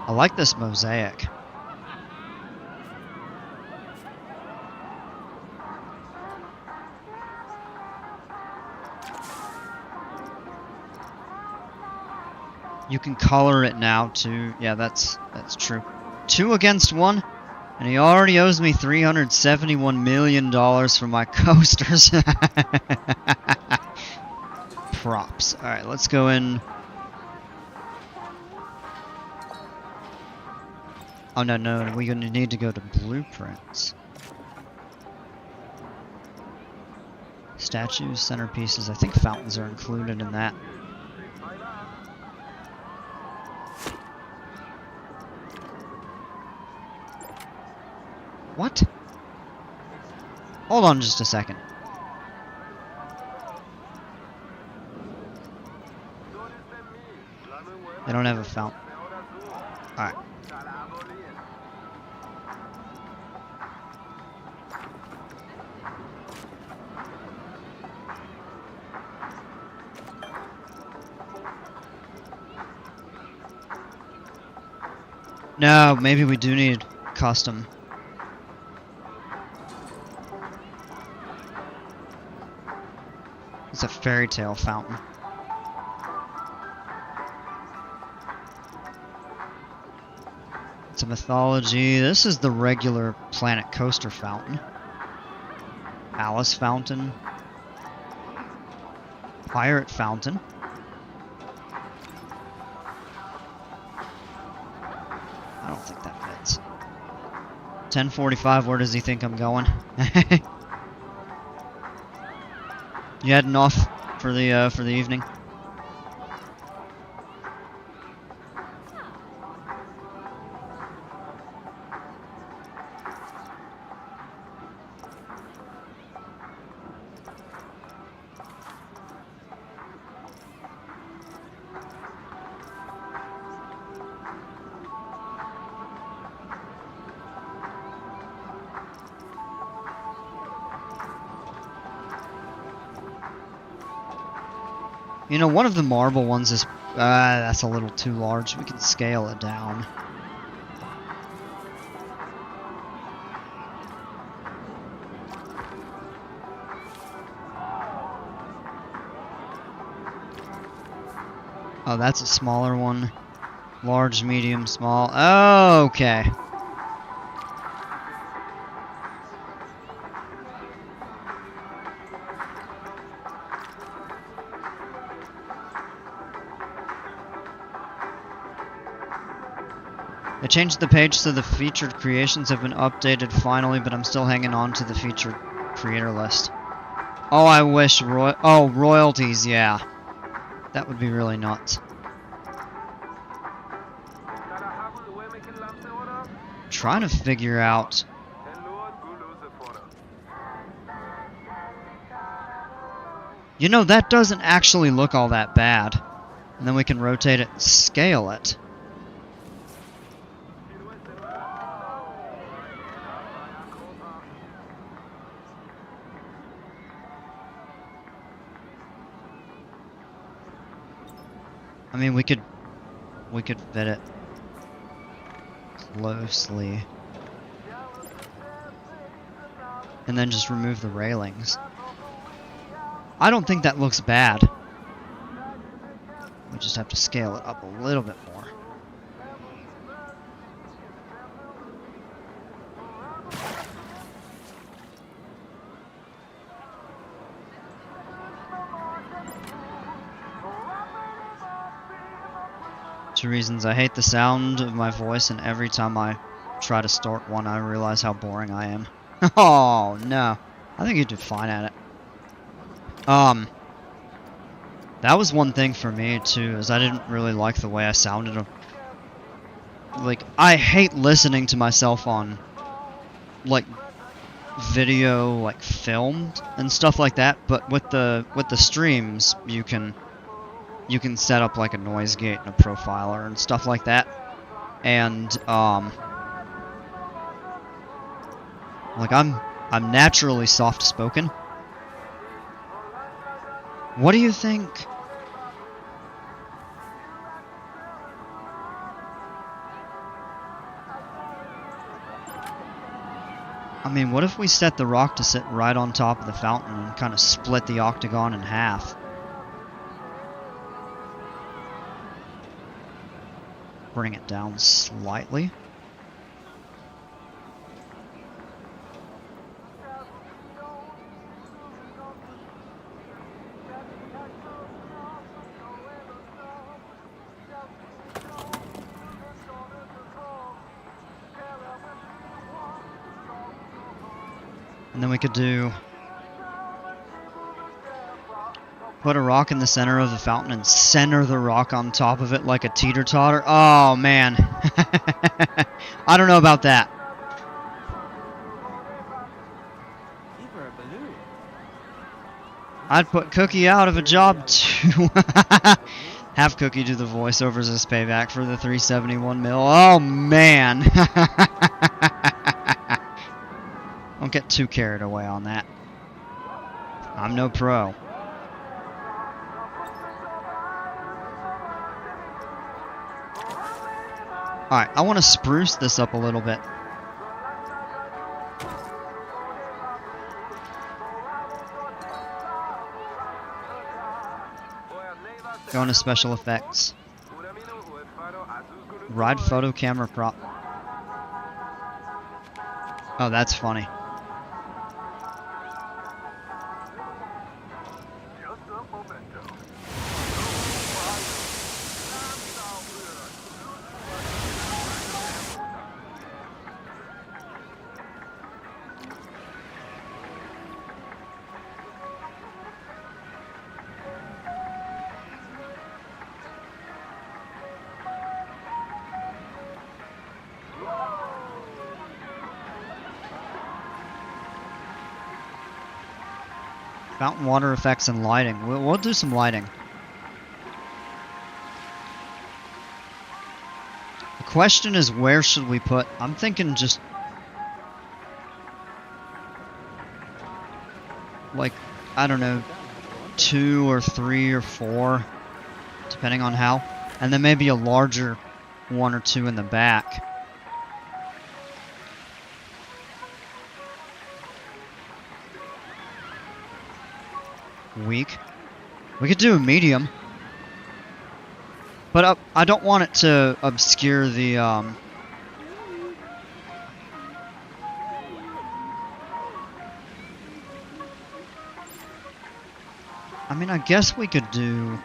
I like this mosaic. You can color it now, too. Yeah, that's true. 2 against 1, and he already owes me $371 million for my coasters. Props. Alright, let's go in. Oh, no, we're gonna need to go to blueprints. Statues, centerpieces, I think fountains are included in that. What? Hold on just a second. They don't have a fountain. Alright. No, maybe we do need custom. It's a fairy tale fountain. It's a mythology. This is the regular Planet Coaster fountain. Alice fountain. Pirate fountain. I don't think that fits. 10:45, where does he think I'm going? You heading off for the evening? You know, one of the marble ones is... that's a little too large. We can scale it down. Oh, that's a smaller one. Large, medium, small. Oh, okay. I changed the page so the featured creations have been updated finally, but I'm still hanging on to the featured creator list. Oh, I wish royalties, yeah. That would be really nuts. Trying to figure out... You know, that doesn't actually look all that bad. And then we can rotate it and scale it. I mean, we could fit it closely. And then just remove the railings. I don't think that looks bad. We just have to scale it up a little bit more. Two reasons: I hate the sound of my voice, and every time I try to start one, I realize how boring I am. Oh, no. I think you did fine at it. That was one thing for me, too, is I didn't really like the way I sounded. Like, I hate listening to myself on, like, video, like, filmed and stuff like that, but with the streams, you can set up, like, a noise gate and a profiler and stuff like that. And, like, I'm naturally soft-spoken. What do you think? I mean, what if we set the rock to sit right on top of the fountain and kind of split the octagon in half? Bring it down slightly. And then we could put a rock in the center of the fountain and center the rock on top of it like a teeter-totter. Oh, man. I don't know about that. I'd put Cookie out of a job, too. Have Cookie do the voiceovers as payback for the 371 mil. Oh, man. Don't get too carried away on that. I'm no pro. Alright, I want to spruce this up a little bit. Go into special effects. Ride photo camera prop. Oh, that's funny. Fountain water effects and lighting. We'll do some lighting. The question is, where should we put? I'm thinking just like, I don't know, 2 or 3 or 4, depending on how. And then maybe a larger 1 or 2 in the back. Weak. We could do a medium. But I don't want it to obscure the, I mean, I guess we could do...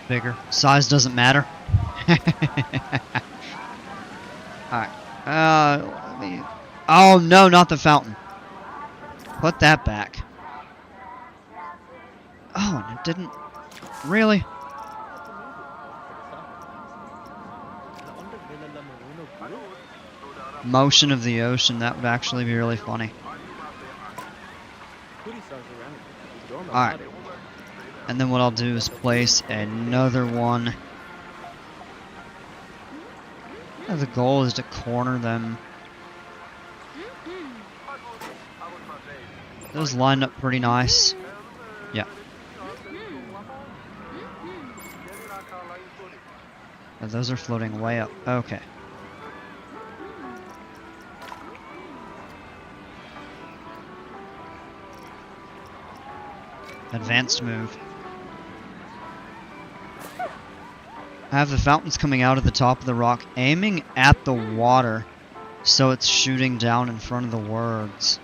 bigger. Size doesn't matter. Alright. Let me... Oh, no, not the fountain. Put that back. Oh, and it didn't... Really? Motion of the ocean, that would actually be really funny. Alright. And then what I'll do is place another one. The goal is to corner them. Those lined up pretty nice. Yeah. Oh, those are floating way up. Okay. Advanced move. I have the fountains coming out at the top of the rock, aiming at the water, so it's shooting down in front of the words.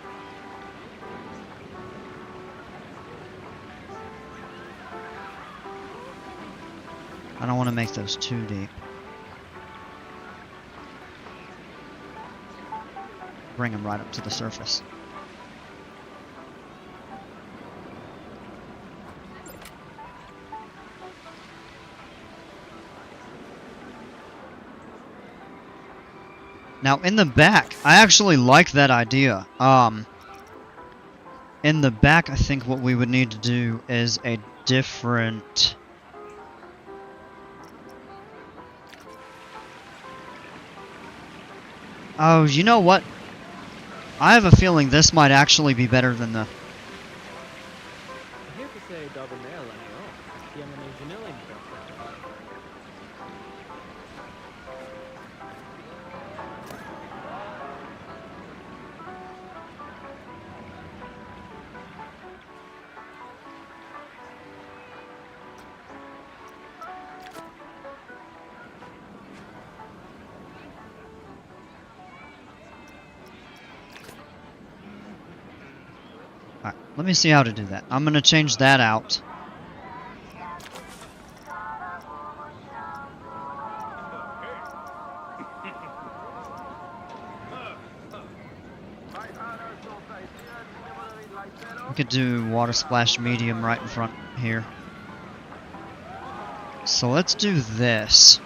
I don't want to make those too deep. Bring them right up to the surface. Now, in the back, I actually like that idea. In the back, I think what we would need to do is a different... Oh, you know what? I have a feeling this might actually be better than the... Alright, let me see how to do that. I'm going to change that out. We could do water splash medium right in front here. So let's do this.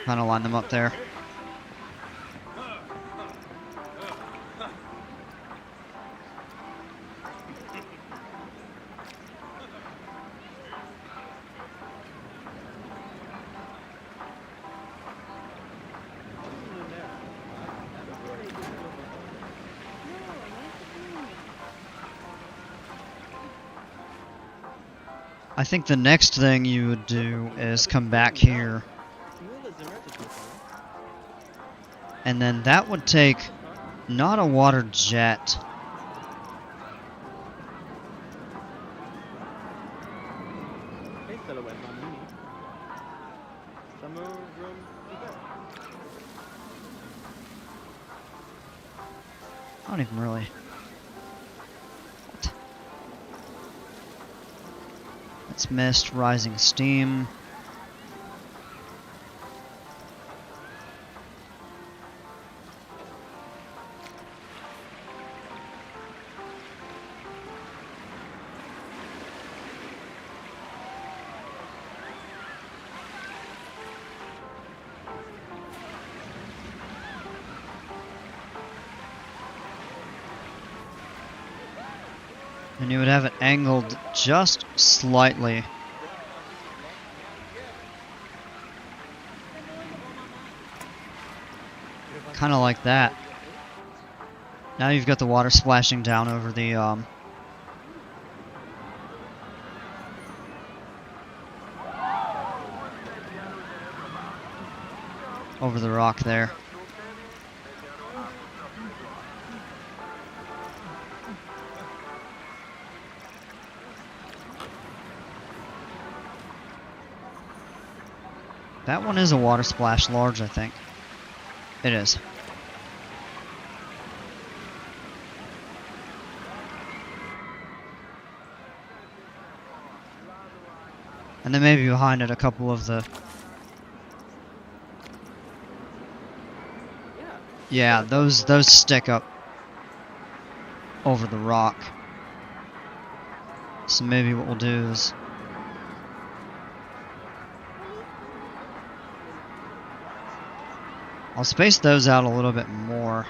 Kind of line them up there. I think the next thing you would do is come back here. And then that would take not a water jet. I don't even really. What? That's mist, rising steam. And you would have it angled just slightly. Kind of like that. Now you've got the water splashing down over the over the rock there. That one is a water splash large, I think. It is. And then maybe behind it a couple of the... Yeah, those stick up over the rock. So maybe what we'll do is... I'll space those out a little bit more.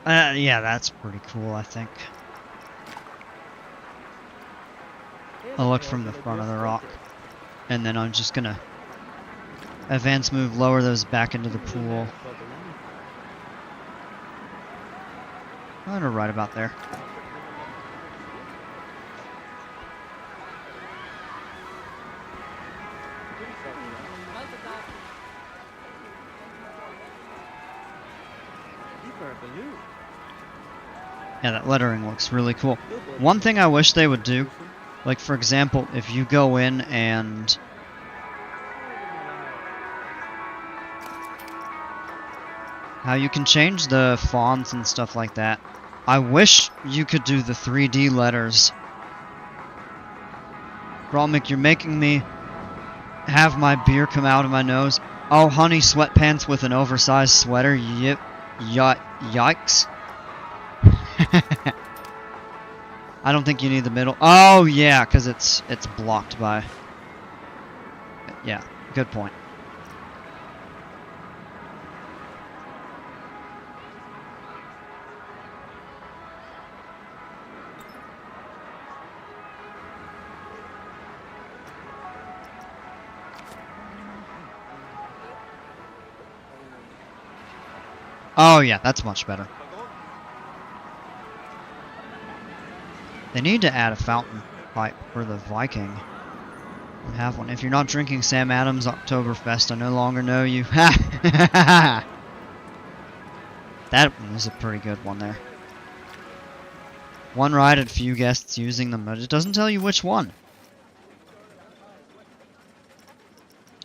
Yeah, that's pretty cool, I think. I'll look from the front of the rock. And then I'm just gonna advance move, lower those back into the pool. Kind of right about there. Yeah, that lettering looks really cool. One thing I wish they would do, like for example, if you go in and how you can change the fonts and stuff like that. I wish you could do the 3D letters. Bralmick, you're making me have my beer come out of my nose. Oh, honey, sweatpants with an oversized sweater. Yep. Yikes. I don't think you need the middle. Oh, yeah, because it's blocked by... Yeah, good point. Oh, yeah, that's much better. They need to add a fountain pipe for the Viking. Have one. If you're not drinking Sam Adams Oktoberfest, I no longer know you. That was a pretty good one there. One ride and few guests using them, but it doesn't tell you which one.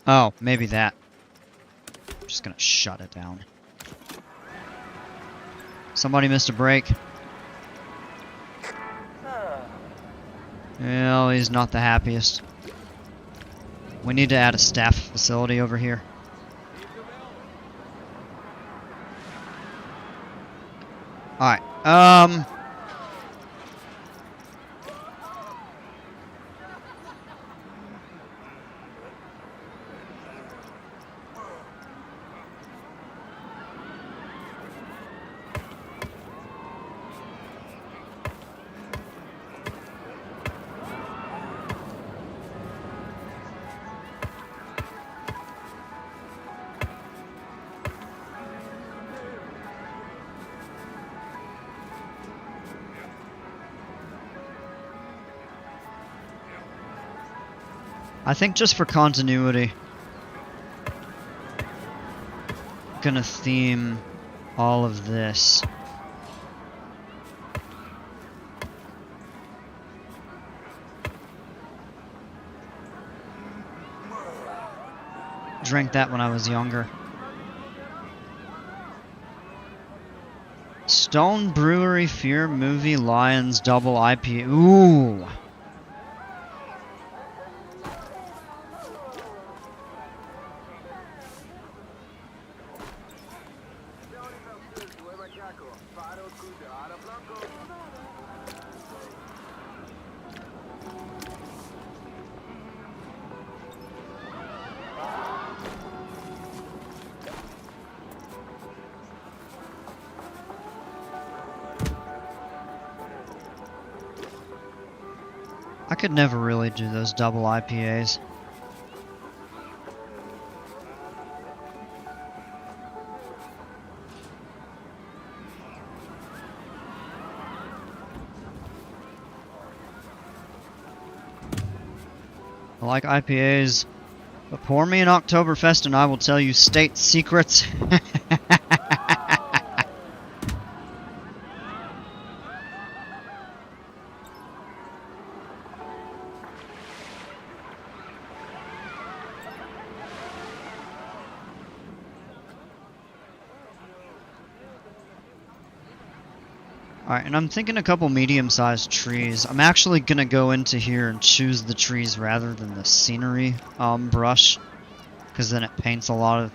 Oh, maybe that. I'm just gonna shut it down. Somebody missed a break. Well, he's not the happiest. We need to add a staff facility over here. Alright, I think just for continuity, I'm gonna theme all of this. Drank that when I was younger. Stone Brewery Fear Movie Lions Double IPA. Ooh. I could never really do those double IPAs. I like IPAs, but pour me an Oktoberfest and I will tell you state secrets. Alright, and I'm thinking a couple medium-sized trees. I'm actually gonna go into here and choose the trees rather than the scenery brush, because then it paints a lot of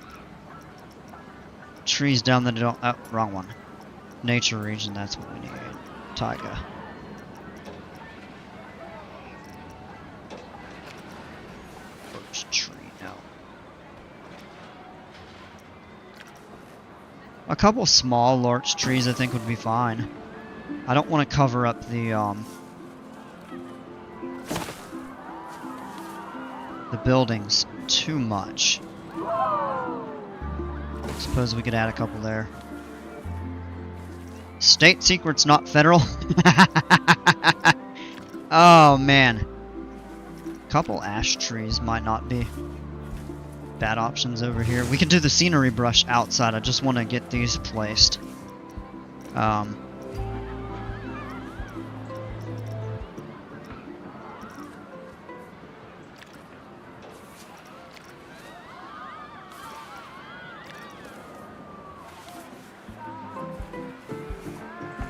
trees down that don't... Oh, wrong one. Nature region, that's what we need. Taiga. Birch tree, no. A couple small larch trees I think would be fine. I don't want to cover up the buildings too much. Suppose we could add a couple there. State secrets, not federal. Oh man, couple ash trees might not be bad options over here. We can do the scenery brush outside. I just want to get these placed.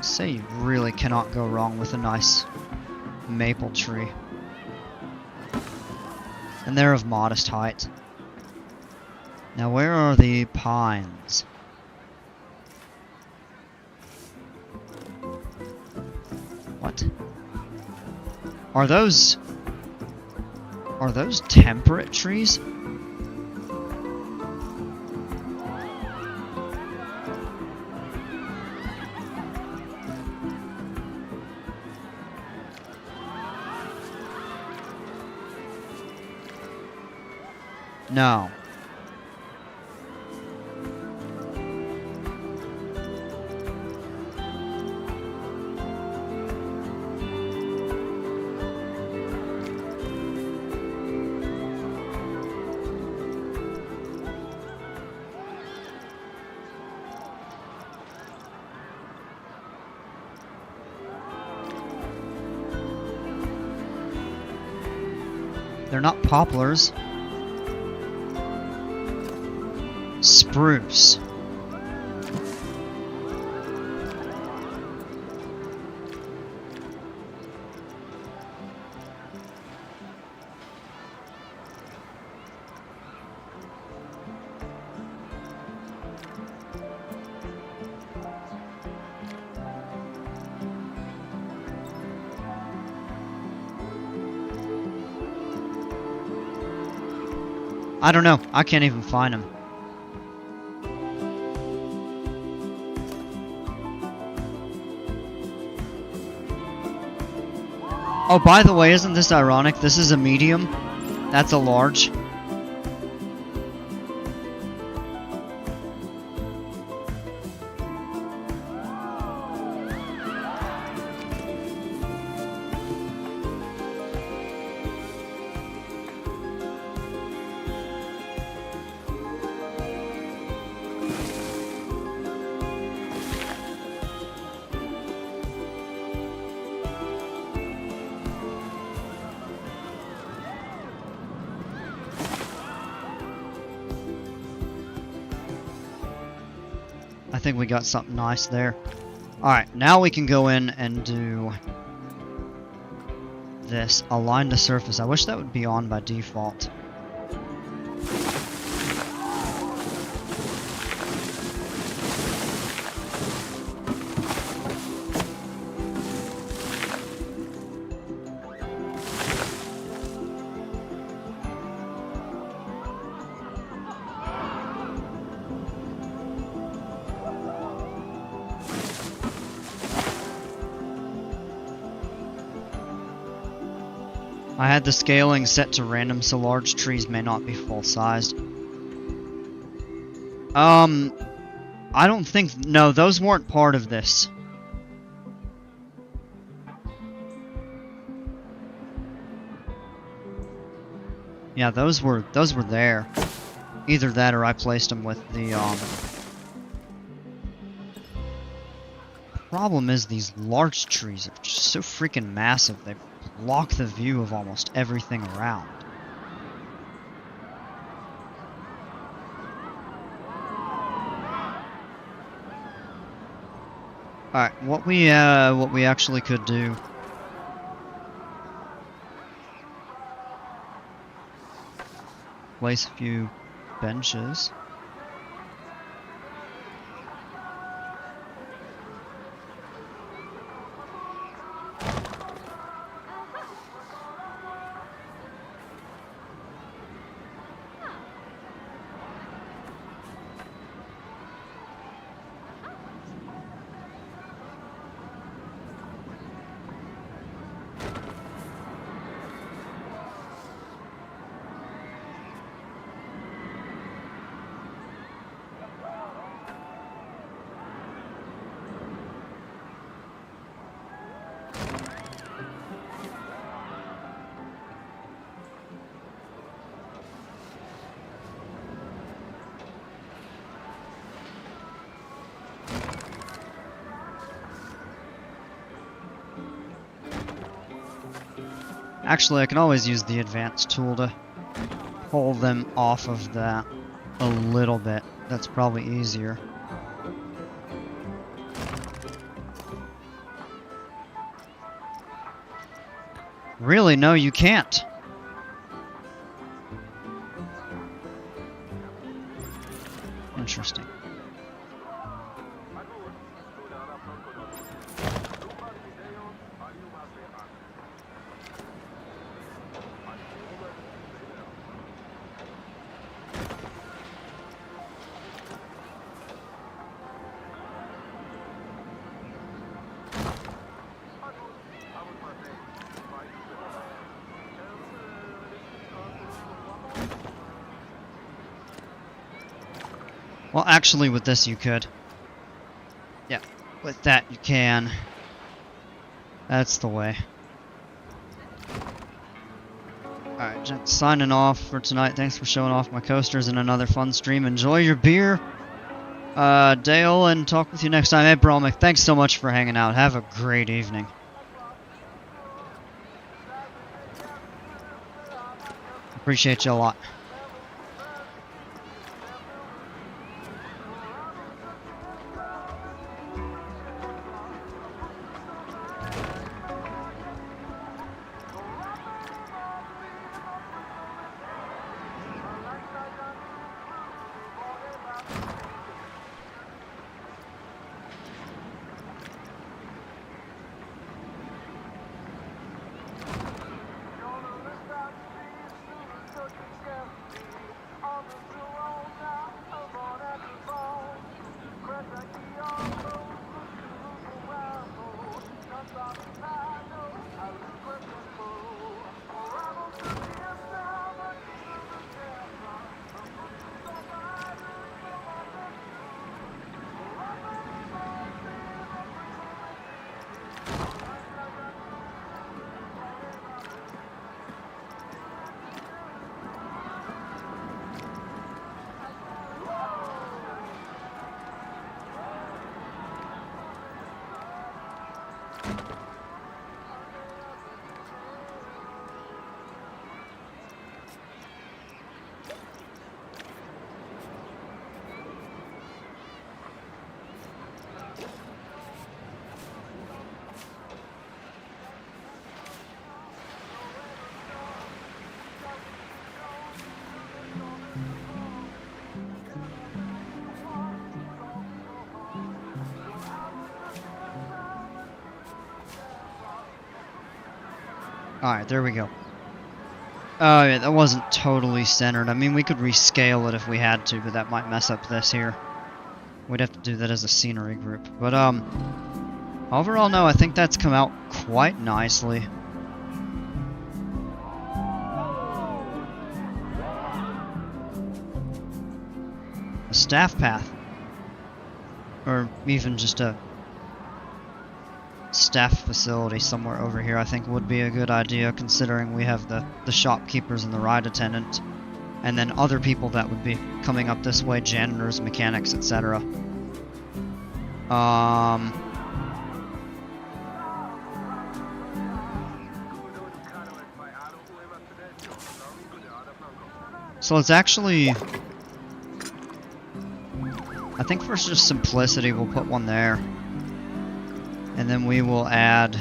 Say you really cannot go wrong with a nice maple tree. And they're of modest height. Now where are the pines? What? Are those temperate trees? No. They're not poplars. Spruce. I don't know. I can't even find him. Oh, by the way, isn't this ironic? This is a medium. That's a large. I think we got something nice there. Alright, now we can go in and do this. Align the surface. I wish that would be on by default. I had the scaling set to random so large trees may not be full-sized. I don't think... No, those weren't part of this. Yeah, those were there. Either that or I placed them with the, Problem is these large trees are just so freaking massive, they block the view of almost everything around. Alright, what we actually could do... Place a few benches. Actually, I can always use the advanced tool to pull them off of that a little bit. That's probably easier. Really? No, you can't. Interesting. Well, actually, with this you could. Yeah, with that you can. That's the way. Alright, gents, signing off for tonight. Thanks for showing off my coasters in another fun stream. Enjoy your beer, Dale, and talk with you next time. Hey, Bromic, thanks so much for hanging out. Have a great evening. Appreciate you a lot. Alright, there we go. Oh, yeah, that wasn't totally centered. I mean, we could rescale it if we had to, but that might mess up this here. We'd have to do that as a scenery group. But, overall, no, I think that's come out quite nicely. A staff path. Or even just a staff facility somewhere over here I think would be a good idea, considering we have the shopkeepers and the ride attendant, and then other people that would be coming up this way, janitors, mechanics, etc. So let's actually, I think for just simplicity we'll put one there. And then we will add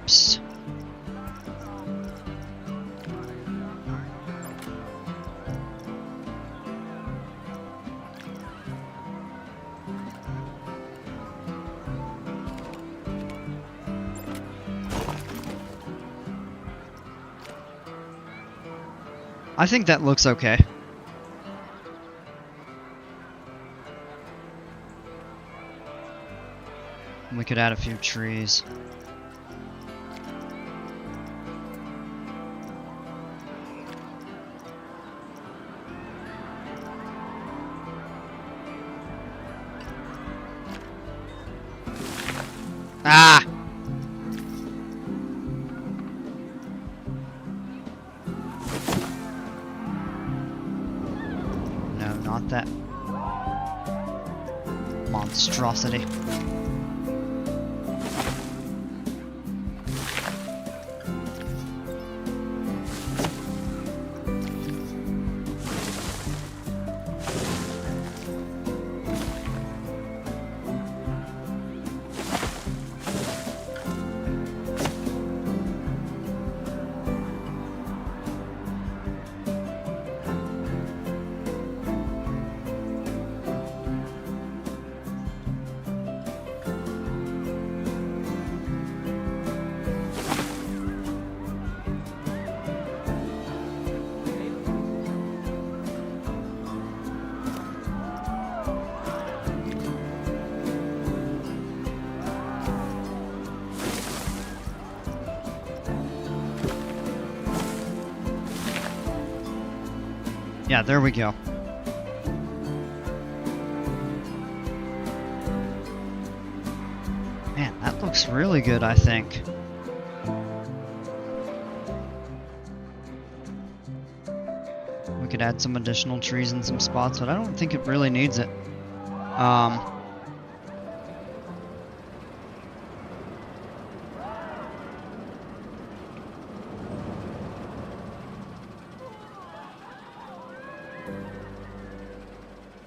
oops. I think that looks okay. We could add a few trees. Ah! No, not that monstrosity. Yeah, there we go. Man, that looks really good, I think. We could add some additional trees in some spots, but I don't think it really needs it.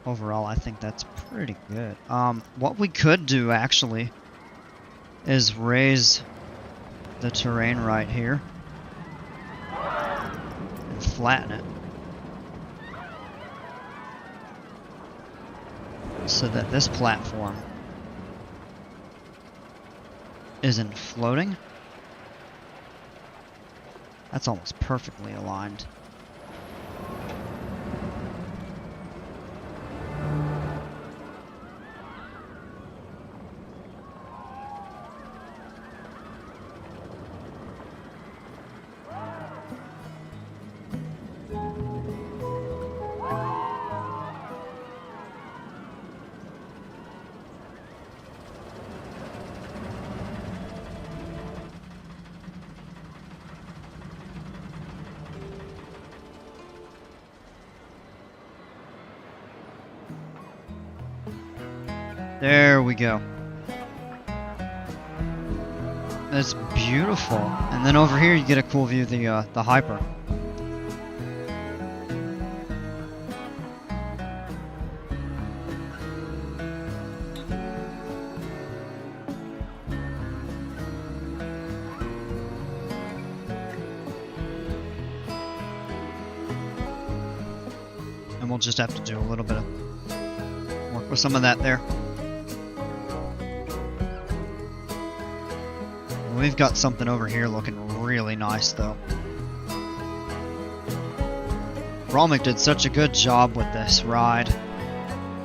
Overall, I think that's pretty good. What we could do, actually, is raise the terrain right here and flatten it so that this platform isn't floating. That's almost perfectly aligned. There we go. That's beautiful. And then over here you get a cool view of the Hyper. And we'll just have to do a little bit of work with some of that there. We've got something over here looking really nice, though. Romic did such a good job with this ride.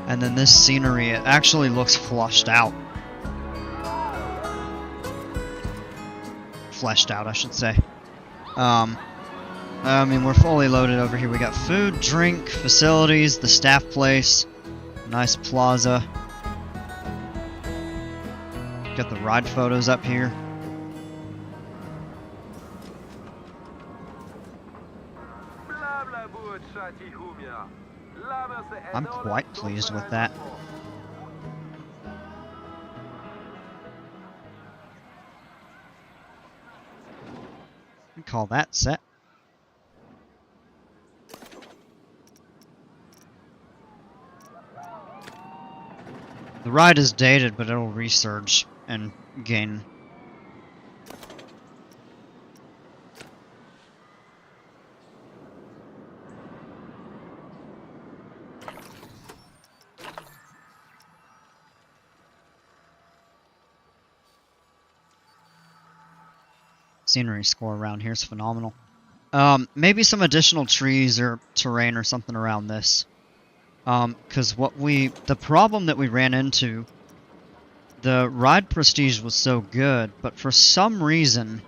And then this scenery, it actually looks flushed out. Fleshed out, I should say. I mean, we're fully loaded over here. We got food, drink, facilities, the staff place, nice plaza. Got the ride photos up here. I'm quite pleased with that. We call that set. The ride is dated, but it'll resurge and gain. Scenery score around here is phenomenal. Maybe some additional trees or terrain or something around this. Because the problem that we ran into, the ride prestige was so good, but for some reason,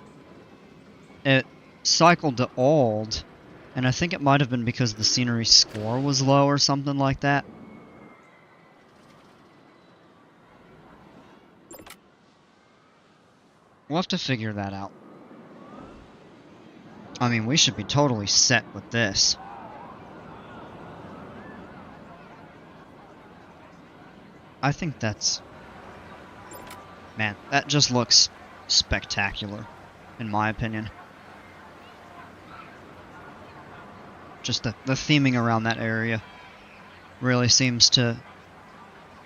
it cycled to old, and I think it might have been because the scenery score was low or something like that. We'll have to figure that out. I mean, we should be totally set with this. I think that's... Man, that just looks spectacular, in my opinion. Just the theming around that area really seems to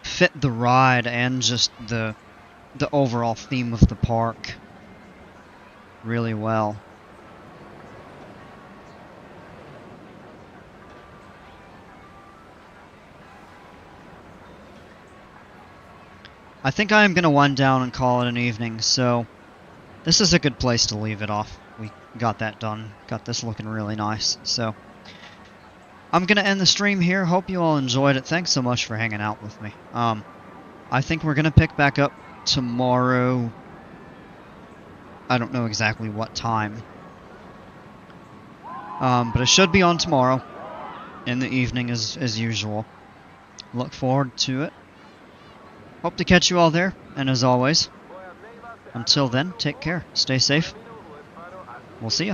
fit the ride and just the overall theme of the park really well. I think I am going to wind down and call it an evening, so this is a good place to leave it off. We got that done, got this looking really nice, so I'm going to end the stream here. Hope you all enjoyed it. Thanks so much for hanging out with me. I think we're going to pick back up tomorrow. I don't know exactly what time, but it should be on tomorrow in the evening as usual. Look forward to it. Hope to catch you all there, and as always, until then, take care, stay safe, we'll see ya.